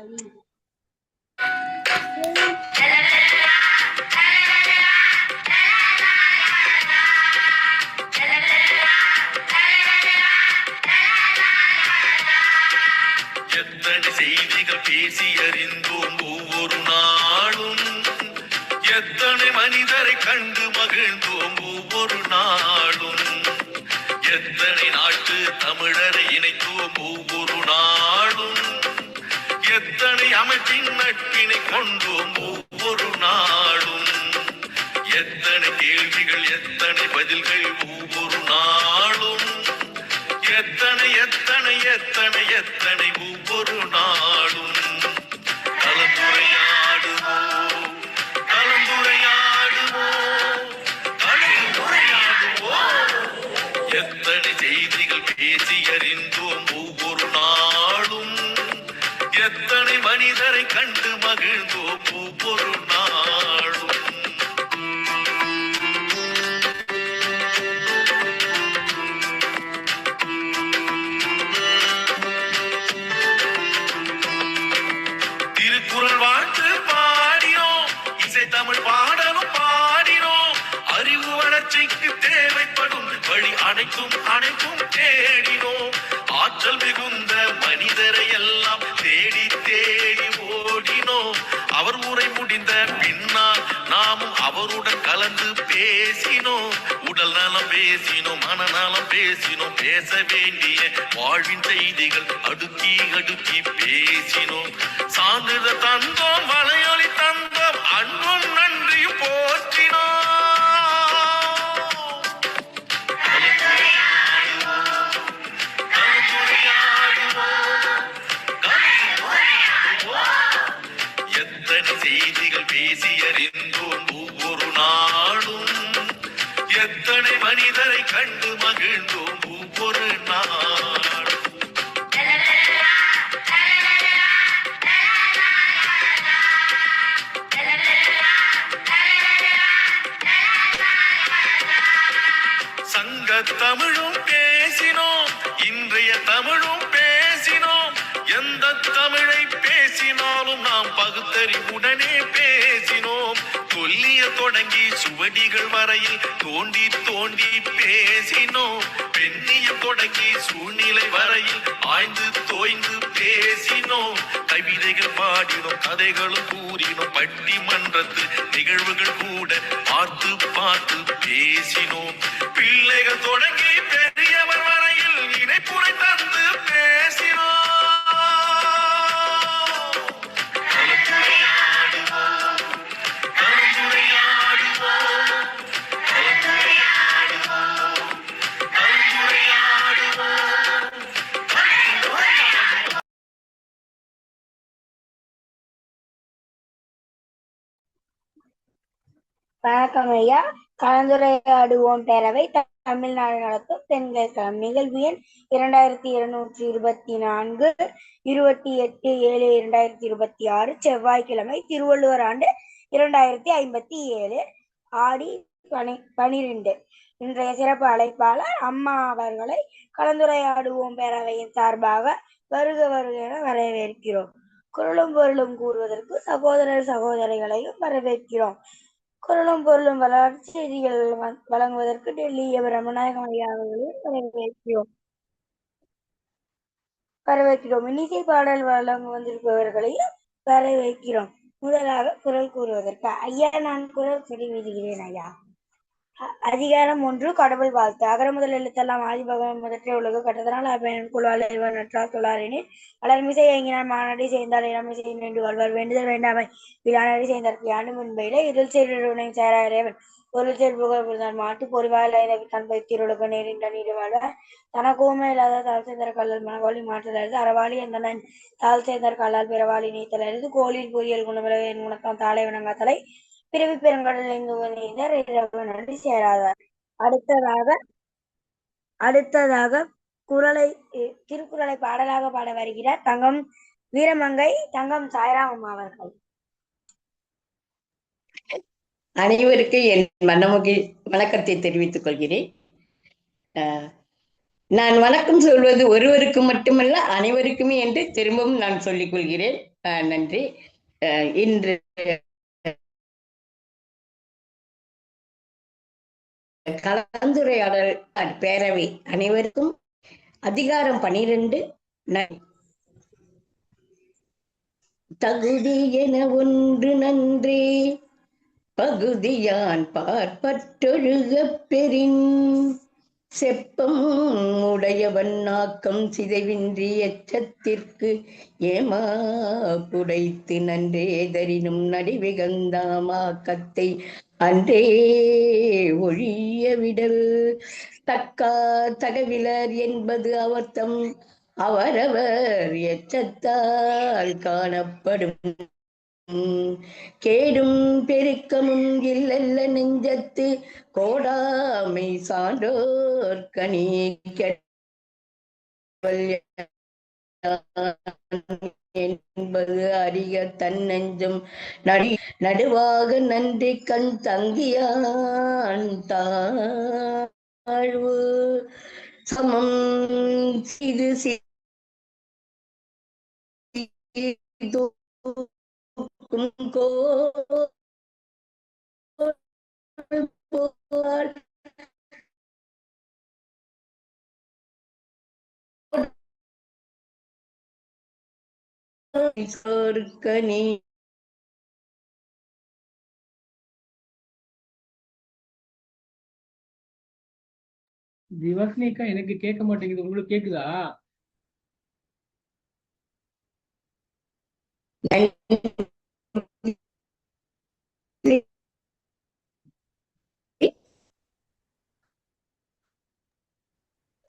எத்தனை செய்திகள் பேசி அறிந்தோம் ஒவ்வொரு நாளும், எத்தனை மனிதரை கண்டு மகிழ்ந்தோம் ஒவ்வொரு நாளும், எத்தனை நாட்டு தமிழரை இணைத்தோம் ஒவ்வொரு நாளும், எத்தனை அமைப்பின் நட்பினை கொண்டோம் ஒவ்வொரு நாளும், எத்தனை கேள்விகள் எத்தனை பதில்கள் ஒவ்வொரு நாளும், எத்தனை எத்தனை எத்தனை எத்தனை ஒவ்வொரு நாளும். கலந்துரையாடுவோம் கலந்துரையாடுவோம் கலந்துரையாடுவோம், எத்தனை செய்திகள் பேசி அறிந்தோம் ஒவ்வொரு நாளும், எத்தனை மனிதரை கண்டு மகிழ்ந்தோம் ஒவ்வொரு நாளும். திருக்குறள் வாழ்த்து பாடினோம், இசை தமிழ் பாடலும் பாடினோம், அறிவு வளர்ச்சிக்கு தேவைப்படும் வழி அனைத்தும் அனைத்தும் தேடினோம், ஆற்றல் மிகுந்த மனிதரை எல்லாம் தேடி தேடி ஓடினோம், அவர் உரை முடிந்த பின்னால் நாமும் அவருடன் கலந்து பேசினோம், உடல் நலம் பேசினோம் மனநலம் பேசினோம், பேச வேண்டிய வாழ்வின் செய்திகள் அடுக்கி அடுக்கி பேசினோம், சான்றிதழ் தந்தோம் வலையொலி தந்தோம் அன்பும் நன்றியும் போற்றினோம். எத்தனை செய்திகள் பேசி அறிந்தோம் ஒவ்வொரு நாளும், எத்தனை மனிதரை கண்டு மகிழ்ந்தோம் ஒவ்வொரு நாளும். சங்க தமிழும் பேசினோம், இன்றைய தமிழும் பேசினோம், எந்த தமிழை பேசினாலும் நாம் பகுத்தறிவுடனே பேசினோம், தொல்லிய தொடங்கி சுவடிகள் வரையில் தோண்டி தோண்டி பேசினோம், பெண்ணிய தொடங்கி சூழ்நிலை வரையில் ஆய்ந்து தோய்ந்து பேசினோம், கவிதைகள் பாடினோம் கதைகளும் கூறினோம், பட்டிமன்றத்து நிகழ்வுகள் கூட பார்த்து பார்த்து பேசினோம், பிள்ளைகள் தொடங்கி பெரியவர் வரையில் இணைப்புரை தந்து பேசினோம். வணக்கம் ஐயா. கலந்துரையாடுவோம் பேரவை தமிழ்நாடு நடத்தும் பெண்கள் களம் நிகழ்வு எண் 2224 28/7/2026 செவ்வாய்க்கிழமை, திருவள்ளுவர் ஆண்டு 2057, ஆடி 12. இன்றைய சிறப்பு அழைப்பாளர் அம்மா அவர்களை கலந்துரையாடுவோம் பேரவையின் சார்பாக வருக வருக என வரவேற்கிறோம். குரலும் பொருளும் கூறுவதற்கு சகோதரர் சகோதரிகளையும் வரவேற்கிறோம். குரலும் பொருளும் வரலாற்று செய்திகள் வழங்குவதற்கு டெல்லி பிரம்மநாயகம் ஐயா அவர்களையும் வரவேற்கிறோம். இன்னிசை பாடல் வழங்க வந்திருப்பவர்களையும் வரவேற்கிறோம். முதலாக குரல் கூறுவதற்கு ஐயா நான் குரல் சொல்லி விடுகிறேன் ஐயா. அதிகாரம் 1, கடவுள் வாழ்த்து. அகர முதல் எழுத்தெல்லாம் ஆதி பகவான் முதற்றே உலகு கட்டதனால் அப்பயன் நற்றால் தொழாரினில் வளர்மிசை இயங்கினால் மாநாடி சேர்ந்தால் இளமை செய்ய வேண்டு வாழ்வார் வேண்டுதல் வேண்டாமை விழாநாடி சேர்ந்தார்க்கு யாண்டு முன்பையில இருள் சேர்வுனை சேரவன் பொருள் சேர் புகழ் புரிந்தார் மாட்டு பொறிவாயில் தன் பைத்திருளுக்கு நேரின்ற நீர் வாழ்வார் தனக்குமே இல்லாத தாழ் சேர்ந்தார் கல்லால் மனகோலி மாற்றலது அறவாளி அந்த தாழ் சேர்ந்தார் கல்லால் பிறவாளி நீத்தலது கோளில் பொறியல் குணமிழக என் குணத்தான் தாளை வணங்காத்தலை பிறவி பெருங்கடல் நன்றி சேராதார். அடுத்ததாக திருக்குறளை பாடலாக பாட வருகிறார் தங்கம் வீரமங்கை தங்கம் சாய்ராம் அவர்கள். அனைவருக்கு என் மனமுகி வணக்கத்தை தெரிவித்துக் கொள்கிறேன். நான் வணக்கம் சொல்வது ஒருவருக்கு மட்டுமல்ல அனைவருக்குமே என்று திரும்பவும் நான் சொல்லிக் கொள்கிறேன். நன்றி. இன்று கலந்துரையாடல் பேரவை அனைவருக்கும் அதிகாரம் 12 தகுதி என ஒன்று நன்றே பகுதியான் பார்ப்பற்றொழுகப் பெறின் செப்பம் உடையவன் நாக்கம் சிதைவின்றி எச்சத்திற்கு ஏமா புடைத்து நன்றே தரினும் நடிவிகந்தாமாக்கத்தை அன்றே ஒழிய விடல் தகவிலர் என்பது அவர்த்தம் அவரவர் எச்சத்தால் காணப்படும் கேடும் பெருக்கமும் இல்லல்ல நெஞ்சத்து கோடாமை சான்றோர் கனி என்பது அறிய தன்னெஞ்சும் நடுவாக நன்றி கண் தங்கியான் தாழ்வு சமம் இது சொற்கனி திவஸ்னிகா எனக்கு கேட்க மாட்டேங்குது, உங்களுக்கு கேக்குதா?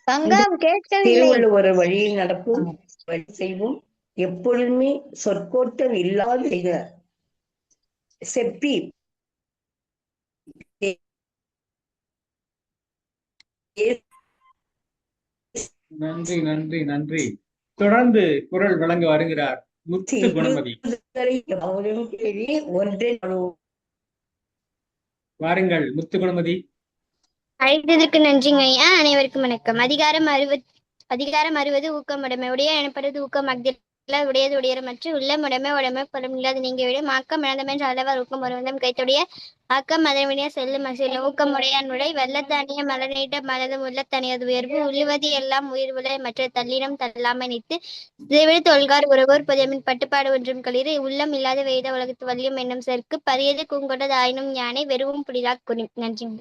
தங்கம் கேட்கவில்லை. திருவள்ளுவர் வழியில் நடப்போம், வழி செய்வோம், எப்பொழுதுமே சொற்கோட்டல் இல்லாத செப்பி நன்றி நன்றி நன்றி. தொடர்ந்து குரல் வழங்க வருகிறார் முத்து குணமதி. வாருங்கள் முத்து குணமதி. அழைத்ததற்கு நன்றிங்க ஐயா. அனைவருக்கும் வணக்கம். அதிகாரம் 60 ஊக்கமுடைமை. உடைய எனப்படுவது ஊக்கம் அஃதில்ல உடையது உடையரமற்று உள்ளம் உடைமை உடைமை பலம் இல்லாது நீங்க விட ஆக்கம் இழந்தமென்று அளவார் ஊக்கம் ஒருவந்தம் கைத்துடைய ஆக்கம் அதனுடைய செல்லும் அசில் ஊக்கம் உடையானுடை வெள்ளத்தானிய மலநீட்ட மலதும் உள்ளத்தனியது உயர்வு உள்ளுவதி எல்லாம் உயிர்வுலை மற்ற தள்ளினம் தள்ளாமை நித்து இதைவிட தொல்கார் உறவோர் புதையமின் பட்டுப்பாடு ஒன்றும் களிறு உள்ளம் இல்லாத வேத உலகத்து வல்லியம் என்னும் செருக்கு பரியது கூங்கொண்டது ஆயினும் யானை வெறுவும் புடிலா குறி. நன்றிங்க.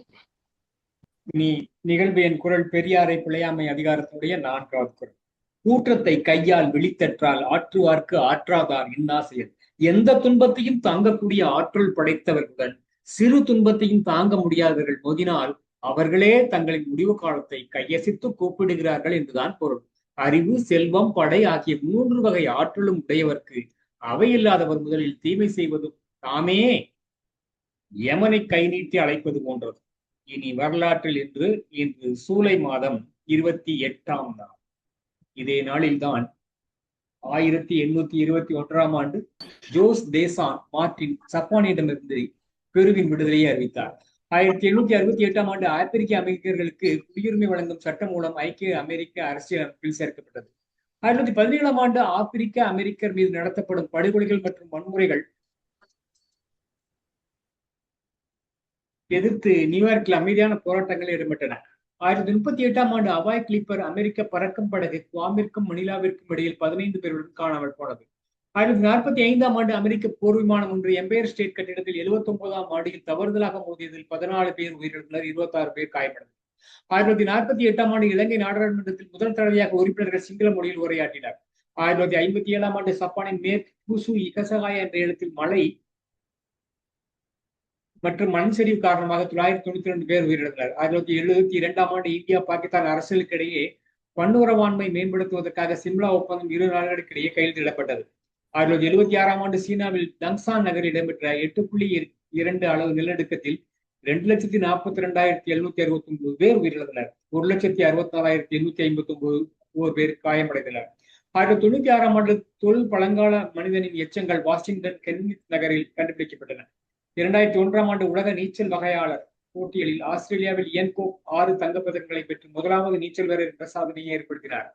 நீ நிகழ்வு என் குரல் பெரியாரை பிழையாமை அதிகாரத்துடைய 4வது குரல். கூற்றத்தை கையால் விழித்தற்றால் ஆற்றுவார்க்கு ஆற்றாதார் இன்னா செயல். எந்த துன்பத்தையும் தாங்கக்கூடிய ஆற்றல் படைத்தவர்களுடன் சிறு துன்பத்தையும் தாங்க முடியாதவர்கள் மோதினால் அவர்களே தங்களின் முடிவு காலத்தை கையசித்து கூப்பிடுகிறார்கள் என்றுதான் பொருள். அறிவு, செல்வம், படை ஆகிய 3 வகை ஆற்றலும் உடையவர்க்கு அவையில்லாதவர் முதலில் தீமை செய்வதும் தாமே யமனை கை நீட்டி அழைப்பது போன்றது. இனி வரலாற்றில் இன்று சூலை மாதம் 28ஆம் நாள். இதே நாளில்தான் 1821ஆம் ஆண்டு ஜோஸ் தேசான் மார்டின் ஜப்பானிடமிருந்து பெருவின் விடுதலையை அறிவித்தார். 1868ஆம் ஆண்டு ஆப்பிரிக்க அமெரிக்கர்களுக்கு குடியுரிமை வழங்கும் சட்டம் மூலம் ஐக்கிய அமெரிக்க அரசியல் அமைப்பில் சேர்க்கப்பட்டது. 1917ஆம் ஆண்டு ஆப்பிரிக்க அமெரிக்கர் மீது நடத்தப்படும் படுகொலைகள் மற்றும் வன்முறைகள் எதிர்த்து நியூயார்க்கில் அமைதியான போராட்டங்கள் இடம்பெற்றன. 1938ஆம் ஆண்டு ஹவாய் கிளிப்பர் அமெரிக்க பறக்கும் படகு குவாமிற்கும் மணிலாவிற்கும் இடையில் 15 பேருடன் காணாமல் போனது. 1945ஆம் ஆண்டு அமெரிக்க போர் விமானம் ஒன்று எம்பையர் ஸ்டேட் கட்டிடத்தில் 79ஆம் ஆண்டில் தவறுதலாக மோதியதில் 14 பேர் உயிரிழந்தனர், 26 பேர் காயமடைந்தனர். 1948ஆம் ஆண்டு இலங்கை நாடாளுமன்றத்தில் முதல் தடவையாக உறுப்பினர்கள் சிங்கள மொழியில் உரையாற்றினர். 1957ஆம் ஆண்டு ஜப்பானின் மேற்கு குசு இகசகாயா என்ற இடத்தில் மழை மற்றும் மண் சரிவு காரணமாக 992 பேர் உயிரிழந்தனர். 1972ஆம் ஆண்டு இந்தியா பாகிஸ்தான் அரசுகளுக்கு இடையே பன்னுறவாண்மை மேம்படுத்துவதற்காக சிம்லா ஒப்பந்தம் 2 நாடுகளுக்கிடையே கையெழுத்திடப்பட்டது. 1976ஆம் ஆண்டு சீனாவில் தங்சான் நகரில் இடம்பெற்ற 8.2 அளவு நிலநடுக்கத்தில் 2,42,769 பேர் உயிரிழந்தனர். 1,64,859 பேர் காயமடைந்தனர். 1996ஆம் ஆண்டு தொல் பழங்கால மனிதனின் எச்சங்கள் வாஷிங்டன் கென்னித் நகரில் கண்டுபிடிக்கப்பட்டன. 2001ஆம் ஆண்டு உலக நீச்சல் வகையாளர் போட்டிகளில் ஆஸ்திரேலியாவில் இயன் கோப் 6 தங்கப்பதக்கங்களை பெற்று முதலாவது நீச்சல் வீரர் என்ற சாதனையை ஏற்படுத்தினார்.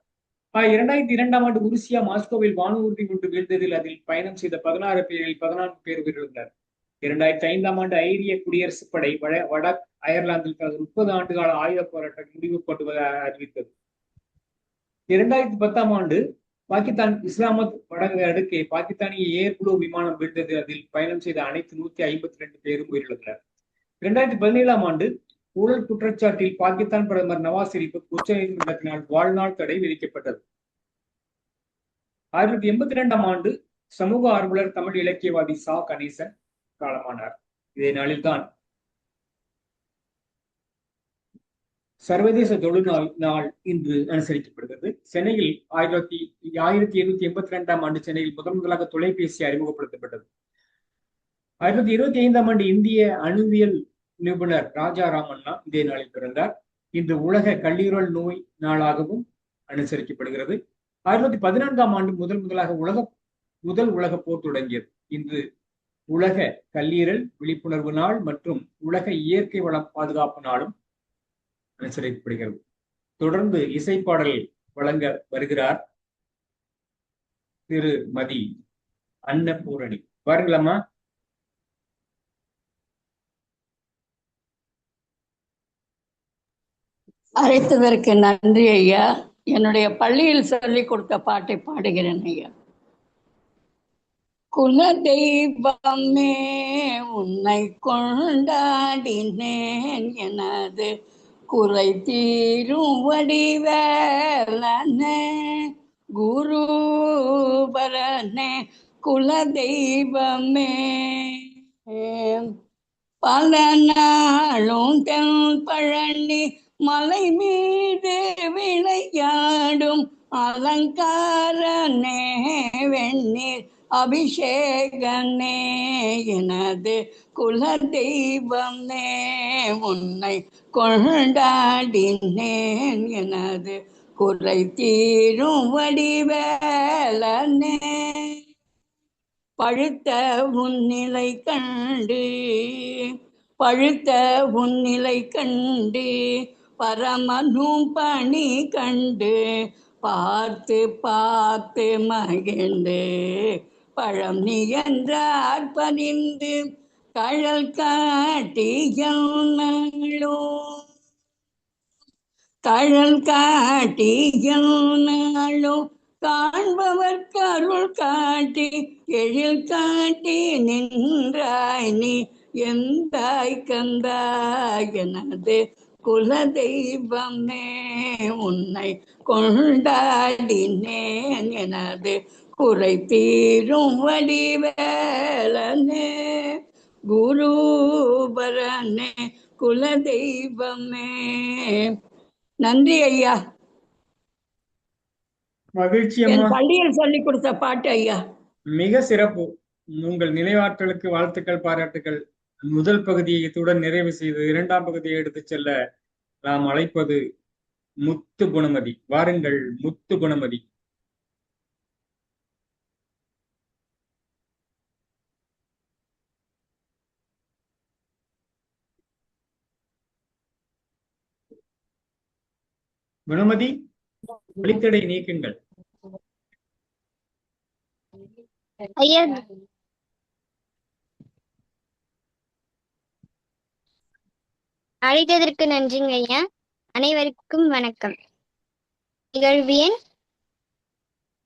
2002ஆம் ஆண்டு உருசியா மாஸ்கோவில் வானூர்தி ஒன்று வீழ்ந்ததில் அதில் பயணம் செய்த 16 பேரில் 14 பேர் உயிரிழந்தனர். 2005ஆம் ஆண்டு ஐரிய குடியரசுப் படை வட அயர்லாந்தில் தனது 30 ஆண்டுகால ஆயுத போராட்டம் முடிவு கொண்டு அறிவித்தது. 2010ஆம் ஆண்டு பாகிஸ்தான் இஸ்லாமாபாத் வடக்கு அடுக்கே பாகிஸ்தானிய ஏர் ப்ளூ விமானம் வீழ்ந்தது. அதில் பயணம் செய்த அனைத்து 152 பேரும் உயிரிழந்தனர். 2017ஆம் ஆண்டு ஊழல் குற்றச்சாட்டில் பாகிஸ்தான் பிரதமர் நவாஸ் ஷெரீப்புக்கு உச்சநீதிமன்றத்தினால் வாழ்நாள் தடை விதிக்கப்பட்டது. 1982ஆம் ஆண்டு சமூக ஆர்வலர் தமிழ் இலக்கியவாதி சா கணேசன் காலமானார். இதே நாளில்தான் சர்வதேச தொழில்நாள் நாள் இன்று அனுசரிக்கப்படுகிறது. சென்னையில் 1882ஆம் ஆண்டு சென்னையில் முதலாக தொலைபேசி அறிமுகப்படுத்தப்பட்டது. 1925ஆம் ஆண்டு இந்திய அணுவியல் நிபுணர் ராஜா ராமண்ணா இதே நாளில் பிறந்தார். இன்று உலக கல்லீரல் நோய் நாளாகவும் அனுசரிக்கப்படுகிறது. 1914ஆம் ஆண்டு முதலாக முதல் உலக போர் தொடங்கியது. இன்று உலக கல்லீரல் விழிப்புணர்வு நாள் மற்றும் உலக இயற்கை வளம் பாதுகாப்பு நாளும் அனுசரிக்கப்படுகிறது. தொடர்ந்து இசைப்பாடல் வழங்க வருகிறார் திருமதி அன்னபூரணி. பாருங்களம்மா. அழைத்ததற்கு நன்றி ஐயா. என்னுடைய பள்ளியில் சொல்லிக் கொடுத்த பாட்டை பாடுகிறேன் ஐயா. குல தெய்வமே உன்னை கொண்டாடினேன், எனது குறை தீரும் வடிவேலனே குருபரனே. குல தெய்வமே பல நாளும் தென் பழனி மலை மீது விளையாடும் அலங்காரனே வெந்நீர் அபிஷேகனே, எனது குல தெய்வமே உன்னை கொண்டாடினேன், எனது குறை தீரும் வடிவேலனே. பழுத்த உன்னிலை கண்டு பழுத்த உன்னிலை கண்டு பரமனும் பணி கண்டு பார்த்து பார்த்து மகிழ்ந்து பழம் நீ என்றார் பணிந்து கழல் காட்டியும் கழல் காட்டியும் காண்பவர் கருள் காட்டி எழில் காட்டி நின்றாய் நீ எந்தாய் கந்தாய், எனது குல தெய்வமே உன்னை கொண்டாடினேன், எனது குறை தீரும் வடிவேலனே குருபரனே குல தெய்வமே. நன்றி ஐயா. மகிழ்ச்சி என் அம்மா. பள்ளியில் சொல்லிக் கொடுத்த பாட்டு ஐயா. மிக சிறப்பு. உங்கள் நினைவாற்றலுக்கு வாழ்த்துக்கள், பாராட்டுகள். முதல் பகுதியை இத்துடன் நிறைவு செய்து 2ஆம் பகுதியை எடுத்துச் செல்ல நாம் அழைப்பது முத்து குணமதி. வாருங்கள் முத்து குணமதி. குணமதி, ஒளித்தடை நீக்குங்கள். ஐயா அழைத்ததற்கு நன்றிங்க ஐயா. அனைவருக்கும் வணக்கம். நிகழ்வு எண்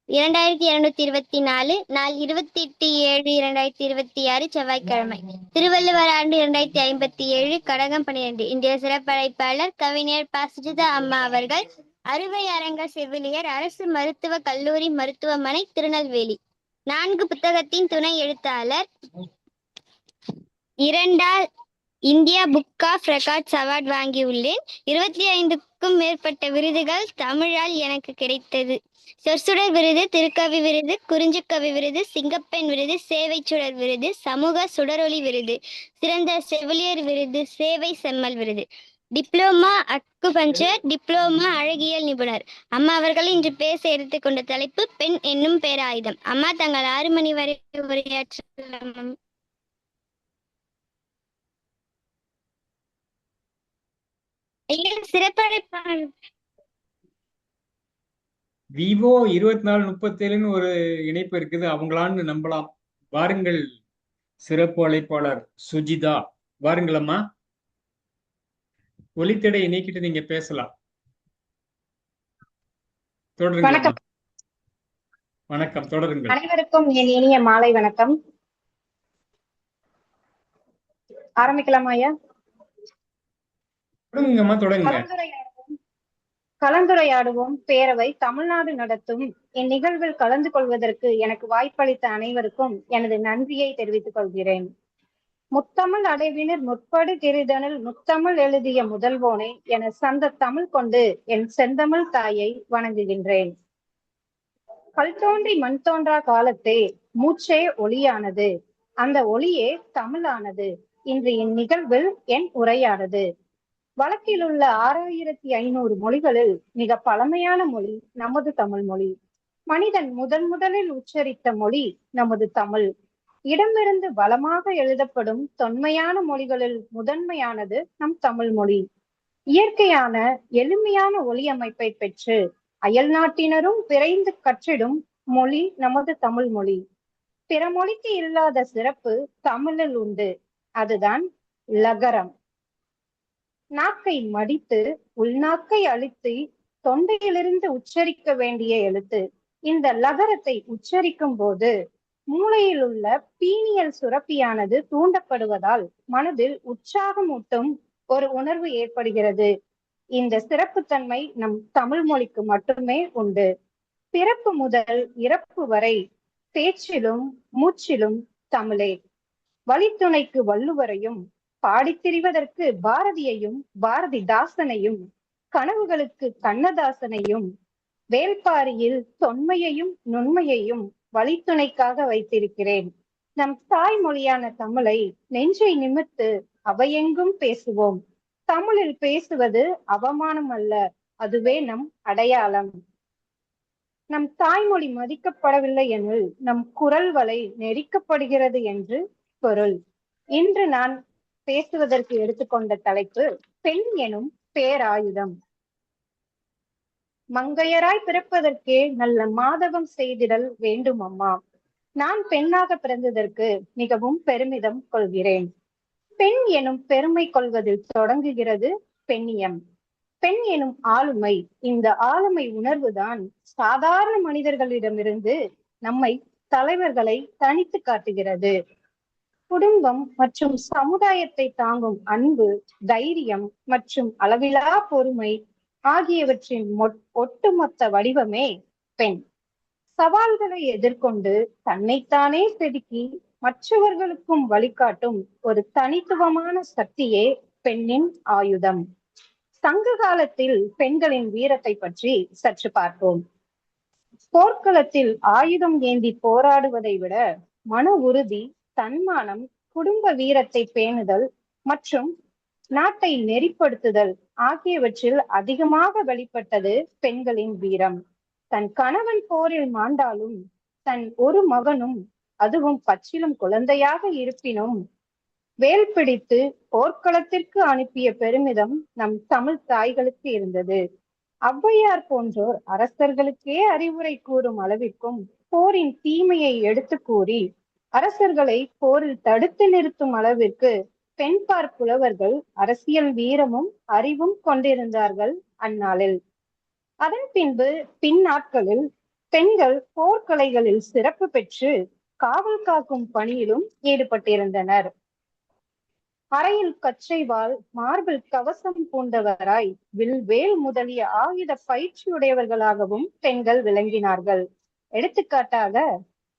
2224, நாள் 28/7/2026, செவ்வாய்க்கிழமை. திருவள்ளுவர் ஆண்டு 2057, கடகம் 12. இன்றைய சிறப்பழைப்பாளர் கவிஞர் ப. சுஜிதா அம்மா அவர்கள், அறுவை அரங்க செவிலியர், அரசு மருத்துவக் கல்லூரி மருத்துவமனை, திருநெல்வேலி. 4 புத்தகத்தின் துணை எழுத்தாளர். 2 India book of records award வாங்கியுள்ளேன். 25க்கும் மேற்பட்ட விருதுகள் தமிழால் எனக்கு கிடைத்தது. சொற்சுடர் விருது, திருக்கவி விருது, குறிஞ்சிக்கவி விருது, சிங்கப்பெண் விருது, சேவை சுடர் விருது, சமூக சுடரொளி விருது, சிறந்த செவிலியர் விருது, சேவை செம்மல் விருது, டிப்ளோமா அக்குபஞ்சர், டிப்ளோமா அழகியல் நிபுணர். அம்மா அவர்கள் இன்று பேச எடுத்துக்கொண்ட தலைப்பு பெண் என்னும் பேராயுதம். அம்மா தங்கள் 6 மணி வரை உரையாற்றலாம். சிறப்பழைப்பாளர் விவோ 2437ன்னு ஒரு இணைப்பு இருக்குது, அவங்களான்னு நம்பலாம். வாருங்கள் சிறப்பு அழைப்பாளர் சுஜிதா, வாருங்களம்மா. ஒலித்தடை நீக்கிட்டு நீங்க பேசலாம். தொடருங்க. வணக்கம். வணக்கம், தொடருங்கள். அனைவருக்கும் என் இனிய மாலை வணக்கம். ஆரம்பிக்கலாமா ஐயா? தொடங்குங்கம்மா, தொடங்குங்க. கலந்துரையாடுவோம் பேரவை தமிழ்நாடு நடத்தும் இந்நிகழ்வில் கலந்து கொள்வதற்கு எனக்கு வாய்ப்பளித்த அனைவருக்கும் எனது நன்றியை தெரிவித்துக் கொள்கிறேன். முத்தமிழ் அடைவினர் முற்படு திரிதனில் முத்தமிழ் எழுதிய முதல்வோனை என சந்த தமிழ் கொண்டு என் செந்தமிழ் தாயை வணங்குகின்றேன். கல் தோன்றி மண் தோன்றா காலத்தே மூச்சே ஒளியானது, அந்த ஒளியே தமிழானது. இன்று இந்நிகழ்வில் என் உரையானது. வழக்கில் உள்ள 6500 மொழிகளில் மிக பழமையான மொழி நமது தமிழ் மொழி. மனிதன் முதலில் உச்சரித்த மொழி நமது தமிழ். இடமிருந்து வளமாக எழுதப்படும் தொன்மையான மொழிகளில் முதன்மையானது நம் தமிழ் மொழி. இயற்கையான எளிமையான ஒலி அமைப்பை பெற்று அயல் நாட்டினரும் விரைந்து கற்றிடும் மொழி நமது தமிழ் மொழி. பிற மொழிக்கு இல்லாத சிறப்பு தமிழில் உண்டு, அதுதான் லகரம். நாக்கை மடித்து உள்நாக்கை அழுத்தி தொண்டையிலிருந்து உச்சரிக்க வேண்டிய எழுத்து. இந்த லகரத்தை உச்சரிக்கும் போது மூளையில் உள்ள பீனியல் சுரப்பியானது தூண்டப்படுவதால் மனதில் உற்சாகமூட்டும் ஒரு உணர்வு ஏற்படுகிறது. இந்த சிறப்புத்தன்மை நம் தமிழ் மொழிக்கு மட்டுமே உண்டு. பிறப்பு முதல் இறப்பு வரை பேச்சிலும் மூச்சிலும் தமிழே. வழித்துணைக்கு வள்ளுவரையும், பாடித்திரிவதற்கு பாரதியையும் பாரதிதாசனையும், கனவுகளுக்கு கண்ணதாசனையும், வேள்பாரியில் தொன்மையையும் நுண்மையையும் வழித்துணைக்காக வைத்திருக்கிறேன். நம் தாய்மொழியான தமிழை நெஞ்சை நிமிர்த்து அவையெங்கும் பேசுவோம். தமிழில் பேசுவது அவமானம் அல்ல, அதுவே நம் அடையாளம். நம் தாய்மொழி மதிக்கப்படவில்லை எனில் நம் குரல் வளை நெரிக்கப்படுகிறது என்று பொருள். இன்று நான் பேசுவதற்கு எடுத்துக்கொண்ட தலைப்பு பெண் எனும் பேராயுதம். மங்கையராய் பிறப்பதற்கே நல்ல மாதவம் செய்திடல் வேண்டும் அம்மா. நான் பெண்ணாக பிறந்ததற்கு மிகவும் பெருமிதம் கொள்கிறேன். பெண் எனும் பெருமை கொள்வதில் தொடங்குகிறது பெண்ணியம். பெண் எனும் ஆளுமை, இந்த ஆளுமை உணர்வுதான் சாதாரண மனிதர்களிடமிருந்து நம்மை தலைவர்களை தனித்து காட்டுகிறது. குடும்பம் மற்றும் சமுதாயத்தை தாங்கும் அன்பு, தைரியம் மற்றும் அளவிலா பொறுமை ஆகியவற்றின் ஒட்டுமொத்த வடிவமே பெண். சவால்களை எதிர்கொண்டு தன்னைத்தானே செதுக்கி மற்றவர்களுக்கும் வழிகாட்டும் ஒரு தனித்துவமான சக்தியே பெண்ணின் ஆயுதம். சங்க காலத்தில் பெண்களின் வீரத்தை பற்றி சற்று பார்ப்போம். போர்க்களத்தில் ஆயுதம் ஏந்தி போராடுவதை விட மன உறுதி, தன்மானம், குடும்ப வீரத்தை பேணுதல் மற்றும் நாட்டை நெறிப்படுத்துதல் ஆகியவற்றில் அதிகமாக வெளிப்பட்டது பெண்களின் வீரம். தன் கணவன் போரில் மாண்டாலும் தன் ஒரு மகனும், அதுவும் பச்சிலும் குழந்தையாக இருப்பினும், வேல் பிடித்து போர்க்களத்திற்கு அனுப்பிய பெருமிதம் நம் தமிழ் தாய்களுக்கு இருந்தது. ஔவையார் போன்றோர் அரசர்களுக்கே அறிவுரை கூறும் அளவிற்கும் போரின் தீமையை எடுத்து கூறி அரசர்களை போரில் தடுத்து நிறுத்தும் அளவிற்கு பெண்பார் புலவர்கள் அரசியல் வீரமும் அறிவும் கொண்டிருந்தார்கள் அந்நாளில். அதன் பின்பு பின்னாட்களில் பெண்கள் போர்க்கலைகளில் சிறப்பு பெற்று காவல் காக்கும் பணியிலும் ஈடுபட்டிருந்தனர். அறையில் கச்சைவாள், மார்பில் கவசம் பூண்டவராய் வில்வேல் முதலிய ஆயுத பயிற்சியுடையவர்களாகவும் பெண்கள் விளங்கினார்கள். எடுத்துக்காட்டாக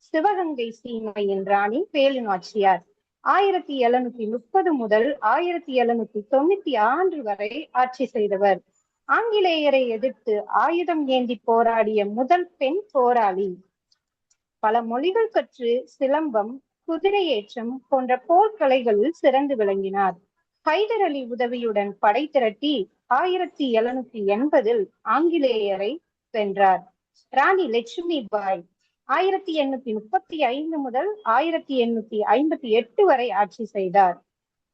சிவகங்கை சீமையின் ராணி வேலு நாச்சியார் 1730 முதல் 1796 வரை ஆட்சி செய்தவர். ஆங்கிலேயரை எதிர்த்து ஆயுதம் ஏந்தி போராடிய முதல் பெண் போராளி. பல மொழிகள் கற்று சிலம்பம், குதிரையேற்றம் போன்ற போர்க்கலைகளில் சிறந்து விளங்கினார். ஹைதர் அலி உதவியுடன் படை திரட்டி 1780 ஆங்கிலேயரை வென்றார். ராணி லட்சுமி பாய் 1835 முதல் 1858 வரை ஆட்சி செய்தார்.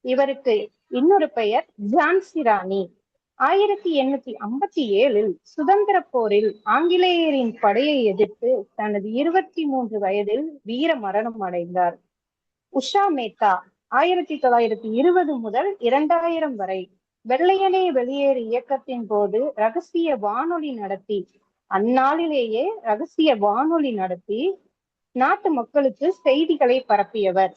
இவருக்கு இன்னொரு பெயர் ஜான்சி ராணி. 1857 சுதந்திர போரில் ஆங்கிலேயரின் படையை எதிர்த்து தனது 23 வயதில் வீர மரணம் அடைந்தார். உஷா மேத்தா 1920 முதல் 2000 வரை வெள்ளையனே வெளியேறு இயக்கத்தின் போது ரகசிய வானொலி நடத்தி நாட்டு மக்களுக்கு செய்திகளை பரப்பியவர்.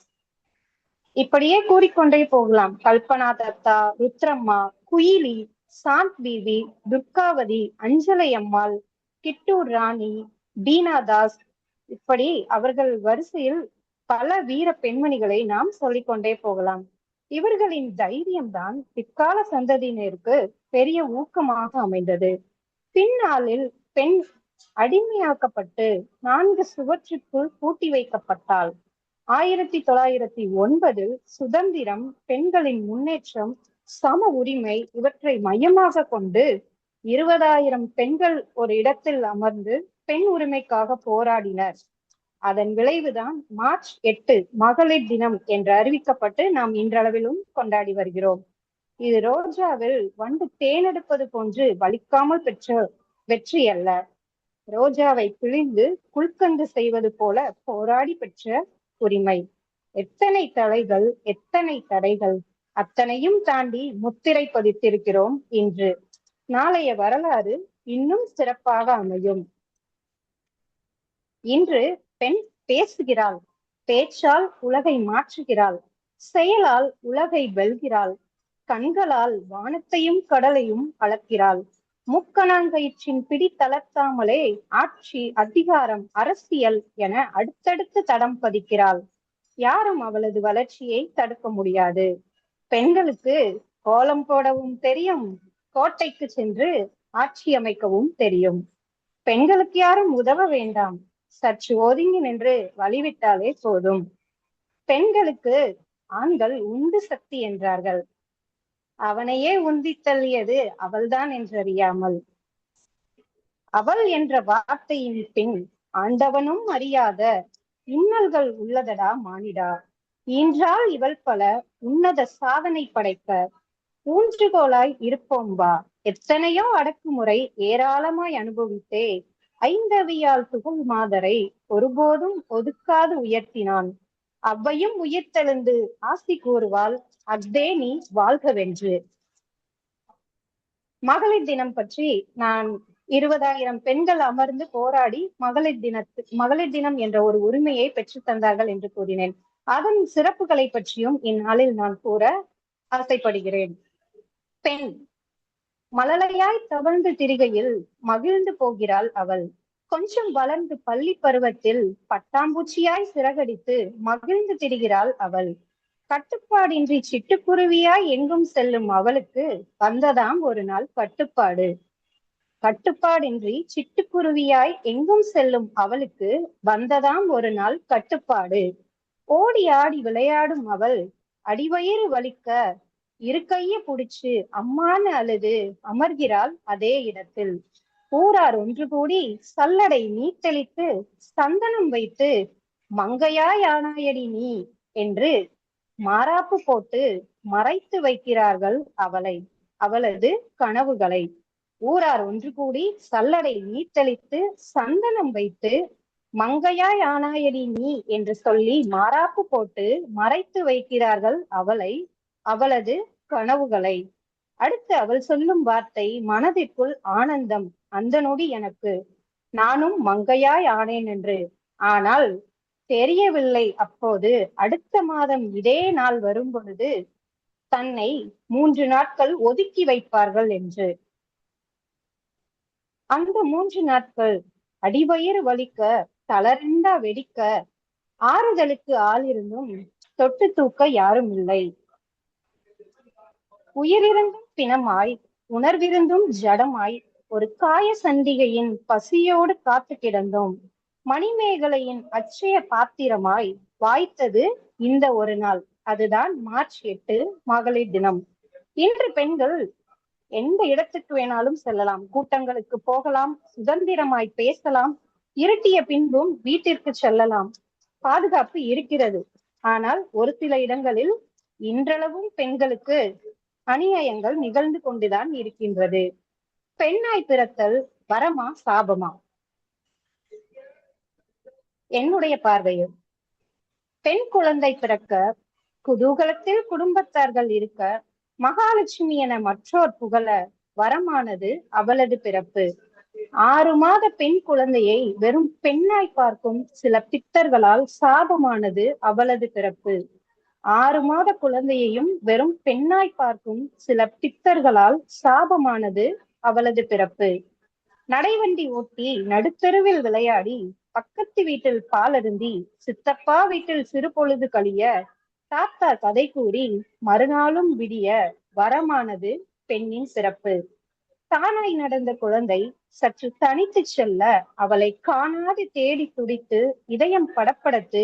இப்படியே கூறிக்கொண்டே போகலாம். கல்பனா தத்தா, ருத்ரம்மா, குயிலி, சாந்த் பிபி, துர்காவதி, அஞ்சலை அம்மாள், கிட்டூர் ராணி, பீனா தாஸ், இப்படி அவர்கள் வரிசையில் பல வீர பெண்மணிகளை நாம் சொல்லிக்கொண்டே போகலாம். இவர்களின் தைரியம்தான் பிற்கால சந்ததியினருக்கு பெரிய ஊக்கமாக அமைந்தது. பின்னாளில் பெண் அடிமையாக்கப்பட்டு 4 சுவற்றுக்குள் பூட்டி வைக்கப்பட்டாள். 1909 சுதந்திரம், பெண்களின் முன்னேற்றம், சம உரிமை இவற்றை மையமாக கொண்டு 20,000 பெண்கள் ஒரு இடத்தில் அமர்ந்து பெண் உரிமைக்காக போராடினர். அதன் விளைவுதான் மார்ச் 8 மகளிர் தினம் என்று அறிவிக்கப்பட்டு நாம் இன்றளவிலும் கொண்டாடி வருகிறோம். இது ரோஜாவில் வண்டு தேனெடுப்பது போன்று வலிக்காமல் பெற்ற வெற்றி அல்ல. ரோஜாவை பிழிந்து குல்கந்து செய்வது போல போராடி பெற்ற உரிமை. எத்தனை தலைகள், எத்தனை தடைகள், அத்தனையும் தாண்டி முத்திரை பதித்திருக்கிறோம் இன்று. நாளைய வரலாறு இன்னும் சிறப்பாக அமையும். இன்று பெண் பேசுகிறாள், பேச்சால் உலகை மாற்றுகிறாள், செயலால் உலகை வெல்கிறாள், கண்களால் வானத்தையும் கடலையும் அளக்கிறாள். முக்கணாங்கயிற்றின் பிடி தளர்த்தாமலே ஆட்சி, அதிகாரம், அரசியல் என அடுத்தடுத்து தடம் பதிக்கிறாள். யாரும் அவளது வளர்ச்சியை தடுக்க முடியாது. பெண்களுக்கு கோலம் போடவும் தெரியும், கோட்டைக்கு சென்று ஆட்சி அமைக்கவும் தெரியும். பெண்களுக்கு யாரும் உதவ வேண்டாம், சற்று ஒதுங்கி நின்று வழிவிட்டாலே போதும். பெண்களுக்கு ஆண்கள் உந்து சக்தி என்றார்கள். அவனையே உந்தி தள்ளியது அவள்தான் என்றறியாமல். அவள் என்ற வார்த்தையின் பின் ஆண்டவனும் அறியாத இன்னல்கள் உள்ளதடா மானிடா. ஈன்றால் இவள் பல உன்னத சாதனை படைக்க ஊன்றுகோலாய் இருப்போம்பா. எத்தனையோ அடக்குமுறை ஏராளமாய் அனுபவித்தே ஐந்தவியால் துகள் மாதரை ஒருபோதும் ஒதுக்காது உயர்த்தினான். அவ்வையும் உயிர்த்தெழுந்து ஆசி கூறுவாள், அக்தே நீ வாழ்கவென்று. மகளிர் தினம் பற்றி நான் 20,000 பெண்கள் அமர்ந்து போராடி மகளிர் தினம் என்ற ஒரு உரிமையை பெற்று தந்தார்கள் என்று கூறினேன். அதன் சிறப்புகளை பற்றியும் இந்நாளில் நான் கூற ஆசைப்படுகிறேன். பெண் மழலையாய் தவழ்ந்து திரிகையில் மகிழ்ந்து போகிறாள் அவள். கொஞ்சம் வளர்ந்து பள்ளி பருவத்தில் பட்டாம்பூச்சியாய் சிறகடித்து மகிழ்ந்து திரிகிறாள் அவள். கட்டுப்பாடின்றி சிட்டுக்குருவியாய் எங்கும் செல்லும் அவளுக்கு வந்ததாம் ஒரு நாள் கட்டுப்பாடு. கட்டுப்பாடின்றி சிட்டுக்குருவியாய் எங்கும் செல்லும் அவளுக்கு வந்ததாம் ஒரு நாள் கட்டுப்பாடு. ஓடி ஆடி விளையாடும் அவள் அடிவயிறு வலிக்க இரு கைய புடிச்சு அம்மான்னு அழுது அமர்கிறாள் அதே இடத்தில். ஊரார் ஒன்று கூடி சல்லடை நீத்தளித்து சந்தனம் வைத்து மங்கையாய் ஆனாயடி நீ என்று மாறாப்பு போட்டு மறைத்து வைக்கிறார்கள் அவளை, அவளது கனவுகளை. ஊரார் ஒன்று கூடி சல்லடை நீத்தளித்து சந்தனம் வைத்து மங்கையாய் ஆனாயடி நீ என்று சொல்லி மாறாப்பு போட்டு மறைத்து வைக்கிறார்கள் அவளை, அவளது கனவுகளை. அடுத்து அவள் சொல்லும் வார்த்தை மனதிற்குள் ஆனந்தம். அந்த நொடி எனக்கு நானும் மங்கையாய் ஆனேன் என்று. ஆனால் தெரியவில்லை அப்போது அடுத்த மாதம் இதே நாள் வரும் பொழுது தன்னை 3 நாட்கள் ஒதுக்கி வைப்பார்கள் என்று. அந்த 3 நாட்கள் அடிவயிறு வலிக்க, தளர்ந்தா வெடிக்க, ஆறுதலுக்கு ஆள் இருந்தும் தொட்டு தூக்க யாரும் இல்லை. உயிரிருந்தும் பிணமாய், உணர்விருந்தும் ஜடமாய், ஒரு காய சண்டிகையின் பசியோடு காத்து கிடந்தோம். மணிமேகலையின் அச்சய பாத்திரமாய் வாய்த்தது இந்த ஒரு நாள். அதுதான் மார்ச் 8 மகளிர் தினம். இன்று பெண்கள் எந்த இடத்துக்கு வேணாலும் செல்லலாம், கூட்டங்களுக்கு போகலாம், சுதந்திரமாய் பேசலாம், இருட்டிய பின்பும் வீட்டிற்கு செல்லலாம். பாதுகாப்பு இருக்கிறது. ஆனால் ஒரு சில இடங்களில் இன்றளவும் பெண்களுக்கு அநியாயங்கள் நிகழ்ந்து கொண்டுதான் இருக்கின்றது. பெண்ணாய் பிறத்தல் வரமா சாபமா? என்னுடைய பார்வையில் பெண் குழந்தை பிறக்க, குதூகலத்தில் குடும்பத்தார்கள் இருக்க, மகாலட்சுமி என மற்றோர் புகழ வரமானது அவளது பிறப்பு. 6 மாத பெண் குழந்தையை வெறும் பெண்ணாய் பார்க்கும் சில பித்தர்களால் சாபமானது அவளது பிறப்பு. 6 மாத குழந்தையையும் வெறும் பெண்ணாய் பார்க்கும் சில பித்தர்களால் சாபமானது அவளது பிறப்பு. நடைவண்டி ஓட்டி நடுத்தெருவில் விளையாடி, பக்கத்து வீட்டில் பாலருந்தி, சித்தப்பா வீட்டில் சிறு பொழுது கழிய, தாத்தா கதை கூறி மறுநாளும் விடிய வரமானது பெண்ணின் சிறப்பு. தானாய் நடந்த குழந்தை சற்று தனித்து செல்ல, அவளை காணாது தேடி துடித்து இதயம் படப்படத்து,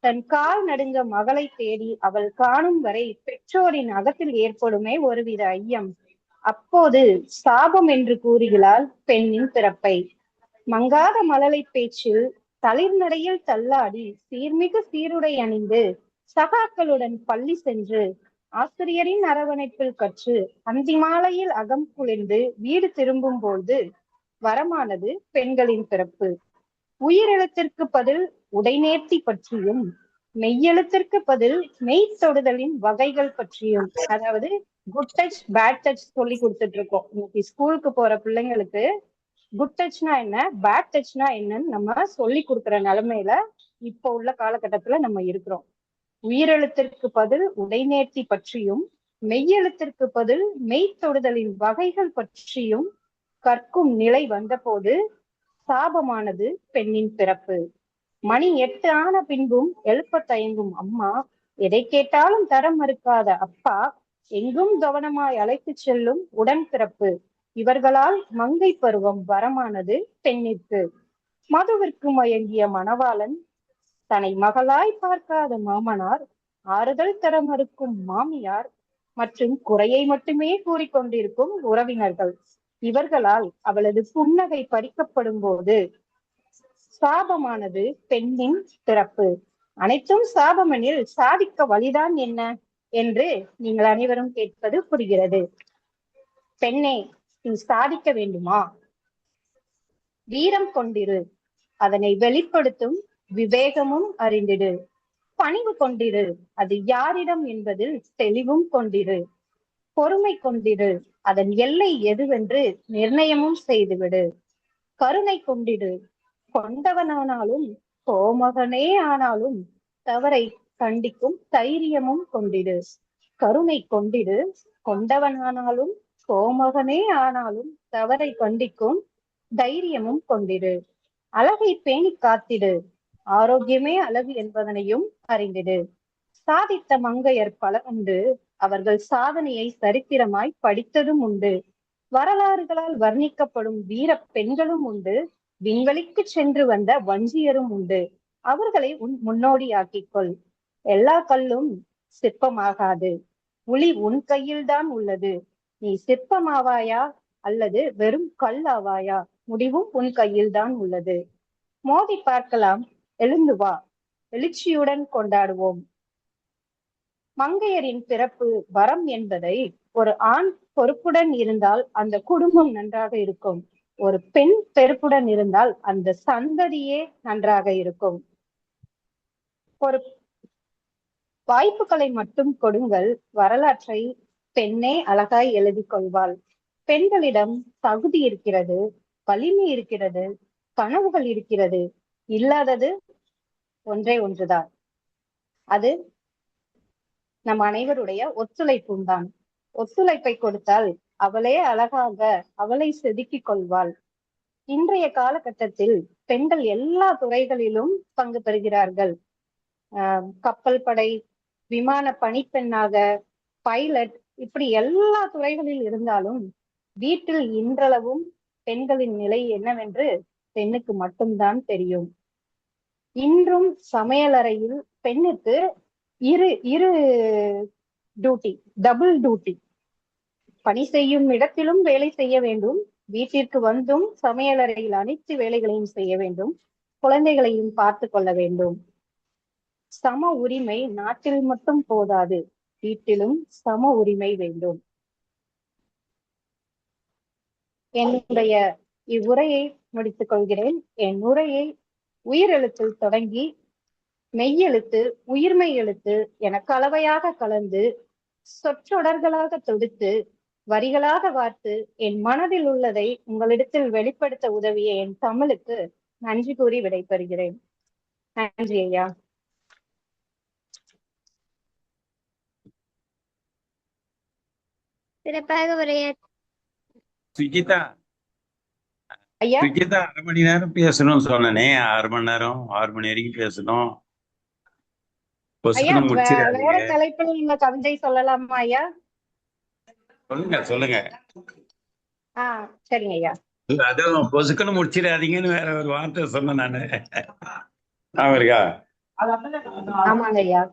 தன் கால் நடுங்க மகளை தேடி அவள் காணும் வரை பெற்றோரின் அகத்தில் ஏற்படுமே ஒருவித ஐயம். அப்போது சாபம் என்று கூறுகிறாள் பெண்ணின் பிறப்பை. மங்காத மழலை பேச்சில் தளிர் நடையில் தள்ளாடி, சீர்மிகு சீருடை அணிந்து, சகாக்களுடன் பள்ளி சென்று, ஆசிரியரின் அரவணைப்பில் கற்று, அந்தி மாலையில் அகம் குளிர்ந்து வீடு திரும்பும் போது வரமானது பெண்களின் பிறப்பு. உயிரெழுத்திற்கு பதில் உடைநேர்த்தி பற்றியும், மெய்யெழுத்திற்கு பதில் மெய் தொடுதலின் வகைகள் பற்றியும், அதாவது குட் டச் பேட் டச் சொல்லி கொடுத்துட்டு இருக்கோம். இன்னைக்கு ஸ்கூலுக்கு போற பிள்ளைங்களுக்கு குட் டச்னா என்ன, பேட் டச்னா என்னன்னு நம்ம சொல்லி கொடுக்குற நிலைமையில இப்ப உள்ள காலகட்டத்துல நம்ம இருக்கிறோம். உயிரெழுத்திற்கு பதில் உடைநேர்த்தி பற்றியும், மெய்யெழுத்திற்கு பதில் மெய் தொடுதலின் வகைகள் பற்றியும் கற்கும் நிலை வந்தபோது சாபமானது பெண்ணின் பிறப்பு. மணி 8 ஆன பின்பும் எழுப்ப தயங்கும் அம்மா, எதை கேட்டாலும் தர மறுக்காத அப்பா, எங்கும் கவனமாய் அழைத்து செல்லும் உடன் பிறப்பு. இவர்களால் மங்கை பருவம் வரமானது பெண்ணிற்கு. மதுவிற்கு மயங்கிய மணவாளன், தன்னை மகளாய் பார்க்காத மாமனார், ஆறுதல் தர மறுக்கும் மாமியார் மற்றும் குறையை மட்டுமே கூறிக்கொண்டிருக்கும் உறவினர்கள், இவர்களால் அவளது புன்னகை பறிக்கப்படும் போது சாபமானது பெண்ணின் பிறப்பு. அனைத்தும் சாபமெனில் சாதிக்க வழிதான் என்ன என்று நீங்கள் அனைவரும் கேட்பது புரிகிறது. பெண்ணே, நீ சாதிக்க வேண்டுமா? வீரம் கொண்டிரு, அதனை வெளிப்படுத்தும் விவேகமும் அறிந்திடு. பணிவு கொண்டிரு, அது யாரிடம் என்பதில் தெளிவும் கொண்டிரு. பொறுமை கொண்டிரு, அதன் எல்லை எதுவென்று நிர்ணயமும் செய்துவிடு. கருணை கொண்டிடு, கொண்டவனானாலும் கோமகனே ஆனாலும் தவறை கண்டிக்கும் தைரியமும் கொண்டிடு. கருணை கொண்டிடு, கொண்டவனானாலும் கோமகனே ஆனாலும் தவறை கண்டிக்கும் தைரியமும் கொண்டிடு. அழகை பேணி காத்திடு, ஆரோக்கியமே அழகு என்பதனையும் அறிந்திடு. சாதித்த மங்கையர் பல உண்டு, அவர்கள் சாதனையை சரித்திரமாய் படித்ததும் உண்டு. வரலாறுகளால் வர்ணிக்கப்படும் வீர பெண்களும் உண்டு, விண்வெளிக்கு சென்று வந்த வஞ்சியரும் உண்டு. அவர்களை உன் முன்னோடியாக்கிக்கொள். எல்லா கல்லும் சிற்பமாகாது, உளி உன் கையில்தான் உள்ளது. நீ சிற்பமாவாயா அல்லது வெறும் கல் ஆவாயா, முடிவும் உன் கையில்தான் உள்ளது. மோதி பார்க்கலாம், எழுந்து வா, எழுச்சியுடன் கொண்டாடுவோம். மங்கையரின் பிறப்பு வரம் என்பதை ஒரு ஆண் பொறுப்புடன் இருந்தால் அந்த குடும்பம் நன்றாக இருக்கும். ஒரு பெண் பொறுப்புடன் இருந்தால் அந்த சந்ததியே நன்றாக இருக்கும். ஒரு வாய்ப்புகளை மட்டும் கொடுங்கள், வரலாற்றை பெண்ணே அழகாய் எழுதி கொள்வாள். பெண்களிடம் தகுதி இருக்கிறது, வலிமை இருக்கிறது, கனவுகள் இருக்கிறது. இல்லாதது ஒன்றே ஒன்றுதான், அது நம் அனைவருடைய ஒத்துழைப்பும் தான். ஒத்துழைப்பை கொடுத்தால் அவளே அழகாக அவளை செதுக்கிக் கொள்வாள். இன்றைய காலகட்டத்தில் பெண்கள் எல்லா துறைகளிலும் பங்கு பெறுகிறார்கள். கப்பல் படை, விமான பணிப்பெண்ணாக, பைலட், இப்படி எல்லா துறைகளில் இருந்தாலும் வீட்டில் இன்றளவும் பெண்களின் நிலை என்னவென்று பெண்ணுக்கு மட்டும்தான் தெரியும். இன்றும் சமையலறையில் பெண்ணுக்கு இரு டியூட்டி, டபுள் டியூட்டி. பணி செய்யும் இடத்திலும் வேலை செய்ய வேண்டும், வீட்டிற்கு வந்தும் சமையலறையில் அனைத்து வேலைகளையும் செய்ய வேண்டும், குழந்தைகளையும் பார்த்து கொள்ள வேண்டும். சம உரிமை நாட்டில் மட்டும் போதாது, வீட்டிலும் சம உரிமை வேண்டும். என்னுடைய இவ்வுரையை முடித்துக் கொள்கிறேன். என் உரையை உயிரெழுத்தில் தொடங்கி மெய்யெழுத்து, உயிர்மெய் எழுத்து என கலவையாக கலந்து சொற்றொடர்களாக தொடுத்து வரிகளாக வார்த்து என் மனதில் உள்ளதை உங்களிடத்தில் வெளிப்படுத்த உதவிய என் தமிழுக்கு நன்றி கூறி விடைபெறுகிறேன். நன்றி ஐயா. சிறப்பாக உரைய சுஜிதா ஐயா, சுஜிதா 1/2 மணி நேரம் பேசணும்னு சொன்னனே, 6 மணி நேரம் 6 மணி வரைக்கும் பேசணும். ஐயா பொசுக்குன்னு வேற முடிச்சிடாதீங்க. தலைப்பில் நீங்க கவிதை சொல்லலாமா ஐயா? சொல்லுங்க சொல்லுங்க. சரிங்க ஐயா. அதுவும் பொசுக்குன்னு முடிச்சிடாதீங்கன்னு வேற ஒரு வார்த்தை சொன்னேன் நானு. இருக்கா? ஆமாங்க ஐயா.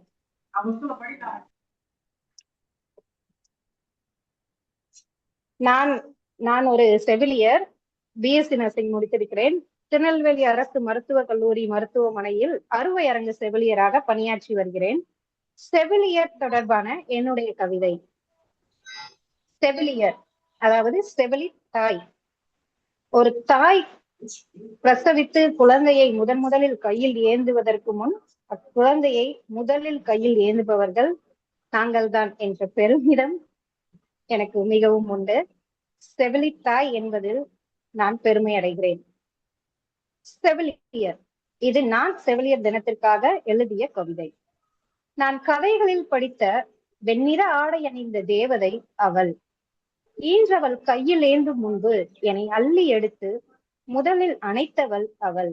நான் ஒரு செவிலியர், பிஎஸ்சி நர்சிங் முடித்திருக்கிறேன். திருநெல்வேலி அரசு மருத்துவக் கல்லூரி மருத்துவமனையில் அறுவை அரங்கு செவிலியராக பணியாற்றி வருகிறேன். செவிலியர் தொடர்பான என்னுடைய கவிதை. செவிலியர் அதாவது செவிலி தாய். ஒரு தாய் பிரசவித்து குழந்தையை முதலில் கையில் ஏந்துவதற்கு முன் அக்குழந்தையை முதலில் கையில் ஏந்துபவர்கள் நாங்கள்தான் என்ற பெருமிதம் எனக்கு மிகவும் உண்டு. செவிலி தாய் என்பதில் நான் பெருமை அடைகிறேன். செவிலியர், இது நான் செவிலியர் தினத்திற்காக எழுதிய கவிதை. நான் கதைகளில் படித்த வெண்ணிற ஆடை அணிந்த தேவதை அவள். ஈன்றவள் கையில் ஏந்தும் முன்பு என்னை அள்ளி எடுத்து முதலில் அணைத்தவள் அவள்.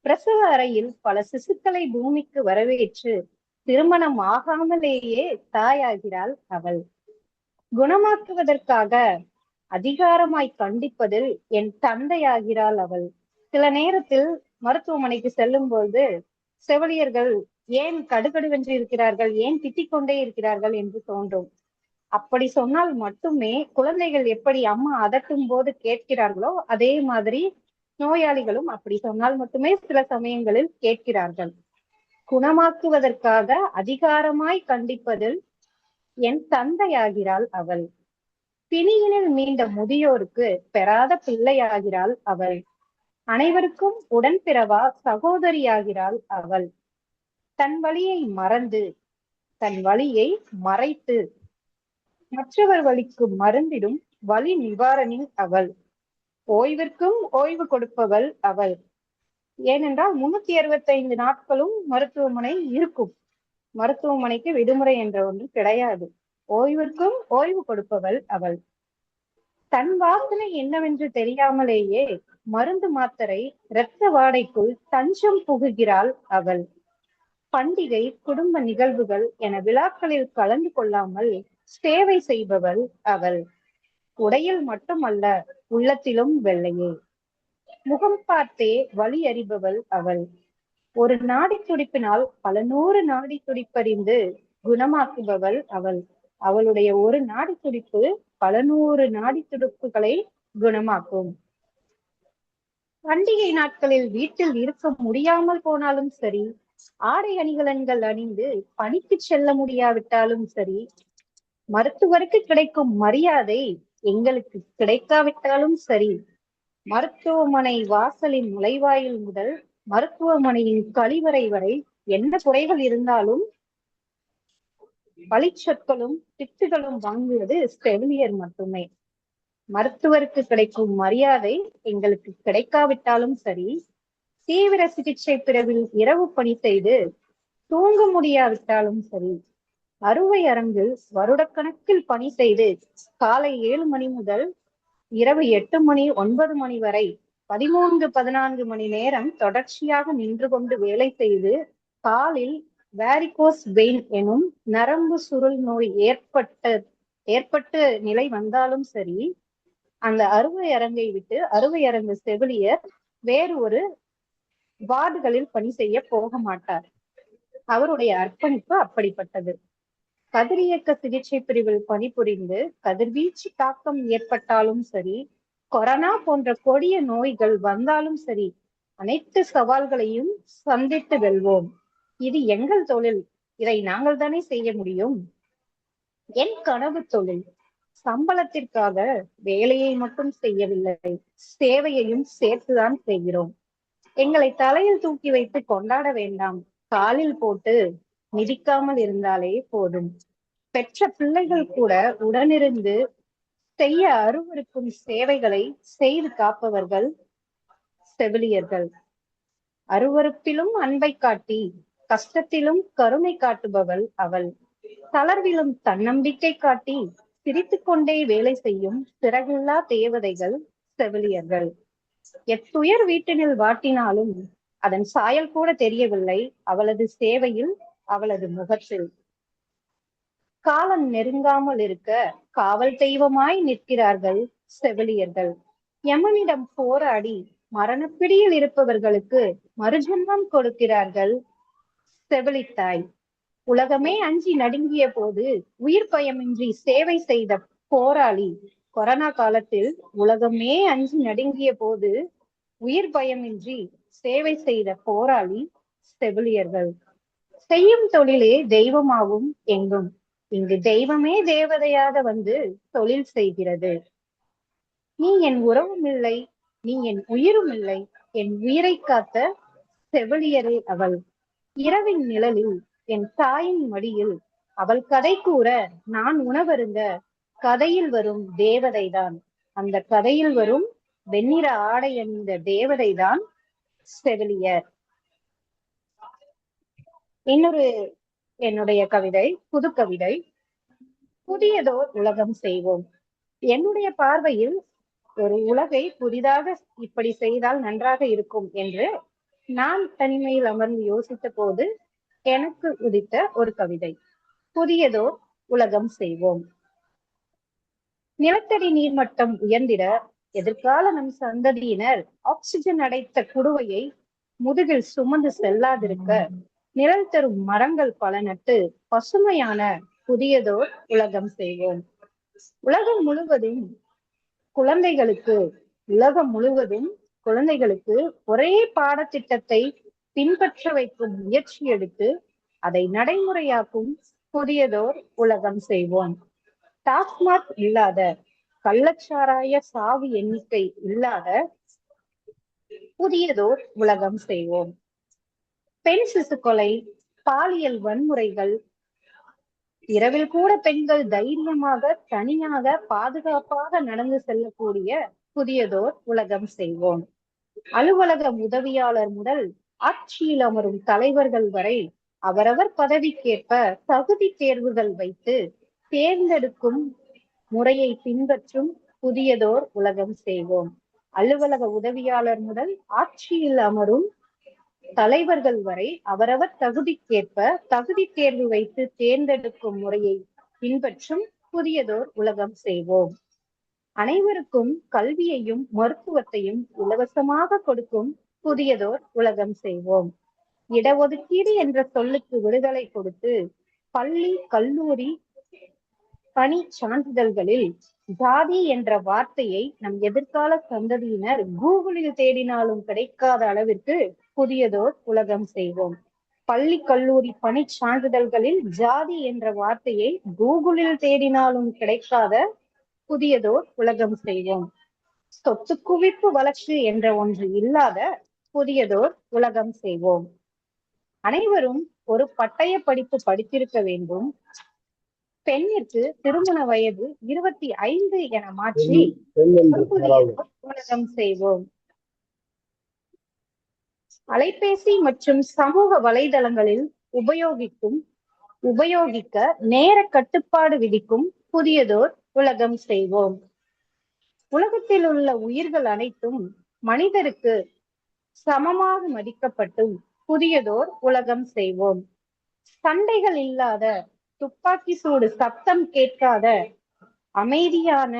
பிரசவ அறையில் பல சிசுக்களை பூமிக்கு வரவேற்று திருமணம் ஆகாமலேயே தாயாகிறாள் அவள். குணமாக்குவதற்காக அதிகாரமாய் கண்டிப்பதில் என் தந்தையாகிறாள் அவள். சில நேரத்தில் மருத்துவமனைக்கு செல்லும் போது செவிலியர்கள் ஏன் கடுகடுவென்று இருக்கிறார்கள், ஏன் திட்டிக் கொண்டே இருக்கிறார்கள் என்று தோன்றும். அப்படி சொன்னால் மட்டுமே குழந்தைகள் எப்படி அம்மா அதட்டும் போது கேட்கிறார்களோ அதே மாதிரி நோயாளிகளும் அப்படி சொன்னால் மட்டுமே சில சமயங்களில் கேட்கிறார்கள். குணமாக்குவதற்காக அதிகாரமாய் கண்டிப்பதில் என் தந்தையாகிறாள் அவள். பிணியினில் மீண்ட முதியோருக்கு பெறாத பிள்ளையாகிறாள் அவள். அனைவருக்கும் உடன்பிறவா சகோதரியாகிறாள் அவள். தன் வழியை மறந்து தன் வழியை மறைத்து மற்றவர் வழிக்கு மருந்திடும் வலி நிவாரணி அவள். ஓய்விற்கும் ஓய்வு கொடுப்பவள் அவள். ஏனென்றால் 365 நாட்களும் மருத்துவமனை இருக்கும். மருத்துவமனைக்கு விடுமுறை என்ற ஒன்று கிடையாது. ஓய்விற்கும் ஓய்வு கொடுப்பவள் அவள். தன் வாசனை என்னவென்று தெரியாமலேயே மருந்து மாத்திரை இரத்த வாடைக்குள் தஞ்சம் புகுகிறாள் அவள். பண்டிகை, குடும்ப நிகழ்வுகள் என விழாக்களில் கலந்து கொள்ளாமல் சேவை செய்பவள் அவள். உடையில் மட்டுமல்ல, உள்ளத்திலும் வெள்ளையே. முகம் பார்த்தே வழி அறிபவள் அவள். ஒரு நாடி துடிப்பினால் பல 100 நாடி துடிப்பறிந்து குணமாக்குபவள் அவள். அவளுடைய ஒரு நாடி துடிப்பு பல 100 நாடி துடிப்புகளை குணமாக்கும். பண்டிகை நாட்களில் வீட்டில் இருக்க முடியாமல் போனாலும் சரி, ஆடை அணிகலன்கள் அணிந்து பணிக்கு செல்ல முடியாவிட்டாலும் சரி, மருத்துவருக்கு கிடைக்கும் மரியாதை எங்களுக்கு கிடைக்காவிட்டாலும் சரி, மருத்துவமனை வாசலின் நுழைவாயில் முதல் மருத்துவமனையின் கழிவறை வரை என்ன குறைகள் இருந்தாலும் பழிச்சொற்களும் திட்டுகளும் வாங்குவது செவிலியர் மட்டுமே. மருத்துவருக்கு கிடைக்கும் மரியாதை எங்களுக்கு கிடைக்காவிட்டாலும் சரி, தீவிர சிகிச்சை பிரிவில் இரவு பணி செய்து தூங்க முடியாவிட்டாலும் சரி, அறுவை அரங்கில் வருடக்கணக்கில் பணி செய்து காலை 7 மணி முதல் இரவு 8 மணி 9 மணி வரை 13-14 மணி நேரம் தொடர்ச்சியாக நின்று கொண்டு வேலை செய்து காலில் வேரிகோஸ் வெயின் எனும் நரம்பு சுருள் நோய் ஏற்பட்ட நிலை வந்தாலும் சரி, அந்த அறுவை அரங்கை விட்டு அறுவை அரங்கு செவிலியர் வேறு ஒரு வார்டுகளில் பணி செய்ய போக மாட்டார். அவருடைய அர்ப்பணிப்பு அப்படிப்பட்டது. கதிரியக்க சிகிச்சை பிரிவில் பணிபுரிந்து கதிர்வீச்சு தாக்கம் ஏற்பட்டாலும் சரி, கொரோனா போன்ற கொடிய நோய்கள் வந்தாலும் சரி, அனைத்து சவால்களையும் சந்தித்து வெல்வோம். இது எங்கள் தொழில். இதை நாங்கள் தானே செய்ய முடியும். என் கனவு தொழில். சம்பளத்திற்காக வேலையை மட்டும் செய்யவில்லை, சேவையையும் சேர்த்துதான் செய்கிறோம். எங்களை தலையில் தூக்கி வைத்து கொண்டாட வேண்டாம், காலில் போட்டு மிதிக்காமல் இருந்தாலே போதும். பெற்ற பிள்ளைகள் கூட உடனிருந்து செய்ய அருவருக்கும் சேவைகளை செய்து காப்பவர்கள் செவிலியர்கள். அருவருப்பிலும் அன்பை காட்டி கஷ்டத்திலும் கருணை காட்டுபவள் அவள். தளர்விலும் தன்னம்பிக்கை காட்டி சிரித்துக் கொண்டே வேலை செய்யும் சிறகில்லா தேவதைகள் செவிலியர்கள். எத்துயர் வீட்டினில் வாட்டினாலும் அதன் சாயல் கூட தெரியவில்லை அவளது சேவையில், அவளது முகத்தில். காலம் நெருங்காமல் இருக்க காவல் தெய்வமாய் நிற்கிறார்கள் செவிலியர்கள். யமனிடம் போராடி மரணப்பிடியில் இருப்பவர்களுக்கு மறுஜன்மம் கொடுக்கிறார்கள் செவிலித்தாய். உலகமே அஞ்சி நடுங்கிய போது உயிர் பயமின்றி சேவை செய்த போராளி. கொரோனா காலத்தில் உலகமே அஞ்சி நடுங்கிய போது உயிர் பயமின்றி சேவை செய்த போராளி செவிலியர்கள். செய்யும் தொழிலே தெய்வமாகும் எங்கும், இங்கு தெய்வமே தேவதையாக வந்து தொழில் செய்கிறது. நீ என் உறவும் இல்லை, நீ என் உயிரும் இல்லை, என் உயிரை காத்த செவிலியரே அவள். இரவின் நிழலில் என் தாயின் மடியில் அவள் கதை கூற நான் உணவருந்த கதையில் வரும் தேவதைதான். அந்த கதையில் வரும் வெண்ணிற ஆடை அணிந்த தேவதைதான் செவிலியர். இன்னொரு என்னுடைய கவிதை, புது கவிதை. புதியதோர் உலகம் செய்வோம். என்னுடைய பார்வையில் ஒரு உலகை புதிதாக இப்படி செய்தால் நன்றாக இருக்கும் என்று நான் தனிமையில் அமர்ந்து யோசித்த போது எனக்கு உதித்த ஒரு கவிதை. புதியதோர் உலகம் செய்வோம். நிலத்தடி நீர்மட்டம் உயர்ந்திட எதிர்கால நம் சந்ததியினர் ஆக்சிஜன் அடைத்த குடுவையை முதுகில் சுமந்து செல்லாதிருக்க நிழல் தரும் மரங்கள் பல நட்டு பசுமையான புதியதோர் உலகம் செய்வோம். உலகம் முழுவதும் குழந்தைகளுக்கு ஒரே பாடத்திட்டத்தை பின்பற்ற வைக்கும் முயற்சி எடுத்து அதை நடைமுறையாக்கும் புதியதோர் உலகம் செய்வோம். டாஸ்மாக் இல்லாத, கள்ளச்சாராய சாவு எண்ணிக்கை இல்லாத புதியதோர் உலகம் செய்வோம். பெண் சிசு கொலை, பாலியல் வன்முறைகள், இரவில் கூட பெண்கள் தைரியமாக தனியாக பாதுகாப்பாக நடந்து செல்லக்கூடிய புதியதோர் உலகம் செய்வோம். அலுவலக உதவியாளர் முதல் ஆட்சியில் அமரும் தலைவர்கள் வரை அவரவர் பதவிக்கேற்ப தகுதி தேர்வுகள் வைத்து தேர்ந்தெடுக்கும் முறையை பின்பற்றும் புதியதோர் உலகம் செய்வோம். அலுவலக உதவியாளர் முதல் ஆட்சியில் அமரும் தலைவர்கள் வரை அவரவர் தகுதிக்கேற்ப தகுதி தேர்வு வைத்து தேர்ந்தெடுக்கும் முறையை பின்பற்றும் புதியதோர் உலகம் செய்வோம். அனைவருக்கும் கல்வியையும் மருத்துவத்தையும் இலவசமாக கொடுக்கும் புதியதோர் உலகம் செய்வோம். இடஒதுக்கீடு என்ற சொல்லுக்கு விடுதலை கொடுத்து பள்ளி, கல்லூரி பணி சான்றிதழ்களில் ஜாதி என்ற வார்த்தையை நம் எதிர்கால சந்ததியினர் கூகுளில் தேடினாலும் கிடைக்காத அளவிற்கு புதியதோர் உலகம் செய்வோம். பள்ளி, கல்லூரி பணி சான்றிதழ்களில் ஜாதி என்ற வார்த்தையை கூகுளில் தேடினாலும் கிடைக்காத புதியதோர் உலகம் செய்வோம். சொத்து குவிப்பு வளர்ச்சி என்ற ஒன்று இல்லாத புதியதோர் உலகம் செய்வோம். அனைவரும் ஒரு பட்டய படிப்பு படித்திருக்க வேண்டும். பெண்ணிற்கு திருமண வயது 25 என மாற்றி உலகம் செய்வோம். அலைபேசி மற்றும் சமூக வலைதளங்களில் உபயோகிக்க நேர கட்டுப்பாடு விதிக்கும் புதியதோர் உலகம் செய்வோம். உலகத்தில் உள்ள உயிர்கள் அனைத்தும் மனிதருக்கு சமமாக மதிக்கப்பட்டும் புதியதோர் உலகம் செய்வோம். சண்டைகள் இல்லாத, துப்பாக்கி சூடு சத்தம் கேட்காத அமைதியான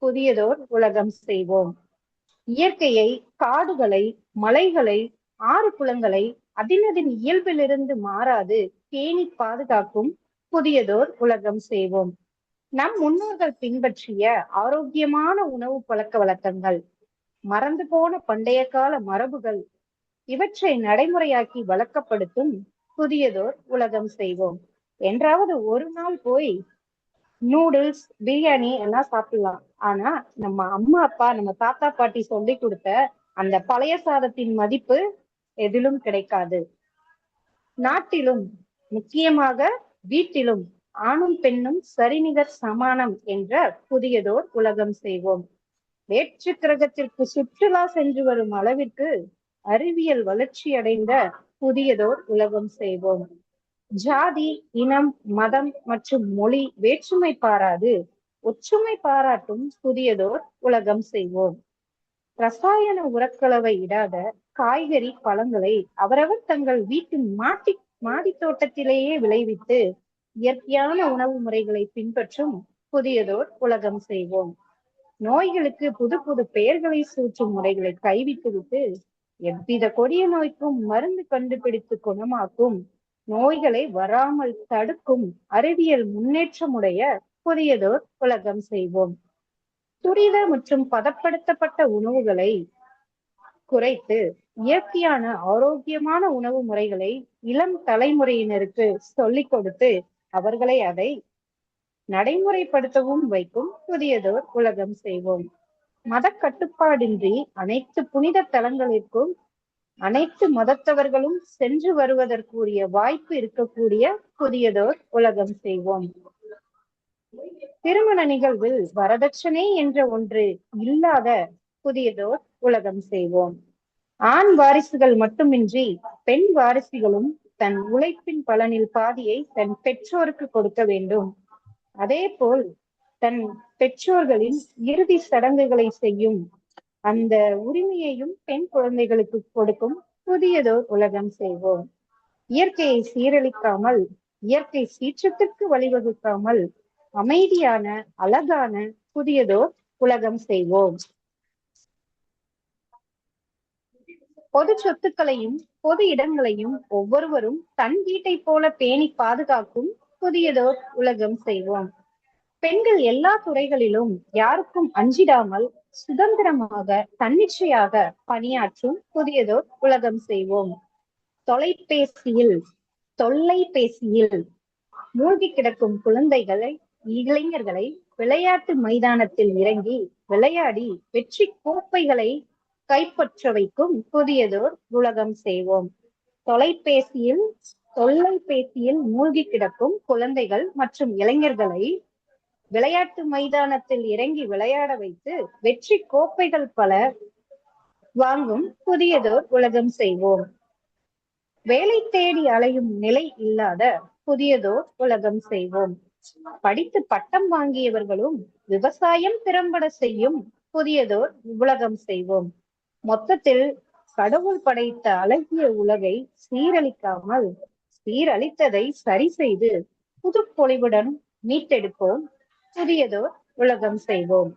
புதியதோர் உலகம் செய்வோம். இயற்கையை, காடுகளை, மலைகளை, ஆறு குளங்களை அதினதின் இயல்பிலிருந்து மாறாது பேணி பாதுகாக்கும் புதியதோர் உலகம் செய்வோம். நம் முன்னோர்கள் பின்பற்றிய ஆரோக்கியமான உணவு பழக்க வழக்கங்கள், மறந்து போன பண்டைய கால மரபுகள், இவற்றை நடைமுறையாக்கி வழக்கப்படுத்தும் புதியதோர் உலகம் செய்வோம். என்றாவது ஒரு நாள் போய் நூடுல்ஸ், பிரியாணி எல்லாம் சாப்பிடலாம். ஆனா நம்ம அம்மா அப்பா நம்ம தாத்தா பாட்டி சொல்லி கொடுத்த அந்த பழைய சாதத்தின் மதிப்பு எதிலும் கிடைக்காது. நாட்டிலும் முக்கியமாக வீட்டிலும் ஆணும் பெண்ணும் சரிநிகர் சமானம் என்ற புதியதோர் உலகம் செய்வோம். வேற்று கிரகத்திற்கு சுற்றுலா சென்று வரும் அளவிற்கு அறிவியல் வளர்ச்சி அடைந்த புதியதோர் உலகம் செய்வோம். ஜாதி, இனம், மதம் மற்றும் மொழி வேற்றுமை பாராது ஒற்றுமை பாராட்டும் புதியதோர் உலகம் செய்வோம். ரசாயன உரக்கலவை இடாத காய்கறி பழங்களை அவரவர் தங்கள் வீட்டின் மாடி தோட்டத்திலேயே விளைவித்து இயற்கையான உணவு முறைகளை பின்பற்றும் புதியதோர் உலகம் செய்வோம். நோய்களுக்கு புது புது பெயர்களை சூற்றும் முறைகளை கைவிட்டுவிட்டு எவ்வித கொடிய நோய்க்கும் மருந்து கண்டுபிடித்து குணமாக்கும், நோய்களை வராமல் தடுக்கும் அறிவியல் முன்னேற்றமுடைய புதியதோர் உலகம் செய்வோம். துரித மற்றும் பதப்படுத்தப்பட்ட உணவுகளை குறைத்து இயற்கையான ஆரோக்கியமான உணவு முறைகளை இளம் தலைமுறையினருக்கு சொல்லிக் கொடுத்து அவர்களை அதை நடைமுறைப்படுத்தவும் வைக்கும் புதியதோர் உலகம் செய்வோம். மத கட்டுப்பாடின்றி அனைத்து புனித தலங்களிற்கும் அனைத்து மதத்தவர்களும் சென்று வருவதற்குரிய வாய்ப்பு இருக்கக்கூடிய புதியதோர் உலகம் செய்வோம். திருமண நிகழ்வில் வரதட்சணை என்ற ஒன்று இல்லாத புதியதோர் உலகம் செய்வோம். ஆண் வாரிசுகள் மட்டுமின்றி பெண் வாரிசுகளும் தன் உழைப்பின் பலனில் பாதியை தன் பெற்றோருக்கு கொடுக்க வேண்டும். அதே போல் தன் பெற்றோர்களின் இறுதி சடங்குகளை செய்யும் அந்த உரிமையையும் பெண் குழந்தைகளுக்கு கொடுக்கும் புதியதோர் உலகம் செய்வோம். இயற்கையை சீரழிக்காமல், இயற்கை சீற்றத்திற்கு வழிவகுக்காமல் அமைதியான அழகான புதியதோர் உலகம் செய்வோம். பொது சொத்துக்களையும் பொது இடங்களையும் ஒவ்வொருவரும் தன் வீட்டை போல பேணி பாதுகாக்கும் புதியதோர் உலகம் செய்வோம். பெண்கள் எல்லா துறைகளிலும் யாருக்கும் அஞ்சிடாமல் சுதந்திரமாக தன்னிச்சையாக பணியாற்றும் புதியதோர் உலகம் செய்வோம். தொல்லைபேசியில் மூழ்கி கிடக்கும் குழந்தைகளை, இளைஞர்களை விளையாட்டு மைதானத்தில் இறங்கி விளையாடி வெற்றி கோப்பைகளை கைப்பற்ற வைக்கும் புதியதோர் உலகம் செய்வோம். தொல்லைபேசியில் மூழ்கி கிடக்கும் குழந்தைகள் மற்றும் இளைஞர்களை விளையாட்டு மைதானத்தில் இறங்கி விளையாட வைத்து வெற்றி கோப்பைகள் பல வாங்கும் புதியதோர் உலகம் செய்வோம். வேலை தேடி அலையும் நிலை இல்லாத புதியதோர் உலகம் செய்வோம். படித்து பட்டம் வாங்கியவர்களும் விவசாயம் திறம்பட செய்யும் புதியதோர் உலகம் செய்வோம். மொத்தத்தில் கடவுள் படைத்த அழகிய உலகை சீரழிக்காமல் சீரழித்ததை சரி செய்து புது பொலிவுடன் மீட்டெடுப்போம். புதியதோர் உலகம் செய்வோம்.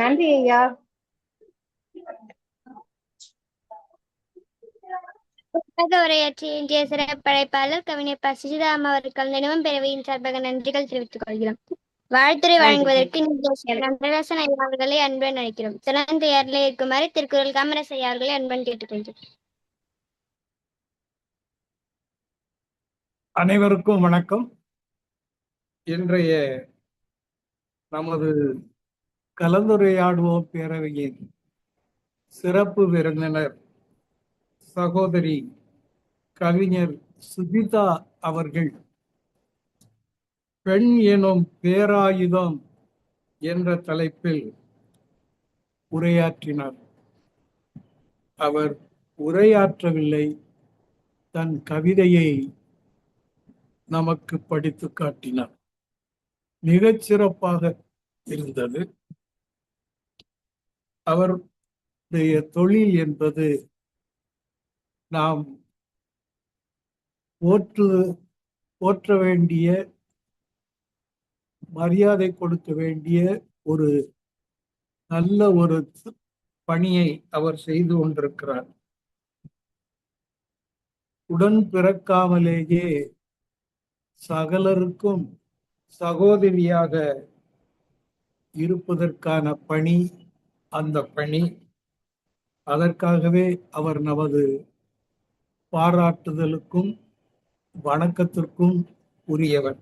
நன்றி ஐயா. உரையாற்றிய இன்றைய சிறப்பழைப்பாளர் கவிஞர் ப. சுஜிதாம் அவர்கள் நினைவும் பேரவையின் சார்பாக நன்றிகள் தெரிவித்துக் கொள்கிறோம். வாழ்த்துறை வழங்குவதற்கு நடராசன் ஐயா அவர்களை அன்புடன் அழைக்கிறோம். சிறந்த தயாரில் இருக்குமாறு திருக்குறள் காமராஜ் ஐயா அவர்களை அன்புடன் கேட்டுக்கொள்கிறோம். அனைவருக்கும் வணக்கம். இன்றைய நமது கலந்துரையாடுவோம் பேரவையின் சிறப்பு விருந்தினர் சகோதரி கவிஞர் சுஜிதா அவர்கள் பெண் எனும் பேராயுதம் என்ற தலைப்பில் உரையாற்றினார். அவர் உரையாற்றவில்லை, தன் கவிதையை நமக்கு படித்து காட்டினார். மிகச் சிறப்பாக இருந்தது. அவருடைய தொழில் என்பது நாம் போற்ற வேண்டிய, மரியாதை கொடுக்க வேண்டிய ஒரு நல்ல ஒரு பணியை அவர் செய்து கொண்டிருக்கிறார். உடன் பிறக்காமலேயே சகலருக்கும் சகோதரியாக இருப்பதற்கான பணி அந்த பணி. அதற்காகவே அவர் நமது பாராட்டுதலுக்கும் வணக்கத்திற்கும் உரியவர்.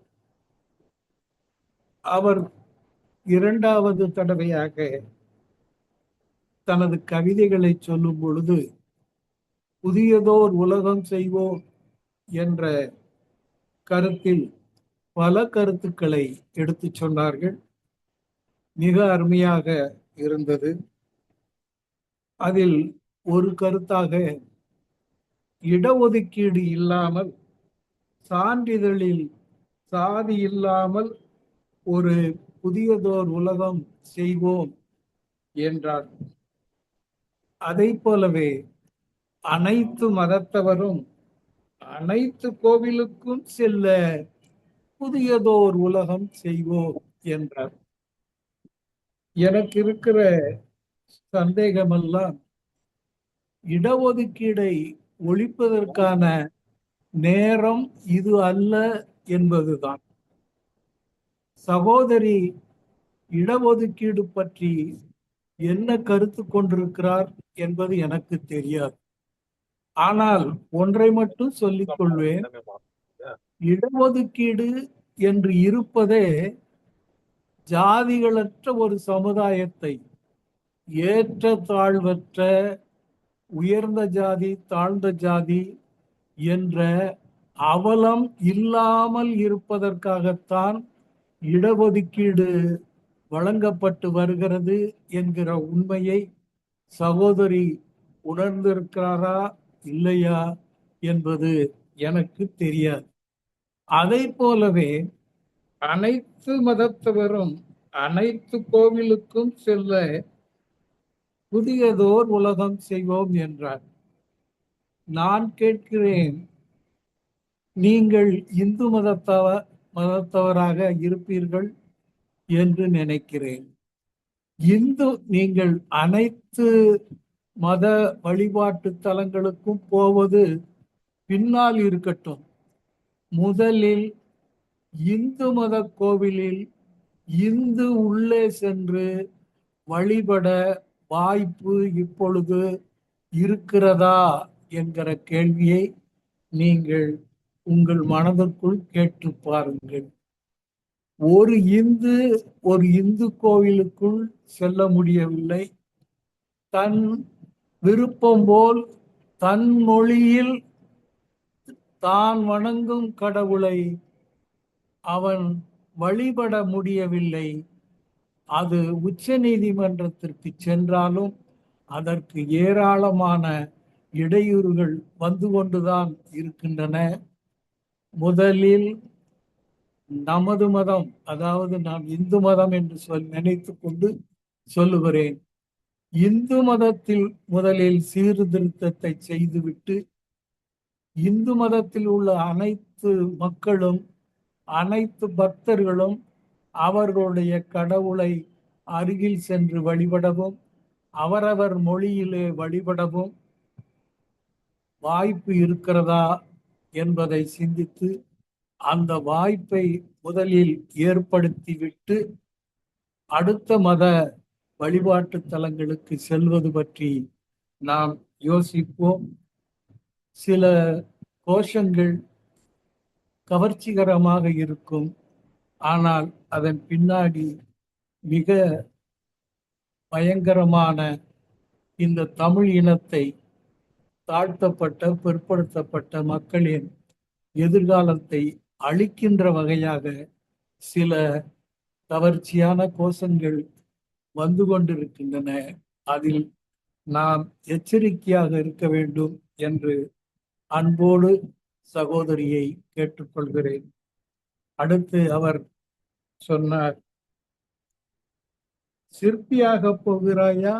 அவர் இரண்டாவது தடவையாக தனது கவிதைகளை சொல்லும் பொழுது புதியதோர் உலகம் செய்வோம் என்ற கருத்தில் பல கருத்துக்களை எடுத்து சொன்னார்கள். மிக அருமையாக இருந்தது. அதில் ஒரு கருத்தாக இடஒதுக்கீடு இல்லாமல், சான்றிதழில் சாதி இல்லாமல் ஒரு புதியதோர் உலகம் செய்வோம் என்றார். அதை போலவே அனைத்து மதத்தவரும் அனைத்து கோவிலுக்கும் செல்ல புதியதோர் உலகம் செய்வோம் என்றார். எனக்கு இருக்கிற சந்தேகமெல்லாம் இடஒதுக்கீடை ஒழிப்பதற்கான நேரம் இது அல்ல என்பதுதான். சகோதரி இடஒதுக்கீடு பற்றி என்ன கருத்து கொண்டிருக்கிறார் என்பது எனக்கு தெரியாது. ஆனால் ஒன்றை மட்டும் சொல்லிக் கொள்வேன். இடஒதுக்கீடு என்று இருப்பதே ஜாதிகளற்ற ஒரு சமுதாயத்தை ஏற்ற தாழ்வற்ற, உயர்ந்த ஜாதி தாழ்ந்த ஜாதி என்ற அவலம் இல்லாமல் இருப்பதற்காகத்தான் இடஒதுக்கீடு வழங்கப்பட்டு வருகிறது என்கிற உண்மையை சகோதரி உணர்ந்திருக்கிறாரா இல்லையா என்பது எனக்கு தெரியாது. அதை போலவே அனைத்து மதத்தவரும் அனைத்து கோவிலுக்கும் செல்ல புதியதோர் உலகம் செய்வோம் என்றார். நான் கேட்கிறேன், நீங்கள் இந்து மதத்தவராக இருப்பீர்கள் என்று நினைக்கிறேன். நீங்கள் அனைத்து மத வழிபாட்டு தலங்களுக்கும் போவது பின்னால் இருக்கட்டும். முதலில் இந்து மத கோவிலில் இந்து உள்ளே சென்று வழிபட வாய்ப்பு இப்பொழுது இருக்கிறதா என்கிற கேள்வியை நீங்கள் உங்கள் மனதிற்குள் கேட்டு பாருங்கள். ஒரு இந்து கோவிலுக்குள் செல்ல முடியவில்லை. தன் விருப்பம் போல் தன் மொழியில் தான் வணங்கும் கடவுளை அவன் வழிபட முடியவில்லை. அது உச்ச நீதிமன்றத்திற்கு சென்றாலும் அதற்கு ஏராளமான இடையூறுகள் வந்து கொண்டுதான் இருக்கின்றன. முதலில் நமது மதம், அதாவது நான் இந்து மதம் என்று நினைத்து கொண்டு சொல்லுகிறேன். இந்து மதத்தில் முதலில் சீர்திருத்தத்தை செய்துவிட்டு இந்து மதத்தில் உள்ள அனைத்து மக்களும் அனைத்து பக்தர்களும் அவர்களுடைய கடவுளை அருகில் சென்று வழிபடவும் அவரவர் மொழியிலே வழிபடவும் வாய்ப்பு இருக்கிறதா என்பதை சிந்தித்து அந்த வாய்ப்பை முதலில் ஏற்படுத்திவிட்டு அடுத்த மத வழிபாட்டு தலங்களுக்கு செல்வது பற்றி நாம் யோசிப்போம். சில கோஷங்கள் கவர்ச்சிகரமாக இருக்கும். ஆனால் அதன் பின்னாடி மிக பயங்கரமான இந்த தமிழ் இனத்தை, தாழ்த்தப்பட்ட பிற்படுத்தப்பட்ட மக்களின் எதிர்காலத்தை அழிக்கின்ற வகையாக சில கவர்ச்சியான கோஷங்கள் வந்து கொண்டிருக்கின்றன. அதில் நாம் எச்சரிக்கையாக இருக்க வேண்டும் என்று அன்போடு சகோதரியை கேட்டுக்கொள்கிறேன். அடுத்து அவர் சொன்னார், சிற்பியாக போகிறாயா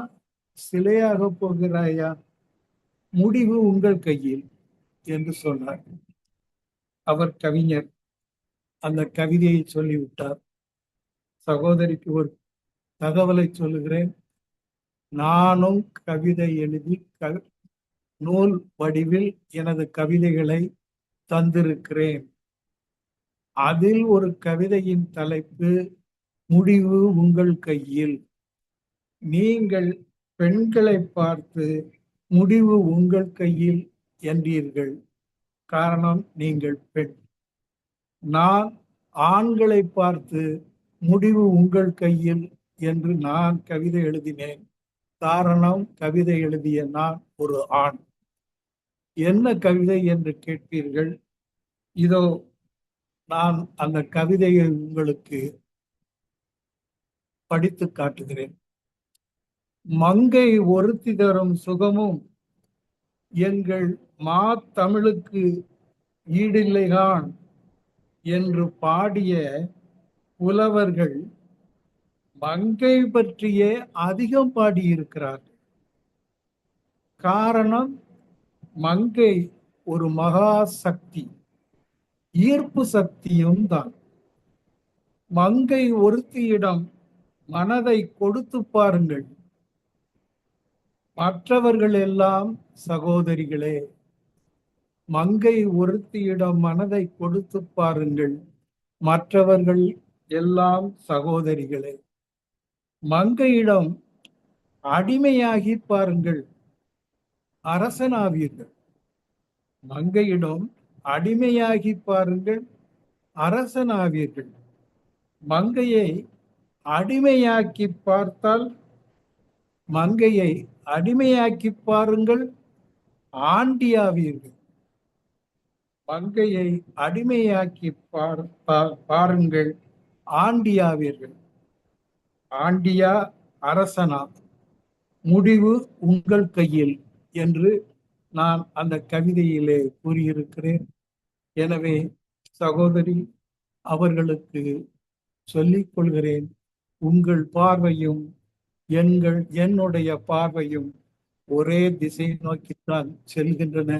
சிலையாக போகிறாயா, முடிவு உங்கள் கையில் என்று சொன்னார். அவர் கவிஞர், அந்த கவிதையை சொல்லிவிட்டார். சகோதரிக்கு ஒரு தகவலை சொல்லுகிறேன். நானும் கவிதை எழுதி நூல் வடிவில் எனது கவிதைகளை தந்திருக்கிறேன். அதில் ஒரு கவிதையின் தலைப்பு முடிவு உங்கள் கையில். நீங்கள் பெண்களை பார்த்து முடிவு உங்கள் கையில் என்றீர்கள். காரணம் நீங்கள் பெண். நான் ஆண்களை பார்த்து முடிவு உங்கள் கையில் என்று நான் கவிதை எழுதினேன். காரணம், கவிதை எழுதிய நான் ஒரு ஆண். என்ன கவிதை என்று கேட்பீர்கள். இதோ நான் அந்த கவிதையை உங்களுக்கு படித்து காட்டுகிறேன். மங்கை ஒருத்தி தரும் சுகமும் எங்கள் மா தமிழுக்கு ஈடில்லைகான் என்று பாடிய புலவர்கள் மங்கை பற்றியே அதிகம் பாடியிருக்கிறார்கள். காரணம், மங்கை ஒரு மகா சக்தி, ஈர்ப்பு சக்தியும் தான். மங்கை ஒருத்தியிடம் மனதை கொடுத்து பாருங்கள், மற்றவர்கள் எல்லாம் சகோதரிகளே. மங்கை ஒருத்தியிடம் மனதை கொடுத்து பாருங்கள், மற்றவர்கள் எல்லாம் சகோதரிகளே. மங்கையிடம் அடிமையாகி பாருங்கள், அரசனாவீர்கள். மங்கையிடம் அடிமையாகி பாருங்கள், அரசனாவீர்கள். மங்கையை அடிமையாக்கி பார்த்தால், மங்கையை அடிமையாக்கி பாருங்கள், ஆண்டியாவீர்கள். மங்கையை அடிமையாக்கி பாருங்கள், ஆண்டியாவீர்கள். ஆண்டியா அரசனா, முடிவு உங்கள் கையில் என்று நான் அந்த கவிதையிலே கூறியிருக்கிறேன். எனவே சகோதரி அவர்களுக்கு சொல்லிக் கொள்கிறேன், உங்கள் பார்வையும் என்னுடைய பார்வையும் ஒரே திசை நோக்கித்தான் செல்கின்றன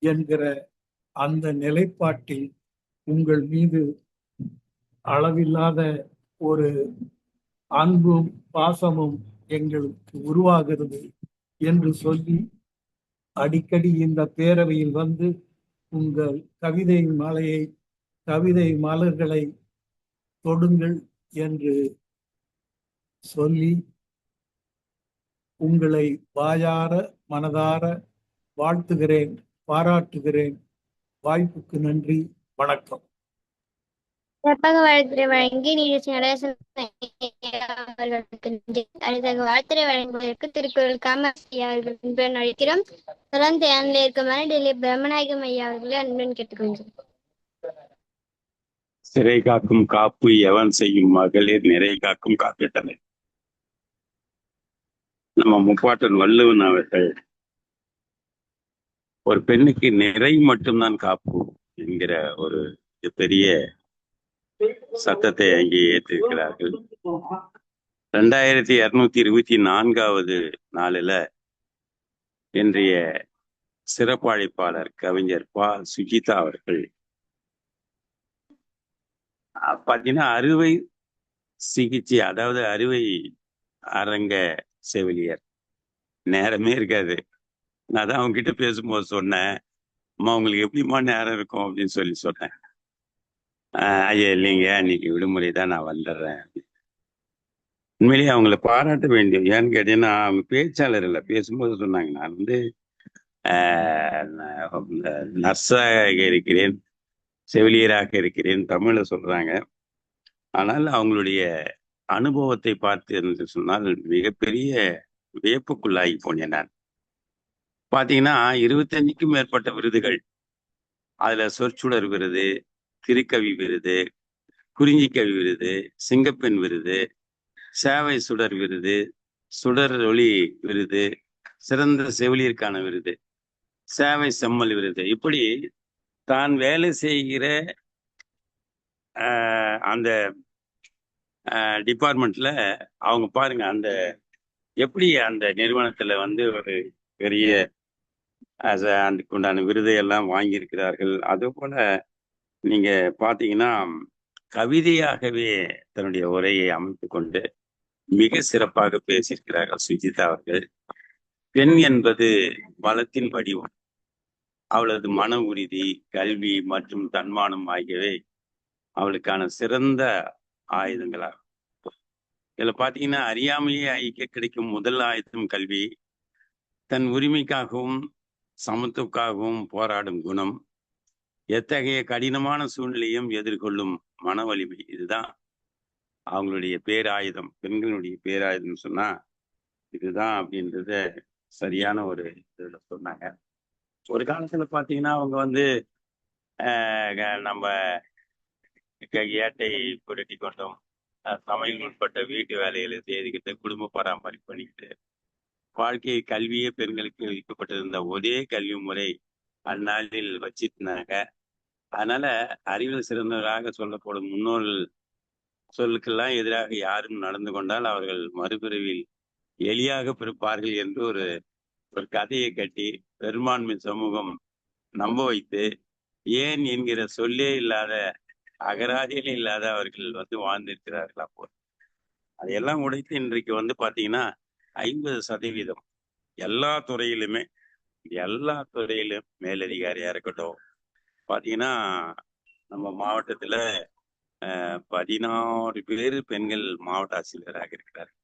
என்கிற அந்த நிலைப்பாட்டில் உங்கள் மீது அளவில்லாத ஒரு அன்பும் பாசமும் எங்களுக்கு உருவாகிறது என்று சொல்லி, அடிக்கடி இந்த பேரவையில் வந்து உங்கள் கவிதை மலர்களை தொடுங்கள் என்று சொல்லி உங்களை வாயார மனதார வாழ்த்துகிறேன், பாராட்டுகிறேன். வாய்ப்புக்கு நன்றி, வணக்கம். சிறப்பாக வாழ்த்துறை வழங்கி நிகழ்ச்சி நடராசன் அவர்களுக்கு அடுத்த வாழ்த்துறை வழங்குவதற்கு திருக்குறள் காமராஜ் அவர்கள் அன்புடன் அழைக்கிறோம். தொடர்ந்து தேனில் இருக்குமாறு டெல்லி பிரம்மநாயகம் ஐயா அவர்களை அன்புடன் கேட்டுக்கொள்கிறோம். சிறை காக்கும் காப்பு எவன் செய்யும் மகளிர் நிறை காக்கும் காப்பிட்டனர். நம்ம முப்பாட்டன் வள்ளுவன் அவர்கள் ஒரு பெண்ணுக்கு நிறை மட்டும்தான் காப்பு என்கிற ஒரு பெரிய சத்தத்தை அங்கே ஏற்றிருக்கிறார்கள். 2224வது நாளில் இன்றைய சிறப்பழைப்பாளர் கவிஞர் பா சுஜிதா அவர்கள் பார்த்தீங்கன்னா அறுவை சிகிச்சை, அதாவது அறுவை அரங்க செவிலியர். நேரமே இருக்காது. நான் தான் அவங்க கிட்ட பேசும்போது சொன்னேன், அம்மா உங்களுக்கு எப்படிமா நேரம் இருக்கும் அப்படின்னு சொல்லி சொன்னேன். ஐயா இல்லைங்க, இன்னைக்கு விடுமுறை தான், நான் வந்துடுறேன். உண்மையிலேயே அவங்கள பாராட்ட வேண்டியது. ஏன்னு கேட்டீங்கன்னா, அவங்க பேச்சாளர் இல்லை. பேசும்போது சொன்னாங்க, நான் வந்து நர்ஸாக இருக்கிறேன், செவிலியராக இருக்கிறேன், தமிழில் சொல்றாங்க. ஆனால் அவங்களுடைய அனுபவத்தை பார்த்து என்று சொன்னால் மிகப்பெரிய வியப்புக்குள்ளாகி போனேன் நான். பார்த்தீங்கன்னா 25க்கும் மேற்பட்ட விருதுகள், அதுல சொற்சுடர் விருது, திருக்கவி விருது, குறிஞ்சிக்கவி விருது, சிங்கப்பெண் விருது, சேவை சுடர் விருது, சுடர் ஒளி விருது, சிறந்த செவிலியருக்கான விருது, சேவை செம்மல் விருது, இப்படி தான் வேலை செய்கிற அந்த டிபார்ட்மெண்ட்ல அவங்க பாருங்க, அந்த எப்படி அந்த நிறுவனத்துல வந்து ஒரு பெரிய அதுக்குண்டான விருதை எல்லாம் வாங்கியிருக்கிறார்கள். அது போல நீங்க பாத்தீங்கன்னா கவிதையாகவே தன்னுடைய உரையை அமைத்து கொண்டு மிக சிறப்பாக பேசியிருக்கிறார்கள் சுஜிதா அவர்கள். பெண் என்பது வளத்தின் வடிவம். அவளது மன உறுதி, கல்வி மற்றும் தன்மானம் ஆகியவை அவளுக்கான சிறந்த ஆயுதங்களாகும். இதுல பாத்தீங்கன்னா அறியாமையே அழிக்க கிடைக்கும் முதல் ஆயுதம் கல்வி. தன் உரிமைக்காகவும் சமத்துவக்காகவும் போராடும் குணம், எத்தகைய கடினமான சூழ்நிலையும் எதிர்கொள்ளும் மன வலிமை, இதுதான் அவங்களுடைய பேராயுதம். பெண்களுடைய பேராயுதம் சொன்னா இதுதான் அப்படின்றத சரியான ஒரு இதுல சொன்னாங்க. ஒரு காலத்துல பாத்தீங்கன்னா அவங்க வந்து நம்ம ஏட்டை புரட்டி கொண்டோம், சமையல் உட்பட்ட வீட்டு வேலைகளை செய்துக்கிட்டு குடும்ப பராமரிப்பு பண்ணிக்கிட்டு வாழ்க்கை கல்வியே பெண்களுக்கு விதிக்கப்பட்டிருந்த ஒரே கல்வி முறை அந்நாளில் வச்சிருந்தாங்க. அதனால அறிவில் சிறந்தவராக சொல்லப்படும் முன்னோர்கள் சொல்லுக்கெல்லாம் எதிராக யாரும் நடந்து கொண்டால் அவர்கள் மறுபிறவில் எளியாக பிறப்பார்கள் என்று ஒரு கதையை கட்டி பெரும்பான்மை சமூகம் நம்ப வைத்து, ஏன் என்கிற சொல்லே இல்லாத, அகராதியிலே இல்லாத அவர்கள் வந்து வாழ்ந்திருக்கிறார்கள். அப்போ அதையெல்லாம் உடைத்து இன்றைக்கு வந்து பாத்தீங்கன்னா 50% எல்லா துறையிலும் மேலதிகாரியா இருக்கட்டும். பாத்தீங்கன்னா நம்ம மாவட்டத்துல 16 பேர் பெண்கள் மாவட்ட ஆட்சியராக இருக்கிறார்கள்.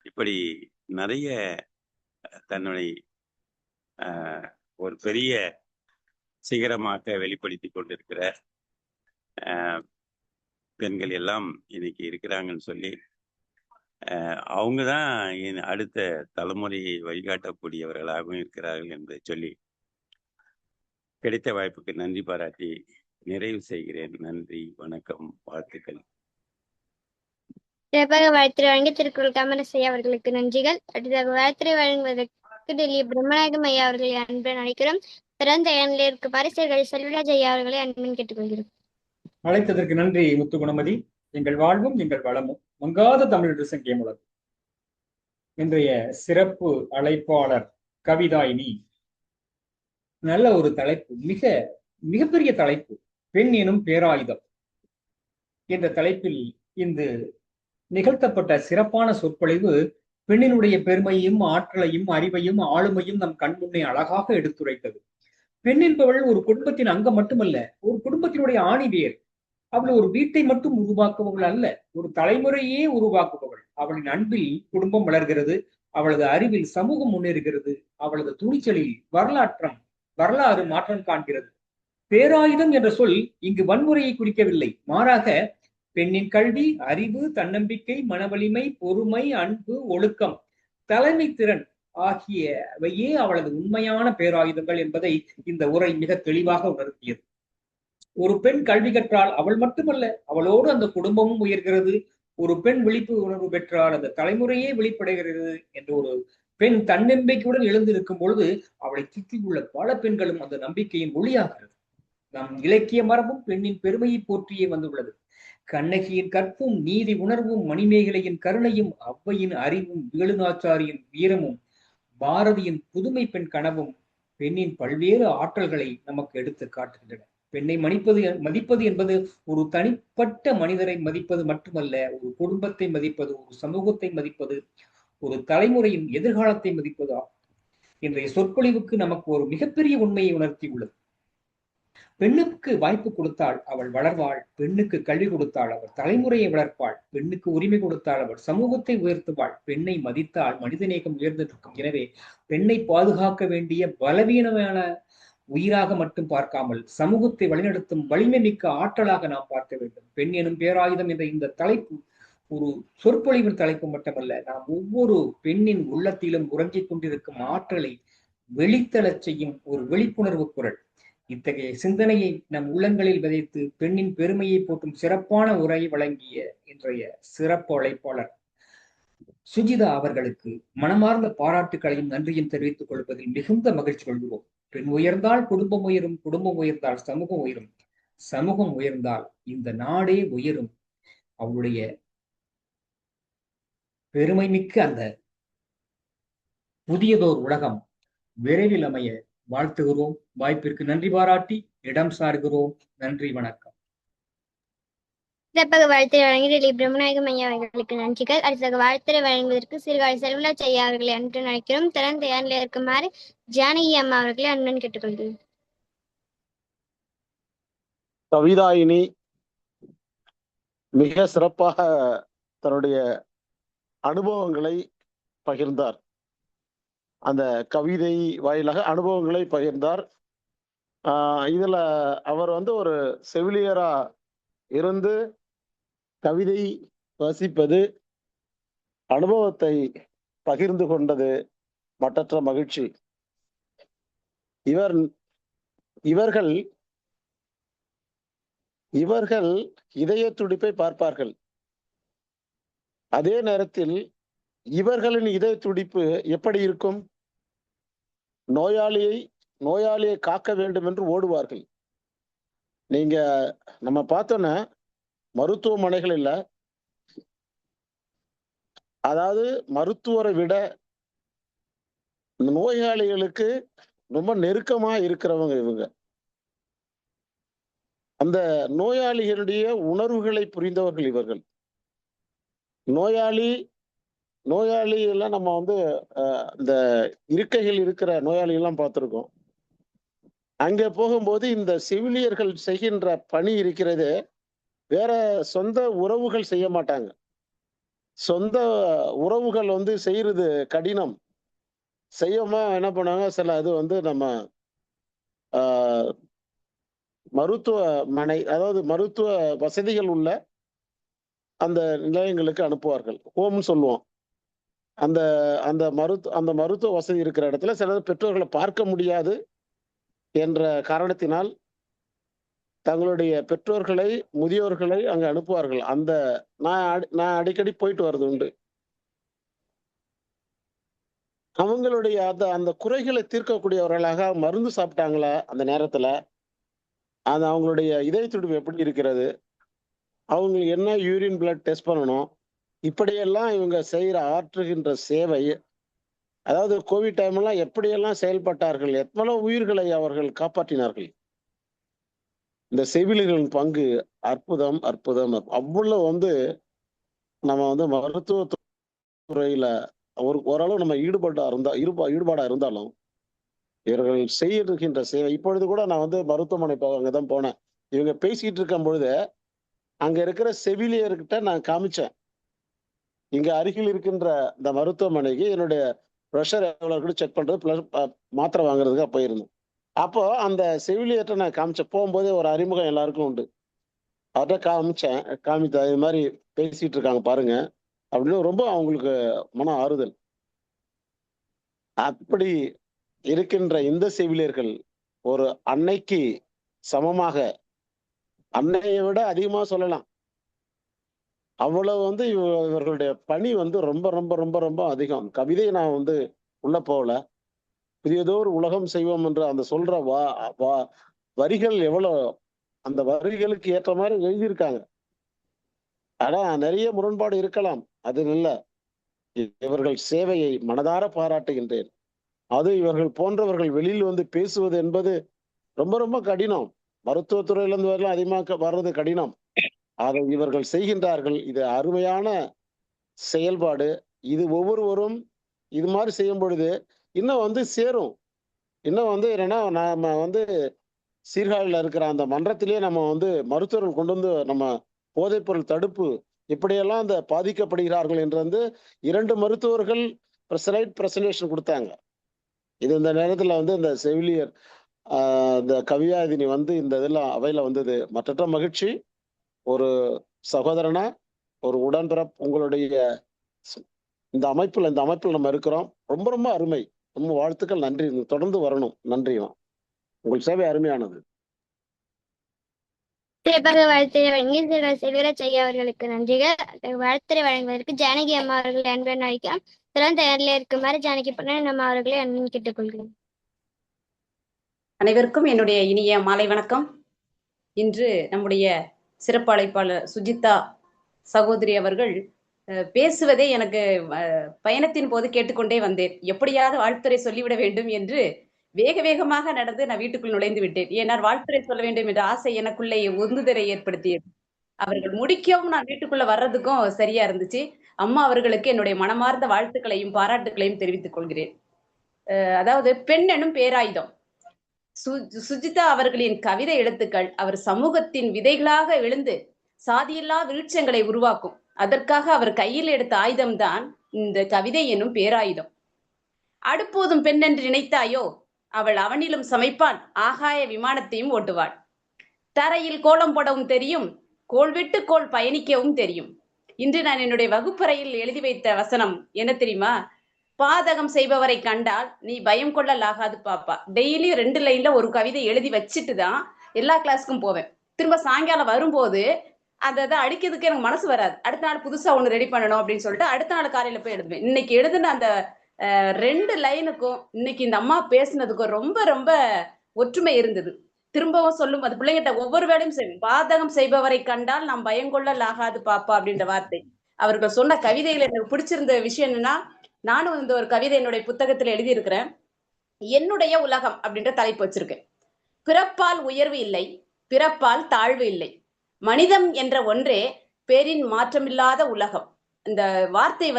இப்படி நிறைய தன்னுடைய ஒரு பெரிய சிகரமாக வெளிப்படுத்தி கொண்டிருக்கிற பெண்கள் எல்லாம் இன்னைக்கு இருக்கிறாங்கன்னு சொல்லி அவங்கதான் அடுத்த தலைமுறையை வழிகாட்டக்கூடியவர்களாகவும் இருக்கிறார்கள் என்பதை சொல்லி கிடைத்த வாய்ப்புக்கு நன்றி பாராட்டி நிறைவு செய்கிறேன். நன்றி, வணக்கம், வாழ்த்துக்கள். சிறப்பாக வாழ்த்துறை வழங்கி திருக்குறள் காமராசை அவர்களுக்கு நன்றிகள். அடுத்ததாக வாழ்த்துறை வழங்குவதற்கு டெல்லி பிரம்மநாயகம் ஐயா அவர்களை அன்புடன் அழைக்கிறோம். சிறந்த இளைஞர்களுக்கு பரிசுகள் செல்வராஜ் ஐயா அவர்களை அன்புடன் கேட்டுக்கொள்கிறோம். அழைத்ததற்கு நன்றி முத்து குணமதி. எங்கள் வாழ்வும் எங்கள் வளமும் மங்காத தமிழ் சங்கியமுலகம். இன்றைய சிறப்பு அழைப்பாளர் கவிதாயினி. நல்ல ஒரு தலைப்பு, மிகப்பெரிய தலைப்பு, பெண் எனும் பேராயுதம் என்ற தலைப்பில் இந்த நிகழ்த்தப்பட்ட சிறப்பான சொற்பொழிவு பெண்ணினுடைய பெருமையும் ஆற்றலையும் அறிவையும் ஆளுமையும் நம் கண்முன்னே அழகாக எடுத்துரைத்தது. பெண் என்பவள் ஒரு குடும்பத்தின் அங்கம் மட்டுமல்ல, ஒரு குடும்பத்தினுடைய ஆணிவேர். அவள் ஒரு வீட்டை மட்டும் உருவாக்குபவள் அல்ல, ஒரு தலைமுறையே உருவாக்குபவள். அவளின் அன்பில் குடும்பம் வளர்கிறது, அவளது அறிவில் சமூகம் முன்னேறுகிறது, அவளது துணிச்சலில் வரலாறு மாற்றம் காண்கிறது. பேராயுதம் என்ற சொல் இங்கு வன்முறையை குறிக்கவில்லை, மாறாக பெண்ணின் கல்வி, அறிவு, தன்னம்பிக்கை, மனவலிமை, பொறுமை, அன்பு, ஒழுக்கம், தலைமை திறன் ஆகியவையே அவளது உண்மையான பேராயுதங்கள் என்பதை இந்த உரை மிக தெளிவாக உணர்த்தியது. ஒரு பெண் கல்வி கற்றால் அவள் மட்டுமல்ல, அவளோடு அந்த குடும்பமும் உயர்கிறது. ஒரு பெண் விழிப்பு உணர்வு பெற்றால் அந்த தலைமுறையே விழிப்படைகிறது என்ற ஒரு பெண் தன்னம்பிக்கையுடன் எழுந்திருக்கும் பொழுது அவளை சுற்றி உள்ள பல பெண்களும் அந்த நம்பிக்கையின் ஒளியாகிறது. நம் இலக்கிய மரபும் பெண்ணின் பெருமையை போற்றியே வந்துள்ளது. கண்ணகியின் கற்பும் நீதி உணர்வும், மணிமேகலையின் கருணையும், ஔவையின் அறிவும், வேலுநாச்சாரியின் வீரமும், பாரதியின் புதுமை பெண் கனவும் பெண்ணின் பல்வேறு ஆற்றல்களை நமக்கு எடுத்து காட்டுகின்றன. பெண்ணை மதிப்பது என்பது ஒரு தனிப்பட்ட மனிதரை மதிப்பது மட்டுமல்ல, ஒரு குடும்பத்தை மதிப்பது, ஒரு சமூகத்தை மதிப்பது, ஒரு தலைமுறையின் எதிர்காலத்தை மதிப்பது ஆகும். இன்றைய சொற்பொழிவுக்கு நமக்கு ஒரு மிகப்பெரிய உண்மையை உணர்த்தியுள்ளது. பெண்ணுக்கு வாய்ப்பு கொடுத்தால் அவள் வளர்வாள், பெண்ணுக்கு கல்வி கொடுத்தால் அவள் தலைமுறையை வளர்ப்பாள், பெண்ணுக்கு உரிமை கொடுத்தால் அவள் சமூகத்தை உயர்த்துவாள், பெண்ணை மதித்தால் மனிதநேயம் உயர்ந்திருக்கும். எனவே பெண்ணை பாதுகாக்க வேண்டிய பலவீனமான உயிராக மட்டும் பார்க்காமல் சமூகத்தை வழிநடத்தும் வலிமை மிக்க ஆற்றலாக நாம் பார்க்க வேண்டும். பெண் எனும் பேராயுதம் என்ற இந்த தலைப்பு ஒரு சொற்பொழிவின் தலைப்பு மட்டுமல்ல, நாம் ஒவ்வொரு பெண்ணின் உள்ளத்திலும் உறங்கிக் கொண்டிருக்கும் ஆற்றலை வெளித்தளச் செய்யும் ஒரு விழிப்புணர்வு குரல். இத்தகைய சிந்தனையை நம் உள்ளங்களில் விதைத்து பெண்ணின் பெருமையை போற்றும் சிறப்பான உரையை வழங்கிய இன்றைய சிறப்பு அழைப்பாளர் சுஜிதா அவர்களுக்கு மனமார்ந்த பாராட்டுகளையும் நன்றியும் தெரிவித்துக் கொள்வதில் மிகுந்த மகிழ்ச்சி கொள்கிறோம். பெண் உயர்ந்தால் குடும்பம் உயரும், குடும்பம் உயர்ந்தால் சமூகம் உயரும், சமூகம் உயர்ந்தால் இந்த நாடே உயரும். அவருடைய பெருமை மிக்க அந்த புதியதோர் உலகம் விரைவில் அமைய வாழ்த்துகிறோம். வாய்ப்பிற்கு நன்றி பாராட்டி இடம் சார்கிறோம். நன்றி, வணக்கம். சிறப்பாக வாழ்த்துறை வழங்கி டெல்லி பிரம்மநாயகம் ஐயா அவர்களுக்கு நன்றிகள். அடுத்ததாக வாழ்த்துறை வழங்குவதற்கு சீர்காழி செல்வராஜ் ஐயா அவர்களை அன்புடன் அழைக்கிறோம். திறன் தயாரில் இருக்குமாறு ஜானகி அம்மா அவர்களை அன்புடன் கேட்டுக்கொள்கிறோம். கவிதாயினி மிக சிறப்பாக தன்னுடைய அனுபவங்களை பகிர்ந்தார். அந்த கவிதை வாயிலாக அனுபவங்களை பகிர்ந்தார். இதுல அவர் வந்து ஒரு செவிலியரா இருந்து கவிதை வாசிப்பது, அனுபவத்தை பகிர்ந்து கொண்டது மட்டற்ற மகிழ்ச்சி. இவர்கள் இவர்கள் இதய துடிப்பை பார்ப்பார்கள். அதே நேரத்தில் இவர்களின் இதய துடிப்பு எப்படி இருக்கும்? நோயாளியை காக்க வேண்டும் என்று ஓடுவார்கள். நீங்க நம்ம பார்த்தோன்னா மருத்துவமனைகளில், அதாவது மருத்துவரை விட நோயாளிகளுக்கு ரொம்ப நெருக்கமா இருக்கிறவங்க இவங்க. அந்த நோயாளிகளுடைய உணர்வுகளை புரிந்தவர்கள் இவர்கள். நோயாளி எல்லாம் நம்ம வந்து இந்த இருக்கைகள் இருக்கிற நோயாளி எல்லாம் பார்த்திருக்கோம். அங்க போகும்போது இந்த செவிலியர்கள் செய்கின்ற பணி இருக்கிறது, வேற சொந்த உறவுகள் செய்ய மாட்டாங்க. சொந்த உறவுகள் வந்து செய்யறது கடினம். செய்யாம என்ன பண்ணாங்க, சில அது வந்து நம்ம மருத்துவமனை, அதாவது மருத்துவ வசதிகள் உள்ள அந்த நிலையங்களுக்கு அனுப்புவார்கள். ஹோம்னு சொல்லுவோம். அந்த அந்த மருத்துவ வசதி இருக்கிற இடத்துல சில பெற்றோர்களை பார்க்க முடியாது என்ற காரணத்தினால் தங்களுடைய பெற்றோர்களை, முதியோர்களை அங்க அனுப்புவார்கள். அந்த நான் அடிக்கடி போயிட்டு வர்றது உண்டு. அவங்களுடைய அந்த குறைகளை தீர்க்கக்கூடியவர்களாக மருந்து சாப்பிட்டாங்களா அந்த நேரத்துல, அது அவங்களுடைய இதய துடிப்பு எப்படி இருக்கிறது, அவங்களுக்கு என்ன யூரின் பிளட் டெஸ்ட் பண்ணணும், இப்படியெல்லாம் இவங்க ஆற்றுகின்ற சேவை, அதாவது கோவிட் டைம்லாம் எப்படியெல்லாம் செயல்பட்டார்கள், எவ்வளவு உயிர்களை அவர்கள் காப்பாற்றினார்கள். இந்த செவிலியர்களின் பங்கு அற்புதம் அற்புதம். அவ்வளவு வந்து நம்ம வந்து மருத்துவ துறையில ஓரளவு நம்ம ஈடுபாடா இருந்தாலும் இவர்கள் செய்கின்ற சேவை. இப்பொழுது கூட நான் வந்து மருத்துவமனை அங்கதான் போனேன். இவங்க பேசிட்டு இருக்கும் பொழுது அங்க இருக்கிற செவிலியர்கிட்ட நான் காமிச்சேன், இங்க அருகில் இருக்கின்ற இந்த மருத்துவமனைக்கு என்னுடைய ப்ரெஷர் எவ்வளவு செக் பண்றது, மாத்திரை வாங்குறதுக்காக போயிருந்தேன். அப்போ அந்த செவிலியர்கிட்ட நான் காமிச்சேன். போகும்போதே ஒரு அறிமுகம் எல்லாருக்கும் உண்டு. அவர்கிட்ட காமித்த இது மாதிரி பேசிட்டு இருக்காங்க பாருங்க அப்படின்னு ரொம்ப அவங்களுக்கு மன ஆறுதல். அப்படி இருக்கின்ற இந்த செவிலியர்கள் ஒரு அன்னைக்கு சமமாக, அன்னையை விட அதிகமா சொல்லலாம், அவ்வளவு வந்து இவர்களுடைய பணி வந்து ரொம்ப ரொம்ப ரொம்ப ரொம்ப அதிகம். கவிதை நான் வந்து உள்ள போகல, புதியதோர் உலகம் செய்வோம் என்று அந்த சொல்ற வரிகள் எவ்வளவு, அந்த வரிகளுக்கு ஏற்ற மாதிரி எழுதியிருக்காங்க. ஆனா நிறைய முரண்பாடு இருக்கலாம், அது இல்ல. இவர்கள் சேவையை மனதார பாராட்டுகின்றேன். அது இவர்கள் போன்றவர்கள் வெளியில் வந்து பேசுவது என்பது ரொம்ப ரொம்ப கடினம். மருத்துவத்துறையிலிருந்து வரலாம் அதிகமாக வர்றது கடினம். அதை இவர்கள் செய்கின்றார்கள். இது அருமையான செயல்பாடு. இது ஒவ்வொருவரும் இது மாதிரி செய்யும் பொழுது இன்னும் வந்து சேரும். இன்னும் வந்து என்னன்னா, நாம வந்து சீர்காழியில் இருக்கிற அந்த மன்றத்திலேயே நம்ம வந்து மருத்துவர்கள் கொண்டு வந்து நம்ம போதைப்பொருள் தடுப்பு இப்படியெல்லாம் அந்த பாதிக்கப்படுகிறார்கள் என்று வந்து 2 மருத்துவர்கள் பிரசன்டேஷன் கொடுத்தாங்க. இது இந்த நேரத்துல வந்து இந்த செவிலியர் இந்த கவியாதினி வந்து இந்த இதெல்லாம் அவையில வந்தது மற்றற்ற மகிழ்ச்சி. ஒரு சகோதரனா, ஒரு உடன்பிறப்பு உங்களுடைய இந்த அமைப்புல நம்ம இருக்கிறோம். ரொம்ப ரொம்ப அருமை. ரொம்ப வாழ்த்துக்கள். நன்றி. தொடர்ந்து வரணும். நன்றிமா. உங்கள் சேவை அருமையானது. சிறப்பாக வாழ்த்துறை வழங்கிய செல்வராஜ் ஐயா அவர்களுக்கு நன்றிகள். வாழ்த்துறை வழங்குவதற்கு ஜானகி அம்மா அவர்களை அன்புடன் அழைக்கலாம். தொடர்ந்து தயாரில் இருக்குமாறு ஜானகி பண்ண நம்ம அவர்களை அன்புடன் கேட்டுக்கொள்கிறேன். அனைவருக்கும் என்னுடைய இனிய மாலை வணக்கம். இன்று நம்முடைய சிறப்பு அழைப்பாளர் சுஜிதா சகோதரி அவர்கள் பேசுவதை எனக்கு பயணத்தின் போது கேட்டுக்கொண்டே வந்தேன். எப்படியாவது வாழ்த்துறை சொல்லிவிட வேண்டும் என்று வேக வேகமாக நடந்து நான் வீட்டுக்குள் நுழைந்து விட்டேன். ஏனால் வாழ்த்துறை சொல்ல வேண்டும் என்ற ஆசை எனக்குள்ளே உந்துதலை ஏற்படுத்தியது. அவர்கள் முடிக்கவும் நான் வீட்டுக்குள்ள வர்றதுக்கும் சரியா இருந்துச்சு. அம்மா அவர்களுக்கு என்னுடைய மனமார்ந்த வாழ்த்துக்களையும் பாராட்டுகளையும் தெரிவித்துக் கொள்கிறேன். அதாவது பெண் எனும் பேராயுதம். சுஜிதா அவர்களின் கவிதை எழுத்துக்கள் அவர் சமூகத்தின் விதைகளாக எழுந்து சாதியில்லா விருட்சங்களை உருவாக்கும். அதற்காக அவர் கையில் எடுத்த ஆயுதம்தான் இந்த கவிதை எனும் பேராயுதம். அடுப்போதும் பெண் என்று நினைத்தாயோ, அவள் அவனிலும் சமைப்பாள், ஆகாய விமானத்தையும் ஓட்டுவாள். தரையில் கோலம் போடவும் தெரியும், கோல் விட்டு கோல் பயணிக்கவும் தெரியும். இன்று நான் என்னுடைய வகுப்பறையில் எழுதி வைத்த வசனம் என்ன தெரியுமா? பாதகம் செய்பவரை கண்டால் நீ பயம் கொள்ளலாகாது பாப்பா. டெய்லி 2 லைன்ல ஒரு கவிதை எழுதி வச்சுட்டு தான் எல்லா கிளாஸுக்கும் போவேன். திரும்ப சாயங்காலம் வரும்போது அதை அடிக்கிறதுக்கு எனக்கு மனசு வராது. அடுத்த நாள் புதுசா ஒண்ணு ரெடி பண்ணணும் அப்படின்னு சொல்லிட்டு அடுத்த நாள் காலையில போய் எழுதுவேன். இன்னைக்கு எழுதுன அந்த 2 லைனுக்கும் இன்னைக்கு இந்த அம்மா பேசுனதுக்கும் ரொம்ப ரொம்ப ஒற்றுமை இருந்தது. திரும்பவும் சொல்லும் அது பிள்ளைங்கிட்ட ஒவ்வொரு வேலையும் செய்யும். பாதகம் செய்பவரை கண்டால் நாம் பயங்கொள்ளலாகாது பாப்பா அப்படின்ற வார்த்தை. அவர்கள் சொன்ன கவிதையில எனக்கு பிடிச்சிருந்த விஷயம் என்னன்னா, நானும் இந்த ஒரு கவிதை என்னுடைய புத்தகத்துல எழுதியிருக்கிறேன். என்னுடைய உலகம் அப்படின்ற தலைப்பு வச்சிருக்கேன். பிறப்பால் உயர்வு இல்லை, பிறப்பால் தாழ்வு இல்லை, மனிதம் என்ற ஒன்றே பேரின் மாற்றமில்லாத உலகம். இந்த வார்த்தை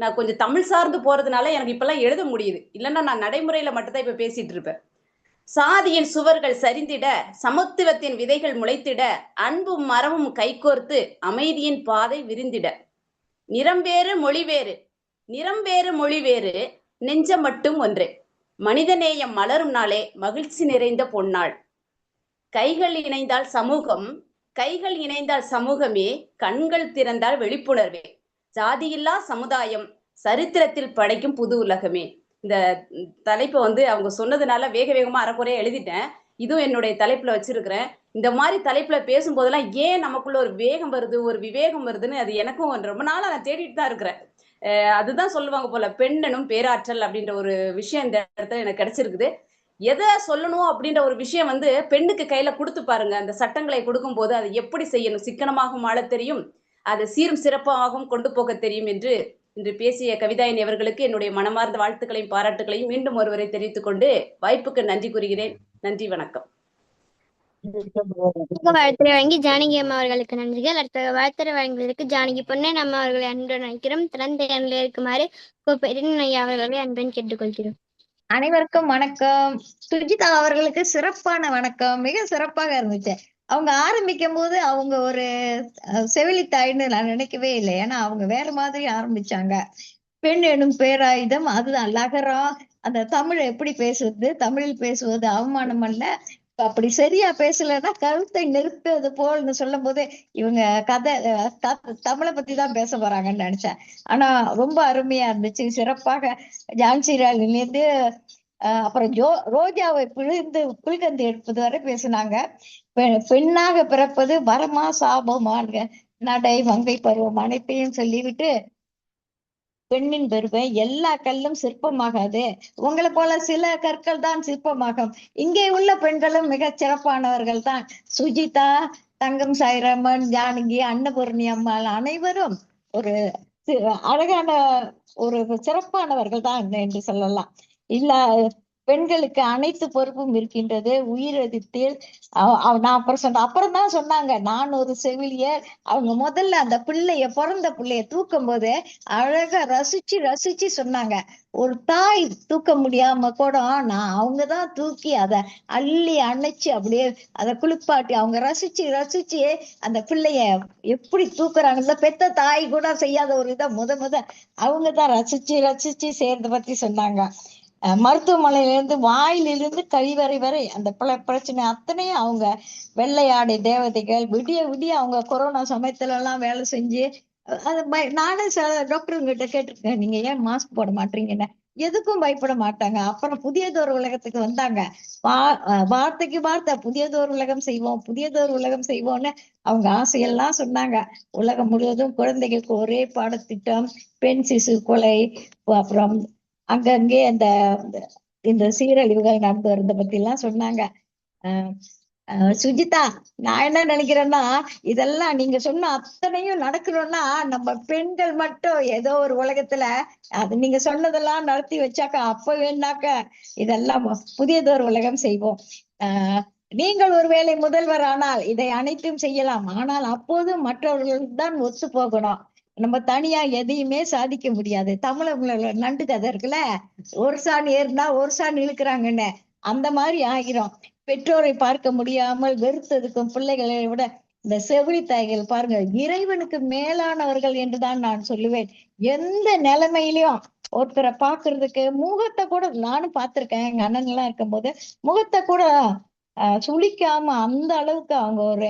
நான் கொஞ்சம் தமிழ் சார்ந்து போறதுனால எனக்கு இப்பெல்லாம் எழுத முடியுது. இல்லைன்னா நான் நடைமுறையில மட்டும்தான் இப்ப பேசிட்டு இருப்பேன். சாதியின் சுவர்கள் சரிந்திட, சமத்துவத்தின் விதைகள் முளைத்திட, அன்பும் மரமும் கைகோர்த்து அமைதியின் பாதை விரிந்திட, நிறம் வேறு மொழி வேறு, நிறம் வேறு மொழி வேறு, நெஞ்சம் மட்டும் ஒன்றே, மனிதநேயம் மலரும் நாளே மகிழ்ச்சி நிறைந்த பொன்னாள். கைகள் இணைந்தால் சமூகம், கைகள் இணைந்தால் சமூகமே, கண்கள் திறந்தால் விழிப்புணர்வே, ஜாதியில்லா சமுதாயம் சரித்திரத்தில் படைக்கும் புது உலகமே. இந்த தலைப்பை அவங்க சொன்னதுனால வேக வேகமா அரைக்குறையா எழுதிட்டேன். இதுவும் என்னுடைய தலைப்புல வச்சிருக்கிறேன். இந்த மாதிரி தலைப்புல பேசும்போதெல்லாம் ஏன் நமக்குள்ள ஒரு வேகம் வருது, ஒரு விவேகம் வருதுன்னு அது எனக்கும் ரொம்ப நாளா நான் தேடிட்டு தான் இருக்கிறேன். அதுதான் சொல்லுவாங்க போல, பெண்ணெனும் பேராற்றல் அப்படின்ற ஒரு விஷயம் இந்த இடத்துல எனக்கு கிடைச்சிருக்குது. எதை சொல்லணும் அப்படின்ற ஒரு விஷயம் பெண்ணுக்கு கையில கொடுத்து பாருங்க. அந்த சட்டங்களை கொடுக்கும் போது அதை எப்படி செய்யணும், சிக்கனமாகவும் ஆள தெரியும், அதை சீரும் சிறப்பாகவும் கொண்டு போக தெரியும் என்று இன்று பேசிய கவிதாயினி அவர்களுக்கு என்னுடைய மனமார்ந்த வாழ்த்துக்களையும் பாராட்டுகளையும் மீண்டும் ஒருவரை தெரிவித்துக் கொண்டு வாய்ப்புக்கு நன்றி கூறுகிறேன். நன்றி, வணக்கம். வாழ்த்துறை வழங்கி ஜானகி அம்மா அவர்களுக்கு நன்றிகள். அடுத்த வாழ்த்துறை வழங்குவதற்கு ஜானகி பொன்னன் அம்மா அவர்களை அன்புடன் அழைக்கிறோம். திறந்த எண்ணில் இருக்குமாறு கோப்பெரின் ஐயா அவர்களை அன்புடன் கேட்டுக்கொள்கிறோம். அனைவருக்கும் வணக்கம். சுஜிதா அவர்களுக்கு சிறப்பான வணக்கம். மிக சிறப்பாக இருந்துச்சு. அவங்க ஆரம்பிக்கும் போது அவங்க ஒரு செவிலித்தாய்ன்னு நான் நினைக்கவே இல்லை. ஏன்னா அவங்க வேற மாதிரி ஆரம்பிச்சாங்க. பெண் எனும் பேராயுதம், அதுதான் லகரம். அந்த தமிழ் எப்படி பேசுவது, தமிழில் பேசுவது அவமானம் அல்ல. அப்படி சரியா பேசலைன்னா கருத்தை நிறுத்துவது போல்னு சொல்லும் போது இவங்க தமிழை பத்தி தான் பேச போறாங்கன்னு நினைச்சேன். ஆனா ரொம்ப அருமையா இருந்துச்சு. சிறப்பாக ஜான்சிராலிருந்து அப்புறம் ரோஜாவை புல்கந்து எடுப்பது வரை பேசினாங்க. பெண்ணாக பிறப்பது வரமா சாபமா, நடை மங்கை பருவம் அனைத்தையும் சொல்லிவிட்டு பெண்ணின் பெருமை எல்லா கல்லும் சிற்பமாகாது, உங்களை போல சில கற்கள் தான் சிற்பமாகும். இங்கே உள்ள பெண்களும் மிக சிறப்பானவர்கள் தான். சுஜிதா, தங்கம் சாய்ராமன், ஜானகி, அன்னபூர்ணி அம்மாள் அனைவரும் ஒரு அழகான ஒரு சிறப்பானவர்கள் தான் என்று சொல்லலாம். இல்ல, பெண்களுக்கு அனைத்து பொறுப்பும் இருக்கின்றது. உயிரெழுத்தில் அப்புறம் தான் சொன்னாங்க, நான் ஒரு செவிலியர். அவங்க முதல்ல அந்த பிறந்த பிள்ளைய தூக்கும் போது அழகா ரசிச்சு சொன்னாங்க. ஒரு தாய் தூக்க முடியாம கூட அவங்கதான் தூக்கி அதை அள்ளி அணைச்சு அப்படியே அதை குளிப்பாட்டி அவங்க ரசிச்சு அந்த பிள்ளைய எப்படி தூக்குறாங்க. பெத்த தாய் கூட செய்யாத ஒரு இதை முத அவங்கதான் ரசிச்சு செய்யறத பத்தி சொன்னாங்க. மருத்துவமனையிலிருந்து வாயிலிருந்து கழிவறை வரை அந்த பிரச்சனை அத்தனையும் அவங்க வெள்ளையாடை தேவதைகள் விடிய அவங்க கொரோனா சமயத்துல எல்லாம் வேலை செஞ்சு நானே டாக்டருங்கிட்ட கேட்டிருக்கேன், நீங்க ஏன் மாஸ்க் போட மாட்டீங்கன்னு. எதுக்கும் பயப்பட மாட்டாங்க. அப்புறம் புதியதொரு உலகத்துக்கு வந்தாங்க. வார்த்தைக்கு வார்த்தை புதியதொரு உலகம் செய்வோம்னு அவங்க ஆசையெல்லாம் சொன்னாங்க. உலகம் முழுவதும் குழந்தைகளுக்கு ஒரே பாடத்திட்டம், பெண் சிசு கொலை, அப்புறம் அங்கங்கே இந்த சீரழிவுகள் நடந்து வரத பத்தி எல்லாம் சொன்னாங்க. சுஜிதா, நான் என்ன நினைக்கிறேன்னா, இதெல்லாம் நீங்க சொன்ன அத்தனையும் நடக்கணும்னா நம்ம பெண்கள் மட்டும் ஏதோ ஒரு உலகத்துல அது நீங்க சொன்னதெல்லாம் நடத்தி வச்சாக்கா அப்ப வேணாக்க இதெல்லாம் புதியதொரு உலகம் செய்வோம். நீங்கள் ஒருவேளை முதல்வர் ஆனால் இதை அனைத்தும் செய்யலாம். ஆனால் அப்போதும் மற்றவர்களுக்கு தான் ஒத்து போகணும். நம்ம தனியா எதையுமே சாதிக்க முடியாது. தமிழக நண்டு கதை இருக்குல்ல, ஒரு சாண் ஏறினா ஒரு சாண் இழுக்கிறாங்கன்னு, அந்த மாதிரி ஆகிறோம். பெற்றோரை பார்க்க முடியாமல் வெறுத்ததுக்கும் பிள்ளைகளை விட இந்த செவிலி தாய்கள் பாருங்க, இறைவனுக்கு மேலானவர்கள் என்றுதான் நான் சொல்லுவேன். எந்த நிலைமையிலும் ஒருத்தரை பாக்குறதுக்கு முகத்தை கூட நானும் பார்த்திருக்கேன். எங்க அண்ணன் எல்லாம் இருக்கும்போது முகத்தை கூட சுளிக்காம அந்த அளவுக்கு அவங்க ஒரு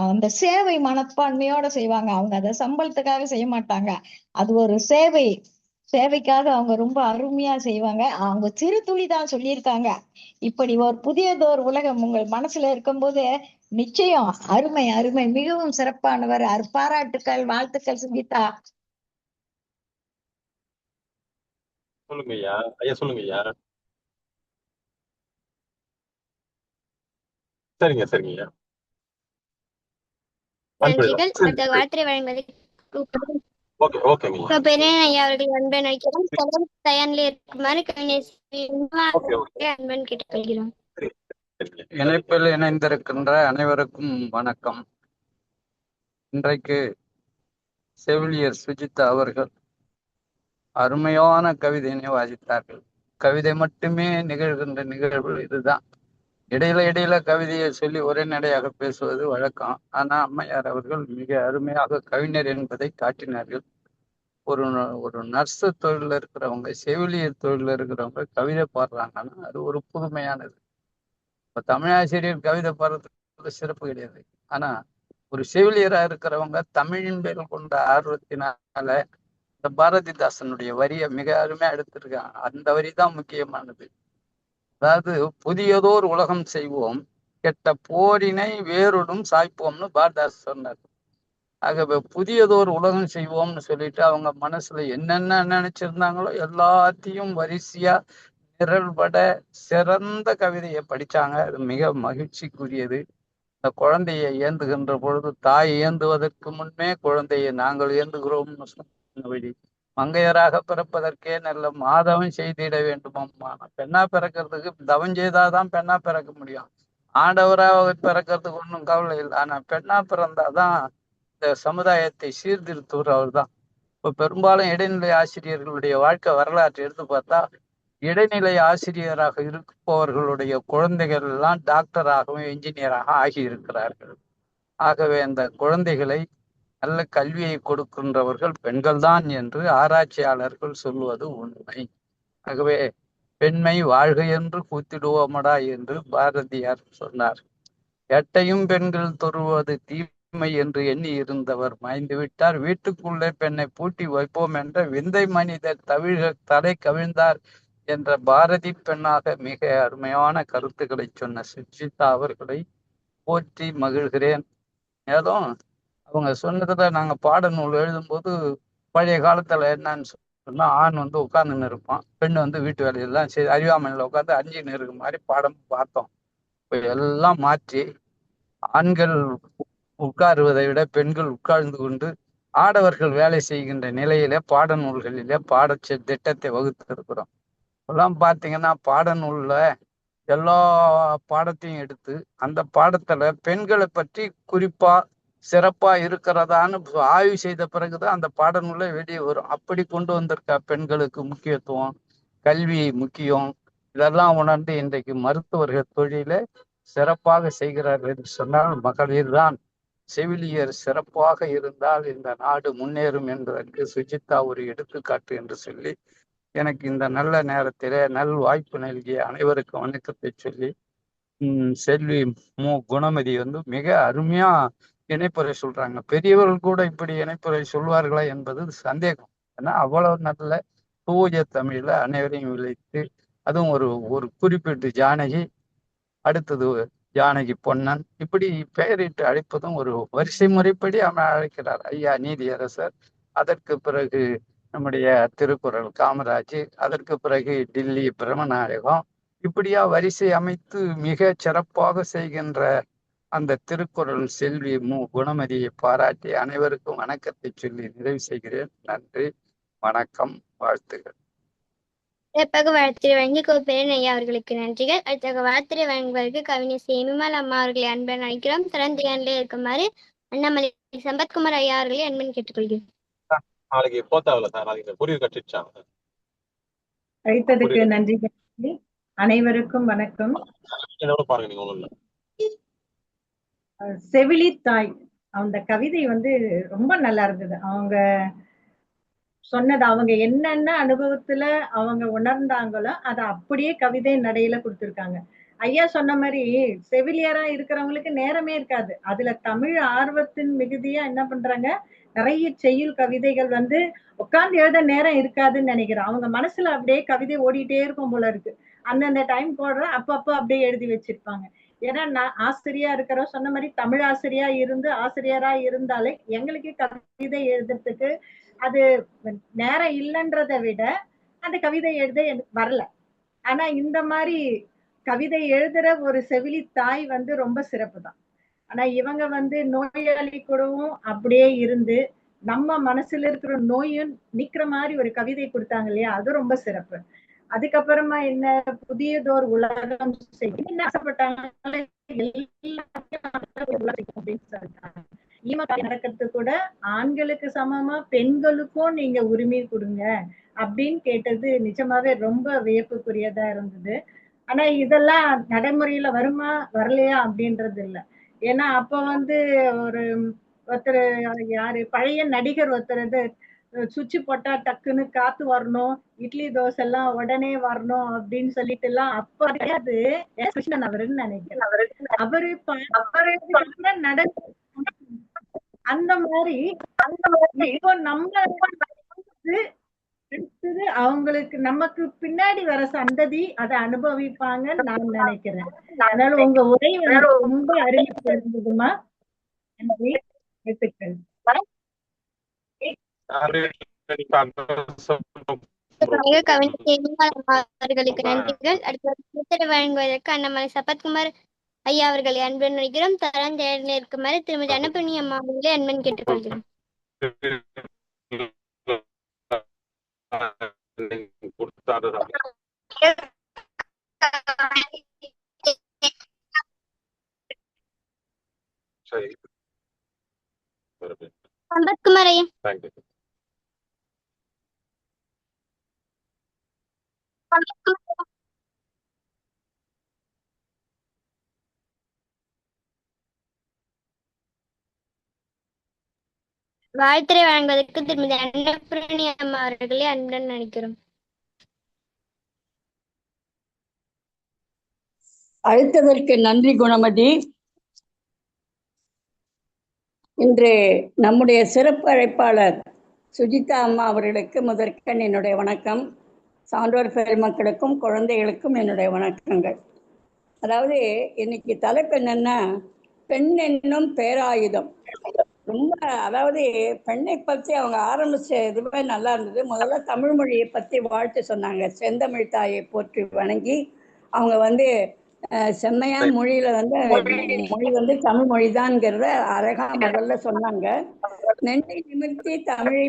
அந்த சேவை மனப்பான்மையோட செய்வாங்க. அவங்க அதை சம்பளத்துக்காக செய்ய மாட்டாங்க. அது ஒரு சேவைக்காக அவங்க ரொம்ப அருமையா செய்வாங்க. அவங்க சிறு துளி தான் சொல்லியிருக்காங்க. இப்படி ஒரு புதியதோர் உலகம் உங்கள் மனசுல இருக்கும்போது நிச்சயம் அருமை அருமை, மிகவும் சிறப்பானவர். பாராட்டுக்கள், வாழ்த்துக்கள் சுஜிதா. சொல்லுங்க ஐயா. ஐயா சொல்லுங்க ஐயா. சரிங்க சரிங்க ஐயா. நன்றிகள். அடுத்த வாழ்த்துரை வழங்குவதற்கு ஓகே ஓகேங்க ஐயா. பெரியன் ஐயா அவர்கள் அன்பன் அழைக்கிறோம். தயாரிலே இருக்குமாறு அன்பன் கேட்டுக்கொள்கிறோம். இணைப்பில் இணைந்திருக்கின்ற அனைவருக்கும் வணக்கம். இன்றைக்கு செவிலியர் சுஜிதா அவர்கள் அருமையான கவிதையினை வாசித்தார்கள். கவிதை மட்டுமே நிகழ்கின்ற நிகழ்வு இதுதான். இடையில கவிதையை சொல்லி ஒரே நடையாக பேசுவது வழக்கம். ஆனா அம்மையார் அவர்கள் மிக அருமையாக கவிஞர் என்பதை காட்டினார்கள். ஒரு நர்ஸு தொழில இருக்கிறவங்க, செவிலியர் தொழில இருக்கிறவங்க கவிதை பாடுறாங்கன்னா அது ஒரு புதுமையானது. இப்ப தமிழாசிரியர் கவிதை பாடுறதுக்கு சிறப்பு கிடையாது. ஆனா ஒரு செவிலியரா இருக்கிறவங்க தமிழின் பேர் கொண்ட ஆர்வத்தினால இந்த பாரதிதாசனுடைய வரியை மிக அருமையா எடுத்திருக்காங்க. அந்த வரி தான் முக்கியமானது. அதாவது புதியதோர் உலகம் செய்வோம், கெட்ட போரினை வேறுடும் சாய்ப்போம்னு பாரதிதாசன் சொன்னார். ஆகவே புதியதோர் உலகம் செய்வோம்னு சொல்லிட்டு அவங்க மனசுல என்னென்ன நினைச்சிருந்தாங்களோ எல்லாத்தையும் வரிசையா நிரல்பட சிறந்த கவிதையை படிச்சாங்க. அது மிக மகிழ்ச்சிக்குரியது. இந்த குழந்தையை ஏந்துகின்ற பொழுது தாய் ஏந்துவதற்கு முன்னே குழந்தையை நாங்கள் ஏந்துகிறோம்னு சொன்னபடி மங்கையராக பிறப்பதற்கே நல்ல மாதவம் செய்திட வேண்டுமாம்மா. பெண்ணா பிறக்கிறதுக்கு தவம் செய்தாதான் பெண்ணா பிறக்க முடியும். ஆண்டவராக பிறக்கிறதுக்கு ஒன்றும் கவலை இல்லை. ஆனா பெண்ணா பிறந்தாதான் இந்த சமுதாயத்தை சீர்திருத்துவர் அவர் தான். இப்போ பெரும்பாலும் இடைநிலை ஆசிரியர்களுடைய வாழ்க்கை வரலாற்றை எடுத்து பார்த்தா இடைநிலை ஆசிரியராக இருப்பவர்களுடைய குழந்தைகள் எல்லாம் டாக்டராகவும் என்ஜினியராக ஆகி இருக்கிறார்கள். ஆகவே அந்த குழந்தைகளை நல்ல கல்வியை கொடுக்கின்றவர்கள் பெண்கள் தான் என்று ஆராய்ச்சியாளர்கள் சொல்வது உண்மை. ஆகவே பெண்மை வாழ்க என்று கூத்திடுவோமடா என்று பாரதியார் சொன்னார். எட்டையும் பெண்கள் தொறுவது தீமை என்று எண்ணி இருந்தவர் மாய்ந்து விட்டார். வீட்டுக்குள்ளே பெண்ணை பூட்டி வைப்போம் என்ற விந்தை மனிதர் தலை கவிழ்ந்தார் என்ற பாரதி பெண்ணாக மிக அருமையான கருத்துக்களை சொன்ன சுஜிதா அவர்களை போற்றி மகிழ்கிறேன். ஏதோ அவங்க சொன்னதுல நாங்க பாடநூல் எழுதும்போது பழைய காலத்துல என்னன்னு சொன்னா ஆண் உட்கார்ந்துன்னு இருப்பான், பெண் வீட்டு வேலையெல்லாம் சரி அறிவாமையில உட்காந்து அஞ்சுன்னு இருக்க மாதிரி பாடம் பார்த்தோம். இப்போ எல்லாம் மாற்றி ஆண்கள் உட்காருவதை விட பெண்கள் உட்கார்ந்து கொண்டு ஆடவர்கள் வேலை செய்கின்ற நிலையில பாடநூல்களிலே திட்டத்தை வகுத்திருக்கிறோம். எல்லாம் பார்த்தீங்கன்னா பாடநூல்ல எல்லா பாடத்தையும் எடுத்து அந்த பாடத்துல பெண்களை பற்றி குறிப்பா சிறப்பா இருக்கிறதான்னு ஆய்வு செய்த பிறகுதான் அந்த பாடநூலை வெளியே வரும். அப்படி கொண்டு வந்திருக்கா பெண்களுக்கு முக்கியத்துவம், கல்வி முக்கியம், இதெல்லாம் உணர்ந்து இன்றைக்கு மருத்துவர்கள் தொழிலை சிறப்பாக செய்கிறார்கள் என்று சொன்னால் மகளிர் தான். செவிலியர் சிறப்பாக இருந்தால் இந்த நாடு முன்னேறும் என்பதற்கு சுஜிதா ஒரு எடுத்துக்காட்டு என்று சொல்லி எனக்கு இந்த நல்ல நேரத்திலே நல் வாய்ப்பு நல்கிய அனைவருக்கும் வணக்கத்தை சொல்லி செல்வி குணமதி மிக அருமையா இணைப்புரை சொல்றாங்க. பெரியவர்கள் கூட இப்படி இணைப்புரை சொல்வார்களா என்பது சந்தேகம். ஏன்னா அவ்வளவு நல்ல தூய தமிழ்ல அனைவரையும் விளைத்து, அதுவும் ஒரு குறிப்பிட்டு ஜானகி, அடுத்தது ஜானகி பொன்னன், இப்படி பெயரிட்டு அழைப்பதும் ஒரு வரிசை முறைப்படி அழைக்கிறார். ஐயா நீதியரசர், அதற்கு பிறகு நம்முடைய திருக்குறள் காமராஜ், அதற்கு பிறகு டில்லி பிரம்மநாயகம், இப்படியா வரிசை அமைத்து மிக சிறப்பாக செய்கின்ற அந்த திருக்குறள் செல்வி குணமதியை பாராட்டி அனைவருக்கும் வணக்கத்தை சொல்லி நிறைவு செய்கிறேன். நன்றி, வணக்கம், வாழ்த்துகள். சிறப்பாக வாழ்த்துறை வழங்கி கோப்பேரன் ஐயா அவர்களுக்கு நன்றிகள். அடுத்த வாழ்த்துறை வழங்குவதற்கு கவிஞர் சேமிமால் அம்மா அவர்களை அன்பன் அழைக்கிறோம். திறந்த இருக்குமாறு அண்ணாமலை சம்பத்குமார் ஐயா அவர்களை அன்பன் கேட்டுக்கொள்கிறோம். நாளைக்கு போத்தாவில சார், நாளைக்கு புரிவு கற்றுச்சாங்க. அழைத்ததுக்கு நன்றி. அனைவருக்கும் வணக்கம். பாருங்க நீங்க ஒண்ணு செவிலி தாய் அந்த கவிதை ரொம்ப நல்லா இருந்தது. அவங்க சொன்னது அவங்க என்னென்ன அனுபவத்துல அவங்க உணர்ந்தாங்களோ அதை அப்படியே கவிதை நடையில கொடுத்திருக்காங்க. ஐயா சொன்ன மாதிரி செவிலியரா இருக்கிறவங்களுக்கு நேரமே இருக்காது. அதுல தமிழ் ஆர்வத்தின் மிகுதியா என்ன பண்றாங்க, நிறைய செய்யுள் கவிதைகள் வந்து உட்கார்ந்து எழுத நேரம் இருக்காதுன்னு நினைக்கிறேன். அவங்க மனசுல அப்படியே கவிதை ஓடிட்டே இருக்கும் போல இருக்கு. அந்தந்த டைம் போடுற அப்பப்ப அப்படியே எழுதி வச்சிருப்பாங்க. ஏன்னா நான் ஆசிரியா இருக்கிறோம், சொன்ன மாதிரி தமிழ் ஆசிரியா இருந்து ஆசிரியரா இருந்தாலே எங்களுக்கு கவிதை எழுதுறதுக்கு அது நேரம் இல்லைன்றதை விட அந்த கவிதை எழுத எனக்கு வரல. ஆனா இந்த மாதிரி கவிதை எழுதுற ஒரு செவிலி தாய் வந்து ரொம்ப சிறப்பு தான். ஆனா இவங்க வந்து நோயாளி கூடவும் அப்படியே இருந்து நம்ம மனசுல இருக்கிற நோயும் நிக்கிற மாதிரி ஒரு கவிதை கொடுத்தாங்க இல்லையா, அது ரொம்ப சிறப்பு. அதுக்கப்புறமா என்ன, புதியதோர் உலகம் செய்ய ஆசைப்பட்டாங்க நடக்கிறது கூட ஆண்களுக்கு சமமா பெண்களுக்கும் நீங்க உரிமை கொடுங்க அப்படின்னு கேட்டது நிஜமாவே ரொம்ப வியப்புக்குரியதா இருந்தது. ஆனா இதெல்லாம் நடைமுறையில வருமா வரலையா அப்படின்றது இல்ல. ஏன்னா அப்ப வந்து ஒருத்தர் யாரு பழைய நடிகர் ஒருத்தர் சுவிட்ச் போட்டா டக்குன்னு காத்து வரணும், இட்லி தோசை எல்லாம் உடனே வரணும் அப்படின்னு சொல்லிட்டு எல்லாம் அப்ப கிடையாது. கிருஷ்ணன் அவருன்னு நினைக்கிறேன். அவரு நடந்து அந்த மாதிரி இப்போ நம்ம அவங்களுக்கு நமக்கு பின்னாடி வர சந்ததி அதை அனுபவிப்பாங்கன்னு நான் நினைக்கிறேன். அதனால உங்க உரை ரொம்ப அருமையா இருந்ததுமா. நன்றி. அவர்களுக்கு நன்றிகள். அடுத்து வழங்குவதற்கு அண்ணாமலை சபத்குமார் ஐயா அவர்களை அன்புடன் நினைக்கிறோம். தரம் இருக்குமாறு திருமதி அன்னபூர்ணி அம்மா அவர்களை அன்பன் கேட்டுக்கொள்கிறோம். சம்பத்குமார் ஐயா. வாழ்த்துரை வழங்குவதற்கு திருமதி அன்னபூர்ணி அம்மா அவர்களை அன்புடன் நினைக்கிறோம். அழைத்ததற்கு நன்றி குணமதி. இன்று நம்முடைய சிறப்பு அழைப்பாளர் சுஜிதா அம்மா அவர்களுக்கு முதற்கண் என்னுடைய வணக்கம். சான்றோர் பெருமக்களுக்கும் குழந்தைகளுக்கும் என்னுடைய வணக்கங்கள். அதாவது இன்னைக்கு தலைப்பு என்னன்னா, பெண் என்னும் பேராயுதம். ரொம்ப அதாவது பெண்ணை பற்றி அவங்க ஆரம்பிச்ச இதுவே நல்லா இருந்தது. முதல்ல தமிழ் மொழியை பற்றி வாழ்த்து சொன்னாங்க. செந்தமிழ் தாயை போற்றி வணங்கி அவங்க வந்து செம்மையான மொழியில வந்து மொழி வந்து தமிழ் மொழிதான்ங்கிறத அழகா முதல்ல சொன்னாங்க. நெஞ்சை நிமிர்த்தி தமிழை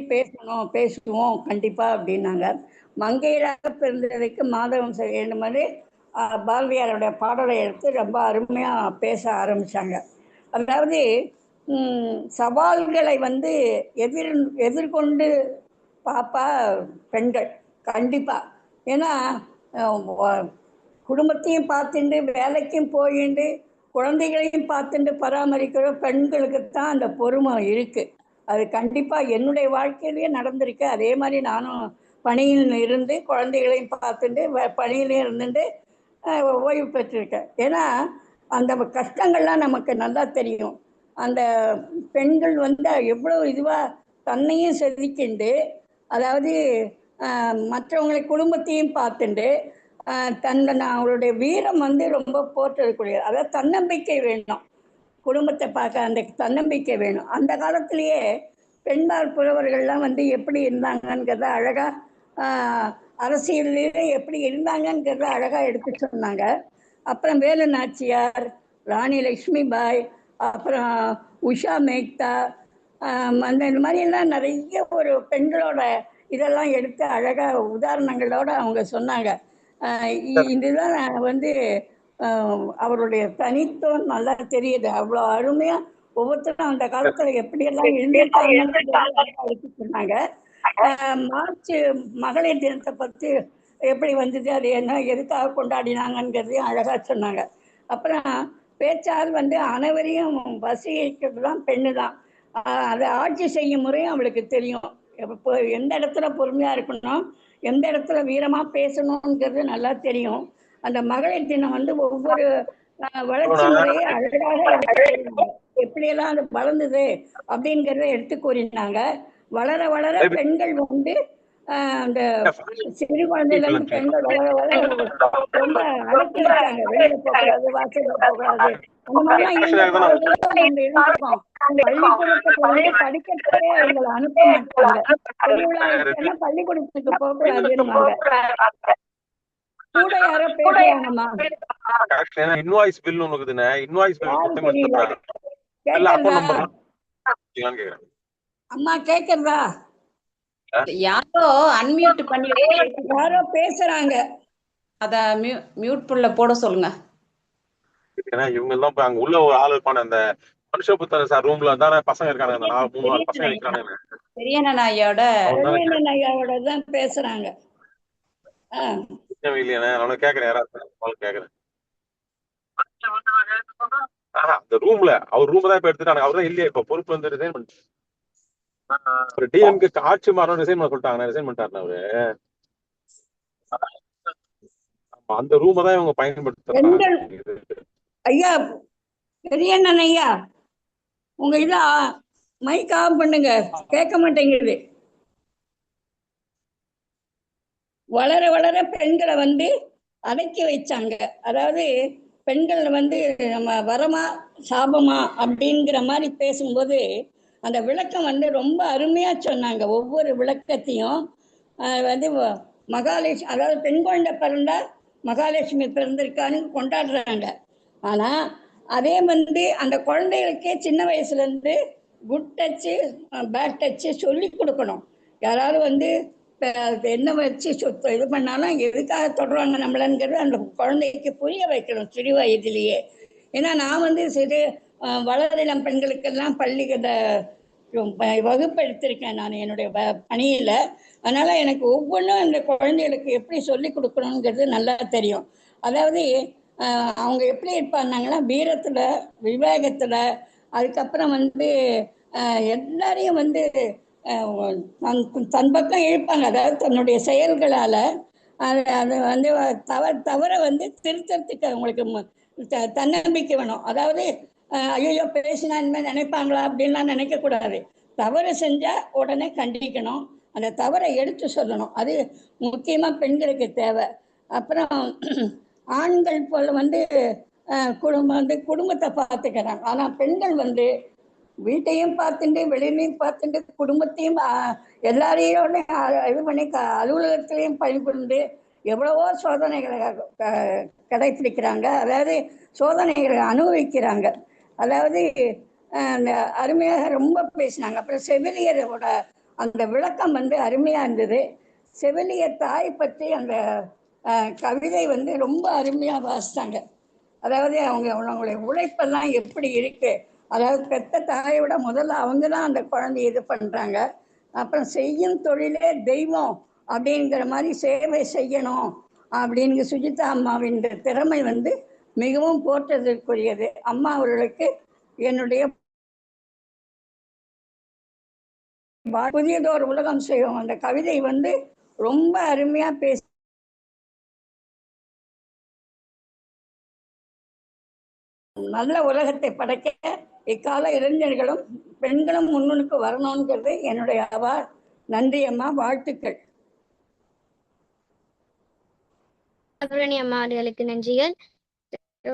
பேசுவோம் கண்டிப்பா அப்படின்னாங்க. மங்கையராக பிறந்ததைக்கு மாதவம் செய்ய மாதிரி பாரதியாருடைய பாடலை எடுத்து ரொம்ப அருமையா பேச ஆரம்பிச்சாங்க. அதாவது சவால்களை வந்து எதிர்கொண்டு பாப்பா பெண்கள் கண்டிப்பா. ஏன்னா குடும்பத்தையும் பார்த்துட்டு வேலைக்கும் போயிட்டு குழந்தைகளையும் பார்த்துட்டு பராமரிக்கிற பெண்களுக்கு தான் அந்த பொறுமை இருக்கு. அது கண்டிப்பா என்னுடைய வாழ்க்கையிலேயே நடந்திருக்கு. அதே மாதிரி நானும் பணியில் இருந்து குழந்தைகளையும் பார்த்துட்டு பணியிலையும் இருந்துட்டு ஓய்வு பெற்றிருக்கேன். ஏன்னா அந்த கஷ்டங்கள்லாம் நமக்கு நல்லா தெரியும். அந்த பெண்கள் வந்து எவ்வளோ இதுவாக தன்னையும் செதுக்கிண்டு, அதாவது மற்றவங்களை குடும்பத்தையும் பார்த்துட்டு அவருடைய வீரம் வந்து ரொம்ப போற்றக்கூடியது. அதாவது தன்னம்பிக்கை வேணும், குடும்பத்தை பார்க்க அந்த தன்னம்பிக்கை வேணும். அந்த காலத்திலேயே பெண்பால் புலவர்கள்லாம் வந்து எப்படி இருந்தாங்கங்கிறத அழகா அரசியல்லே எப்படி இருந்தாங்கங்கிறத அழகா எடுத்து சொன்னாங்க. அப்புறம் வேலு நாச்சியார், ராணி லக்ஷ்மி பாய், அப்புறம் உஷா மேக்தா, இந்த மாதிரிலாம் நிறைய ஒரு பெண்களோட இதெல்லாம் எடுத்து அழகா உதாரணங்களோட அவங்க சொன்னாங்க. இதுதான் வந்து அவருடைய தனித்துவம் நல்லா தெரியுது. அவ்வளோ அருமையா ஒவ்வொருத்தரும் அந்த காலத்துல எப்படியெல்லாம் இருந்திருக்காங்கன்னு சொன்னாங்க. மார்ச் மகளிர் தினத்தை பற்றி எப்படி வந்தது, அது என்ன எதுக்காக கொண்டாடினாங்கங்கிறதையும் அழகா சொன்னாங்க. அப்புறம் பேச்சால் வந்து அனைவரையும் வசீகரிக்கிறது தான் பெண்ணு தான். அதை ஆட்சி செய்யும் முறையும் அவளுக்கு தெரியும். எப்போ எந்த இடத்துல பொறுமையா இருக்கணும், எந்த இடத்துல வீரமா பேசணுங்கிறது நல்லா தெரியும். அந்த மகளிர் தினம் வந்து ஒவ்வொரு வளர்ச்சி முறையை அழகாக எடுத்து கூறினாங்க. எப்படியெல்லாம் அது வளர்ந்தது அப்படிங்கிறத எடுத்து கூறினாங்க. வளர வளர பெண்கள் வந்து அந்த சிறு குழந்தையில இருந்து பெண்கள் வளர வளர ரொம்ப அடக்கி வச்சாங்க. வெளியில போகக்கூடாது, வாசல்ல போகக்கூடாது, அந்த மாதிரிலாம் இருந்த காலத்துல நம்ம இருந்திருக்கோம். பள்ளிக்கூடத்துக்கு வந்து படிக்கிறதுக்கே அவங்களை அனுப்ப மாட்டாங்க. திருவிழா இருக்குன்னா பள்ளிக்கூடத்துக்கு போகக்கூடாதுன்னுவாங்க. கூட யாரோ பேசுறாங்கம்மா. இன்வாய்ஸ் பில் இருக்குதுன்னு இன்வாய்ஸ் பில் அம்மா கேக்குறதா? யாரோ அன்மியூட் பண்ணி யாரோ பேசுறாங்க, அத மியூட் பண்ணல போட சொல்லுங்க. இவங்க எல்லாம் அங்க உள்ள ஒரு ஆள் இருப்பான அந்த மனுஷபுத்தர் சார் ரூம்ல தானே பசங்க இருக்காங்க, அந்த 3-4 பசங்க நிக்கிறாங்க. பெரியண்ணன் ஐயாவோட தான் பேசுறாங்க. இல்லையா கேக்குறேன், யாராவது கேக்குறேன். அந்த ரூம்ல அவர் ரூம் தான் இப்ப எடுத்துட்டாங்க. அவர்தான் இல்லையா இப்ப பொறுப்பு வந்து ரிசைன் பண்ணிட்டு ஒரு டிஎம்கே ஆட்சி மாறணும் ரிசைன் பண்ண சொல்லிட்டாங்க. ரிசைன் பண்ணிட்டாரு அவரு. அந்த ரூமை தான் இவங்க பயன்படுத்துறாங்க. ஐயா பெரியண்ணன் ஐயா, உங்க இத மைக் ஆஃப் பண்ணுங்க, கேட்க மாட்டேங்குது. வளர வளர பெண்களை வந்து அடக்கி வச்சாங்க. அதாவது பெண்கள் வந்து நம்ம வரமா சாபமா அப்படிங்கிற மாதிரி பேசும்போது அந்த விளக்கம் வந்து ரொம்ப அருமையா சொன்னாங்க. ஒவ்வொரு விளக்கத்தையும் வந்து மகாலட்சுமி, அதாவது பெண் குழந்தை பிறந்தா மகாலட்சுமி பிறந்திருக்கான்னு கொண்டாடுறாங்க. ஆனா அதே வந்து அந்த குழந்தைகளுக்கே சின்ன வயசுல இருந்து குட் டச்சு பேட் டச்சு சொல்லி கொடுக்கணும். யாராவது வந்து என்ன வச்சு இது பண்ணாலும் எதுக்காக தொடர்றாங்க நம்மளங்கிறது அந்த குழந்தைக்கு புரிய வைக்கணும் சிறு வயதிலேயே. ஏன்னா நான் வந்து சிறு வளரிளம் பெண்களுக்கெல்லாம் வகுப்பு எடுத்திருக்கேன் நான் என்னுடைய பணியில. அதனால எனக்கு ஒவ்வொன்றும் அந்த குழந்தைகளுக்கு எப்படி சொல்லி கொடுக்கணுங்கிறது நல்லா தெரியும். அதாவது அவங்க எப்படி இருப்பாங்கன்னா வீரத்துல, விவேகத்துல, அதுக்கப்புறம் வந்து எல்லாரையும் வந்து தன் பக்கம் இழுப்பாங்க. அதாவது தன்னுடைய செயல்களால அது வந்து தவற வந்து திருத்தறதுக்கு அவங்களுக்கு தன்னம்பிக்கை வேணும். அதாவது ஐயோ பேசினா இனிமேல் நினைப்பாங்களா அப்படின்லாம் நினைக்கக்கூடாது. தவறு செஞ்சா உடனே கண்டிக்கணும், அந்த தவறை எடுத்து சொல்லணும். அது முக்கியமா பெண்களுக்கு தேவை. அப்புறம் ஆண்கள் போல வந்து குடும்பத்தை பார்த்துக்கிறாங்க. ஆனா பெண்கள் வந்து வீட்டையும் பார்த்துட்டு வெளியிலையும் பார்த்துட்டு குடும்பத்தையும் எல்லாரையும் இது பண்ணி அலுவலகத்திலையும் பணிபுரிந்து எவ்வளவோ சோதனைகளை கடைபிடிக்கிறாங்க. அதாவது சோதனைகளை அனுபவிக்கிறாங்க. அதாவது அருமையாக ரொம்ப பேசினாங்க. அப்புறம் செவிலியரோட அந்த விளக்கம் வந்து அருமையா இருந்தது. செவிலியர் தாய் பற்றி அந்த கவிதை வந்து ரொம்ப அருமையா வாசித்தாங்க. அதாவது அவங்களுடைய உழைப்பெல்லாம் எப்படி இருக்கு, அதாவது பெத்த தாயை விட முதல்ல அவங்க தான் அந்த குழந்தைய இது பண்றாங்க. அப்புறம் செய்யும் தொழிலே தெய்வம் அப்படிங்கிற மாதிரி சேவை செய்யணும் அப்படின்னு சுஜிதா அம்மாவின் திறமை வந்து மிகவும் போற்றதற்குரியது. அம்மா அவர்களுக்கு என்னுடைய புதியதோர் உலகம் செய்வோம் அந்த கவிதை வந்து ரொம்ப அருமையா பேசி நல்ல உலகத்தை படைக்க இக்கால இளைஞர்களும் பெண்களும் முன்னுக்கு வரணும்ங்கிறது என்னுடைய நன்றி அம்மா, வாழ்த்துக்கள். அம்மா அவர்களுக்கு நன்றிகள்.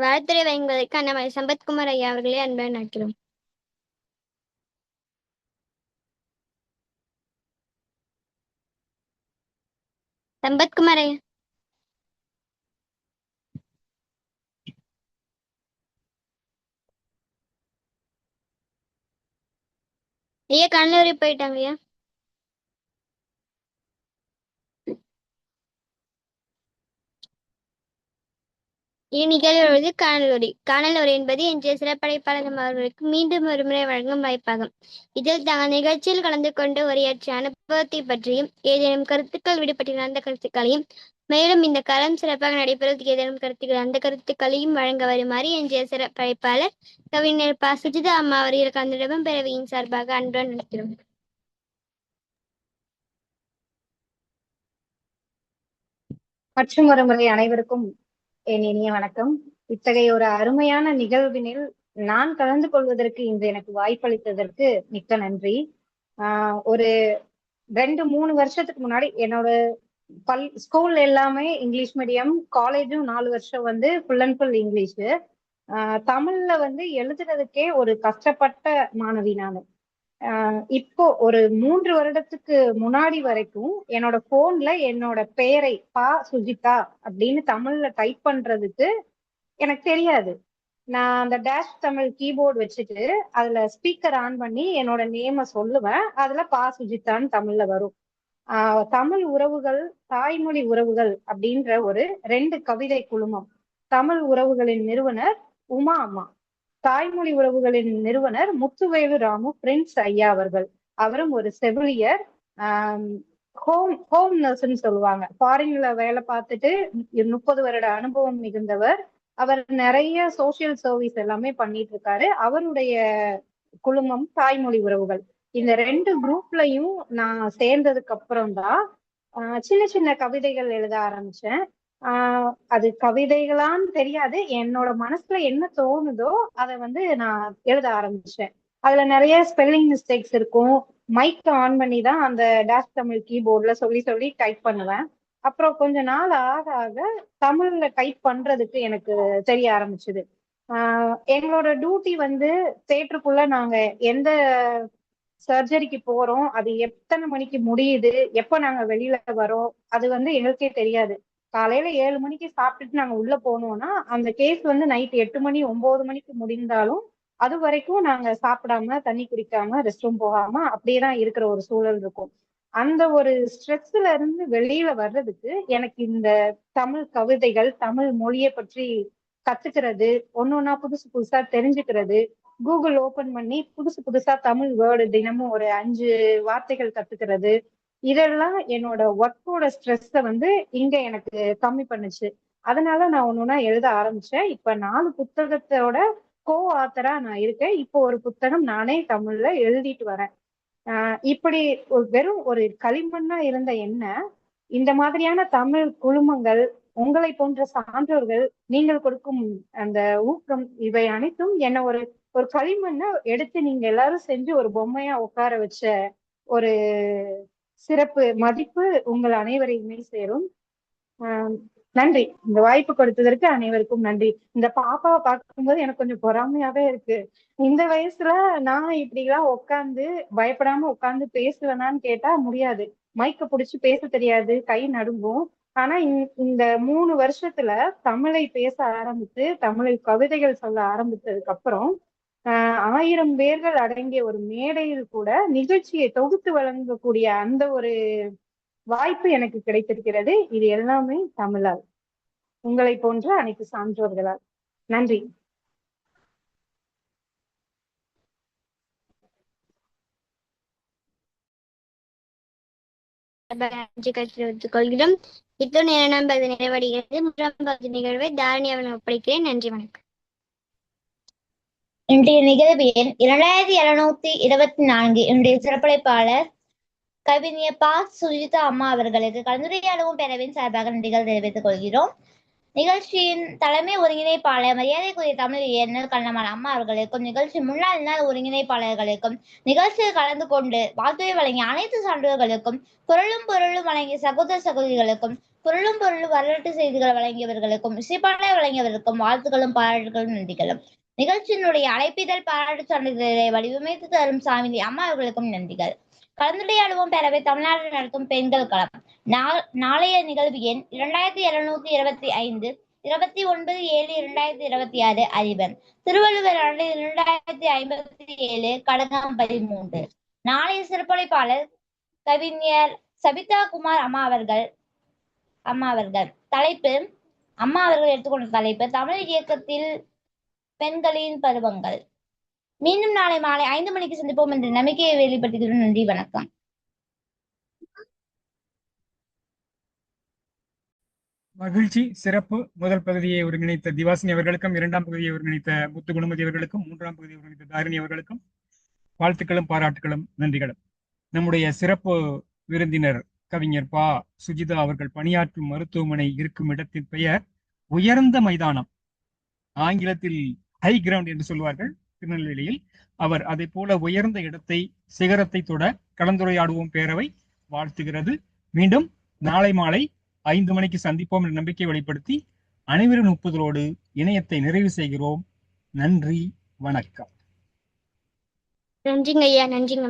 வாழ்த்துறை வழங்குவதற்கு அண்ணாமலை சம்பத்குமார் ஐயா அவர்களே அன்புடன் அழைக்கிறோம். சம்பத்குமார் ஐயா. ஐயா கண்ணூரி போயிட்டாங்க ஐயா. இந்நிகழ்வு காணல் என்பது இன்றைய சிறப்படைப்பாளர் அவர்களுக்கு மீண்டும் ஒருமுறை வழங்கும் வாய்ப்பாகும். இதில் தங்கள் நிகழ்ச்சியில் கலந்து கொண்டு உரையாற்றிய அனுபவத்தை பற்றியும் ஏதேனும் கருத்துக்கள் விடுபட்டிருந்த அந்த கருத்துக்களையும், மேலும் இந்த களம் சிறப்பாக நடைபெறுவதற்கு ஏதேனும் கருத்துக்கள் அந்த கருத்துக்களையும் வழங்க வருமாறு இன்றைய சிறப்படைப்பாளர் கவிஞர் சுஜிதா அம்மா அவர்கள் கலந்துடன் பேரவையின் சார்பாக அன்புடன் நினைக்கிறோம். மற்றும் ஒரு முறை அனைவருக்கும் என் இனிய வணக்கம். இத்தகைய ஒரு அருமையான நிகழ்வினில் நான் கலந்து கொள்வதற்கு இன்று எனக்கு வாய்ப்பளித்ததற்கு மிக்க நன்றி. ஒரு 2-3 வருஷத்துக்கு முன்னாடி என்னோட ஸ்கூல் எல்லாமே இங்கிலீஷ் மீடியம், காலேஜும் 4 வருஷம் வந்து ஃபுல் அண்ட் ஃபுல் இங்கிலீஷ். தமிழ்ல வந்து எழுதுறதுக்கே ஒரு கஷ்டப்பட்ட மாணவி நான். இப்போ ஒரு 3 வருடத்துக்கு முன்னாடி வரைக்கும் என்னோட போன்ல என்னோட பெயரை சுஜிதா அப்படின்னு தமிழ்ல டைப் பண்றதுக்கு எனக்கு தெரியாது. நான் அந்த டேஷ் தமிழ் கீபோர்டு வச்சுட்டு அதுல ஸ்பீக்கர் ஆன் பண்ணி என்னோட நேம சொல்லுவேன். அதுல சுஜிதான்னு தமிழ்ல வரும். தமிழ் உறவுகள், தாய்மொழி உறவுகள் அப்படின்ற ஒரு 2 கவிதை குழுமம். தமிழ் உறவுகளின் நிறுவனர் உமா அம்மா, தாய்மொழி உறவுகளின் நிறுவனர் முத்துவேலு ராமு பிரின்ஸ் ஐயா அவர்கள். அவரும் ஒரு செவிலியர், ஹோம் நர்ஸ்ன்னு சொல்லுவாங்க. ஃபாரின்ல வேலை பார்த்துட்டு 30 வருட அனுபவம் மிகுந்தவர். அவர் நிறைய சோசியல் சர்வீஸ் எல்லாமே பண்ணிட்டு இருக்காரு. அவருடைய குழுமம் தாய்மொழி உறவுகள். இந்த 2 குரூப்லயும் நான் சேர்ந்ததுக்கு அப்புறம் தான் சின்ன சின்ன கவிதைகள் எழுத ஆரம்பிச்சேன். அது கவிதைகளான்னு தெரியாது, என்னோட மனசுல என்ன தோணுதோ அதை வந்து நான் எழுத ஆரம்பிச்சேன். அதுல நிறைய ஸ்பெல்லிங் மிஸ்டேக்ஸ் இருக்கும். மைக் ஆன் பண்ணி தான் அந்த டேஷ் தமிழ் கீபோர்ட்ல சொல்லி சொல்லி டைப் பண்ணுவேன். அப்புறம் கொஞ்ச நாள் ஆக ஆக தமிழ்ல டைப் பண்றதுக்கு எனக்கு தெரிய ஆரம்பிச்சுது. எங்களோட டியூட்டி வந்து தேட்டருக்குள்ள நாங்க எந்த சர்ஜரிக்கு போறோம், அது எத்தனை மணிக்கு முடியுது, எப்ப நாங்க வெளியில வரோம், அது வந்து எங்களுக்கே தெரியாது. காலையில 7 மணிக்கு சாப்பிட்டுட்டு நாங்க உள்ள போனோம்னா அந்த கேஸ் வந்து நைட் 8 மணி 9 மணிக்கு முடிந்தாலும் அது வரைக்கும் நாங்க சாப்பிடாம, தண்ணி குடிக்காம, ரெஸ்ட் ரூம் போகாம அப்படியேதான் இருக்கிற ஒரு சூழல் இருக்கும். அந்த ஒரு ஸ்ட்ரெஸ்ல இருந்து வெளியில வர்றதுக்கு எனக்கு இந்த தமிழ் கவிதைகள், தமிழ் மொழியை பற்றி கத்துக்கிறது, ஒன்னொன்னா புதுசு புதுசா தெரிஞ்சுக்கிறது, கூகுள் ஓபன் பண்ணி புதுசு புதுசா தமிழ் வேர்டு தினமும் ஒரு 5 வார்த்தைகள் கத்துக்கிறது, இதெல்லாம் என்னோட ஒர்க்கோட ஸ்ட்ரெஸ்ஸை வந்து இங்க எனக்கு கம்மி பண்ணுச்சு. அதனால நான் ஒன்னொன்னா எழுத ஆரம்பிச்சேன். இப்ப 4 புத்தகத்தோட ஆத்தரா நான் இருக்கேன். இப்போ ஒரு புத்தகம் நானே தமிழ்ல எழுதிட்டு வரேன். இப்படி வெறும் ஒரு களிமண்ணா இருந்த என்ன இந்த மாதிரியான தமிழ் குழுமங்கள், உங்களை போன்ற சான்றோர்கள், நீங்கள் கொடுக்கும் அந்த ஊக்கம், இவை அனைத்தும் என்ன ஒரு களிமண்ணை எடுத்து நீங்க எல்லாரும் செஞ்சு ஒரு பொம்மையா உட்கார வச்ச ஒரு சிறப்பு மதிப்பு உங்கள் அனைவரையுமே சேரும். நன்றி. இந்த வாய்ப்பு கொடுத்ததற்கு அனைவருக்கும் நன்றி. இந்த பாப்பாவை பார்க்கும்போது எனக்கு கொஞ்சம் பொறாமையாவே இருக்கு. இந்த வயசுல நான் இப்படி எல்லாம் உட்காந்து பயப்படாம உட்காந்து பேசுவேனான்னு கேட்டா முடியாது. மைக்க புடிச்சு பேச தெரியாது, கை நடுங்கும். ஆனா இந்த 3 வருஷத்துல தமிழை பேச ஆரம்பித்து, தமிழில் கவிதைகள் சொல்ல ஆரம்பித்ததுக்கு அப்புறம் 1000 பேர்கள் அடங்கிய ஒரு மேடையில் கூட நிகழ்ச்சியை தொகுத்து வழங்கக்கூடிய அந்த ஒரு வாய்ப்பு எனக்கு கிடைத்திருக்கிறது. இது எல்லாமே தமிழால், உங்களை போன்ற அனைத்து சான்றோர்களால். நன்றி. கொள்கிறோம். இத்துடன் 2ஆம் பகுதி நிறைவடைகிறது. 3ஆம் பகுதி நிகழ்வை தாரணி அவன் ஒப்படைக்கிறேன். நன்றி, வணக்கம். இன்றைய நிகழ்வு எண் 2724. இன்றைய சிறப்பழைப்பாளர் கவிஞர் சுஜிதா அம்மா அவர்களுக்கு கலந்துரையாடவும் பேரவையின் சார்பாக நன்றிகள் தெரிவித்துக் கொள்கிறோம். நிகழ்ச்சியின் தலைமை ஒருங்கிணைப்பாளர் மரியாதைக்குரிய தமிழ் இயக்குனர் கண்ணம்மாள் அம்மா அவர்களுக்கும், நிகழ்ச்சி முன்னாள் நாள் ஒருங்கிணைப்பாளர்களுக்கும், நிகழ்ச்சியில் கலந்து கொண்டு வாழ்த்துறை வழங்கிய அனைத்து சான்றோர்களுக்கும், குரலும் பொருளும் வழங்கிய சகோதர சகோதரிகளுக்கும், குரலும் பொருளும் வரலாற்று செய்திகள் வழங்கியவர்களுக்கும், இசைப்பாடலை வழங்கியவர்களுக்கும் வாழ்த்துக்களும் பாராட்டுகளும் நன்றிகளும். நிகழ்ச்சியினுடைய அழைப்பிதழ் பாராட்டு சான்றிதழை வடிவமைத்து தரும் சாமிலி அம்மா அவர்களுக்கும் நன்றிகள். கலந்துரையாடுவோம் பேரவை தமிழ்நாடு நடத்தும் பெண்கள் களம். நாளைய நிகழ்வு எண் 2725, 29/7/2026. அதிபன் திருவள்ளுவர் ஆண்டு 2057, கடகம் 13. நாளைய சிறப்பழைப்பாளர் கவிஞர் சபிதா குமார் அம்மா அவர்கள். தலைப்பு, அம்மா அவர்கள் எடுத்துக்கொண்ட தலைப்பு தமிழ் இயக்கத்தில் பெண்களின் பருவங்கள். மீண்டும் நாளை மாலை 5 மணிக்கு சந்திப்போம் என்ற நம்பிக்கையை வெளிப்படுத்துகிறோம். நன்றி, வணக்கம். மகிழ்ச்சி. சிறப்பு. முதல் பகுதியை ஒருங்கிணைத்த திவாசினி அவர்களுக்கும், 2ஆம் பகுதியை ஒருங்கிணைத்த முத்து குணமதி அவர்களுக்கும், 3ஆம் பகுதியை ஒருங்கிணைத்த தாரிணி அவர்களுக்கும் வாழ்த்துக்களும் பாராட்டுகளும் நன்றிகளும். நம்முடைய சிறப்பு விருந்தினர் கவிஞர் பா சுஜிதா அவர்கள் பணியாற்றும் மருத்துவமனை இருக்கும் இடத்தின் பெயர் உயர்ந்த மைதானம், ஆங்கிலத்தில் ஹை கிரவுண்ட் என்று சொல்வார்கள் திருநெல்வேலியில். அவர் அதை போல உயர்ந்த இடத்தை, சிகரத்தை தொட கலந்துரையாடுவோம் பேரவை வாழ்த்துகிறது. மீண்டும் நாளை மாலை 5 மணிக்கு சந்திப்போம் என்ற நம்பிக்கை வெளிப்படுத்தி அனைவரின் ஒப்புதலோடு இணையத்தை நிறைவு செய்கிறோம். நன்றி, வணக்கம். நன்றிங்க ஐயா, நன்றிங்க.